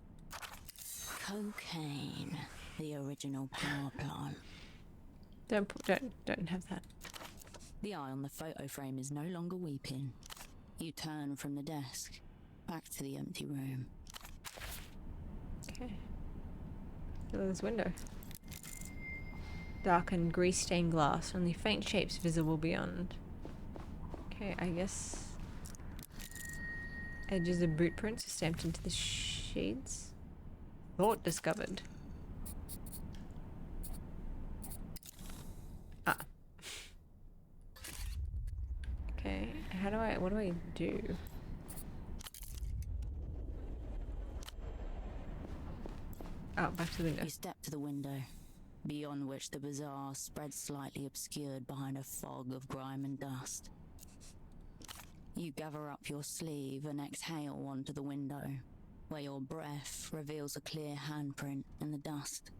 Cocaine, the original power plant. Don't have that. The eye on the photo frame is no longer weeping. You turn from the desk, back to the empty room. Okay. Look at this window. Darkened, grease-stained glass, only faint shapes visible beyond. Okay, I guess... Edges of boot prints are stamped into the shades. Thought discovered. Ah. Okay, what do I do? Oh, back to the window. You step to the window, beyond which the bazaar spreads slightly obscured behind a fog of grime and dust. You gather up your sleeve and exhale onto the window, where your breath reveals a clear handprint in the dust.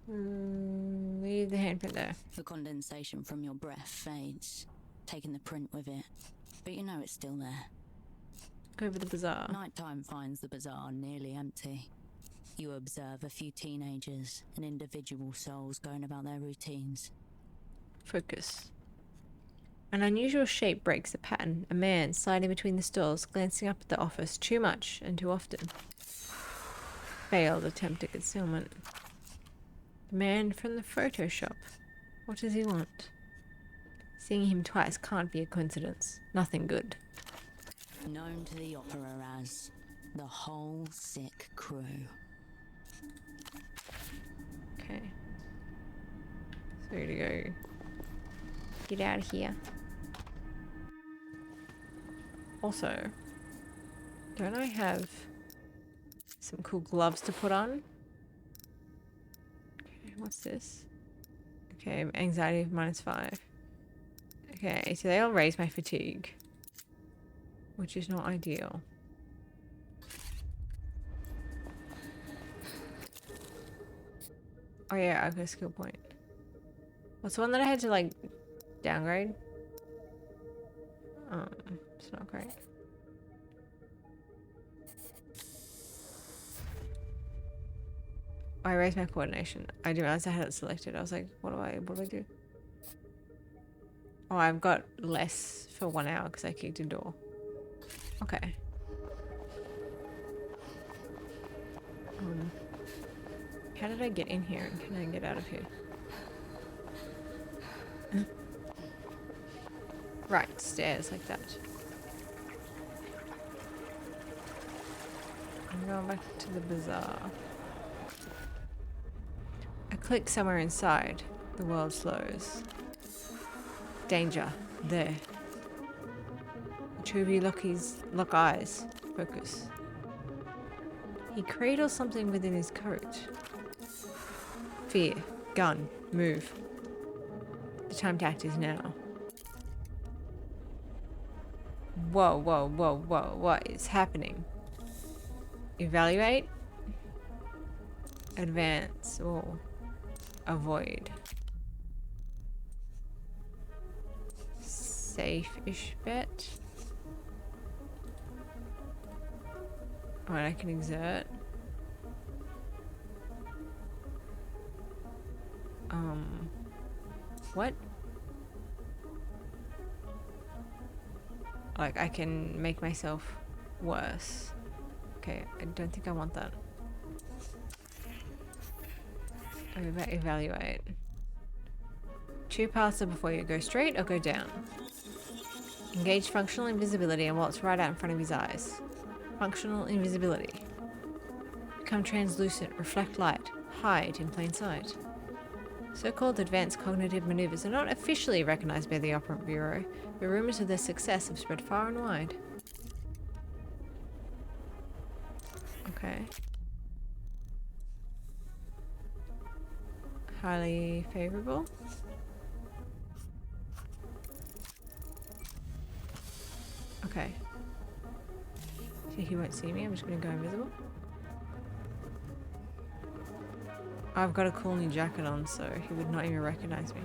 Leave the handprint there. The condensation from your breath fades, taking the print with it, but you know it's still there. Go over the bazaar. Nighttime finds the bazaar nearly empty. You observe a few teenagers and individual souls going about their routines. Focus. An unusual shape breaks the pattern. A man sliding between the stalls, glancing up at the office too much and too often. Failed attempt at concealment. The man from the photo shop. What does he want? Seeing him twice can't be a coincidence. Nothing good. Known to the opera as the Whole Sick Crew. Okay. So to go. Get out of here. Also, don't I have some cool gloves to put on? Okay, what's this? Okay, anxiety of -5. Okay, so they all raise my fatigue, which is not ideal. Oh yeah, I got a skill point. What's the one that I had to like downgrade? It's not great. I raised my coordination. I didn't realize I had it selected. I was like, what do I do? Oh, I've got less for 1 hour because I kicked a door. Okay. How did I get in here and can I get out of here? Right, stairs like that. I'm going back to the bazaar. I click somewhere inside. The world slows. Danger. There. The two of you lock eyes. Focus. He cradles something within his coat. Fear. Gun. Move. The time to act is now. Whoa, whoa, whoa, whoa. What is happening? Evaluate. Advance. Or avoid. Safe-ish bet. Alright, I can exert. What? Like, I can make myself worse. Okay, I don't think I want that. Evaluate. 2 paths are before you. Go straight or go down. Engage functional invisibility and waltz right out in front of his eyes. Functional invisibility. Become translucent, reflect light, hide in plain sight. So-called advanced cognitive maneuvers are not officially recognized by the Operant Bureau, but rumors of their success have spread far and wide. Okay. Highly favorable. Okay. So he won't see me. I'm just going to go invisible. I've got a cool new jacket on, so he would not even recognize me.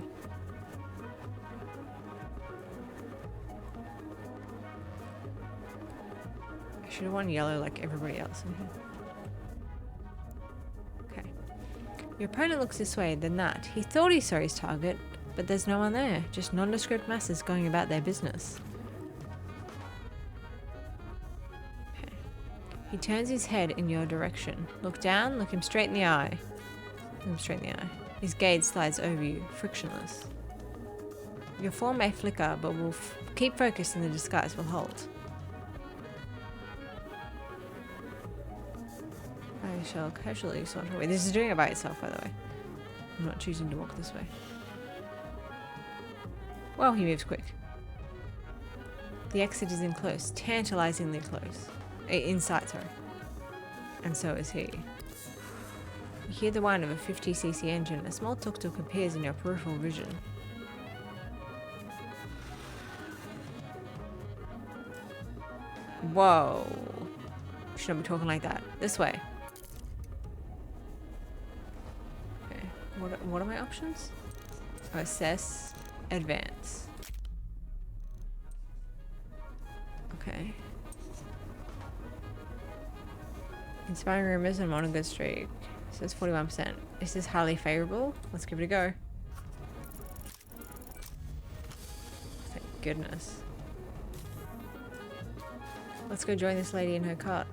I should have worn yellow like everybody else in here. Okay. Your opponent looks this way, then that. He thought he saw his target, but there's no one there. Just nondescript masses going about their business. Okay. He turns his head in your direction. Look down, look him straight in the eye. Look him straight in the eye. His gaze slides over you, frictionless. Your form may flicker, but will keep focused and the disguise will hold. I shall casually saunter away. This is doing it by itself, by the way. I'm not choosing to walk this way. Well, he moves quick. The exit is in close, tantalizingly close. In sight, sorry. And so is he. You hear the whine of a 50cc engine. A small tuk-tuk appears in your peripheral vision. Whoa. Should not be talking like that. This way. Okay. What are my options? Assess. Advance. Okay. Inspiring rumors and on a good streak. It says 41%. Is this highly favorable? Let's give it a go. Thank goodness. Let's go join this lady in her cart.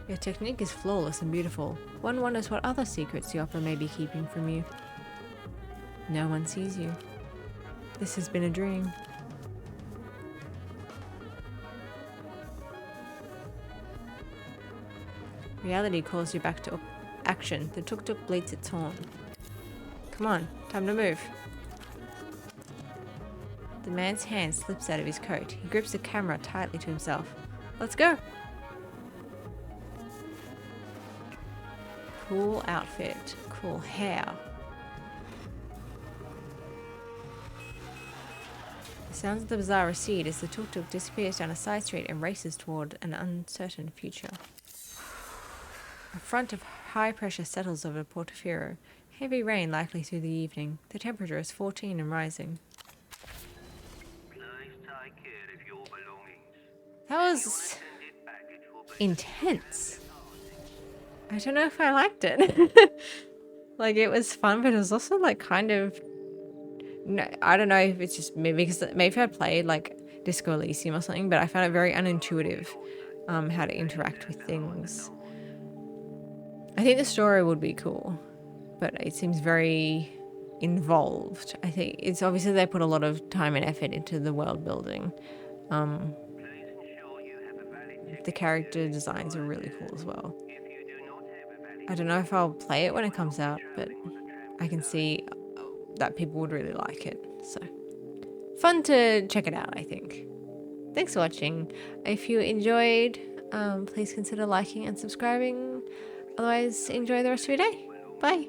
Your technique is flawless and beautiful. One wonders what other secrets the opera may be keeping from you. No one sees you. This has been a dream. Reality calls you back to action. The tuk-tuk bleats its horn. Come on, time to move. The man's hand slips out of his coat. He grips the camera tightly to himself. Let's go! Cool outfit. Cool hair. The sounds of the bazaar recede as the tuk-tuk disappears down a side street and races toward an uncertain future. A front of high pressure settles over Portofino. Heavy rain likely through the evening. The temperature is 14 and rising. That was intense. I don't know if I liked it. Like, it was fun, but it was also like kind of, no, I don't know if it's just me, because maybe I played like Disco Elysium or something, but I found it very unintuitive how to interact with things. I think the story would be cool, but it seems very involved. I think it's obviously they put a lot of time and effort into the world building. The character designs are really cool as well. I don't know if I'll play it when it comes out, but I can see that people would really like it. So fun to check it out, I think. Thanks for watching. If you enjoyed, please consider liking and subscribing. Otherwise, enjoy the rest of your day. Bye.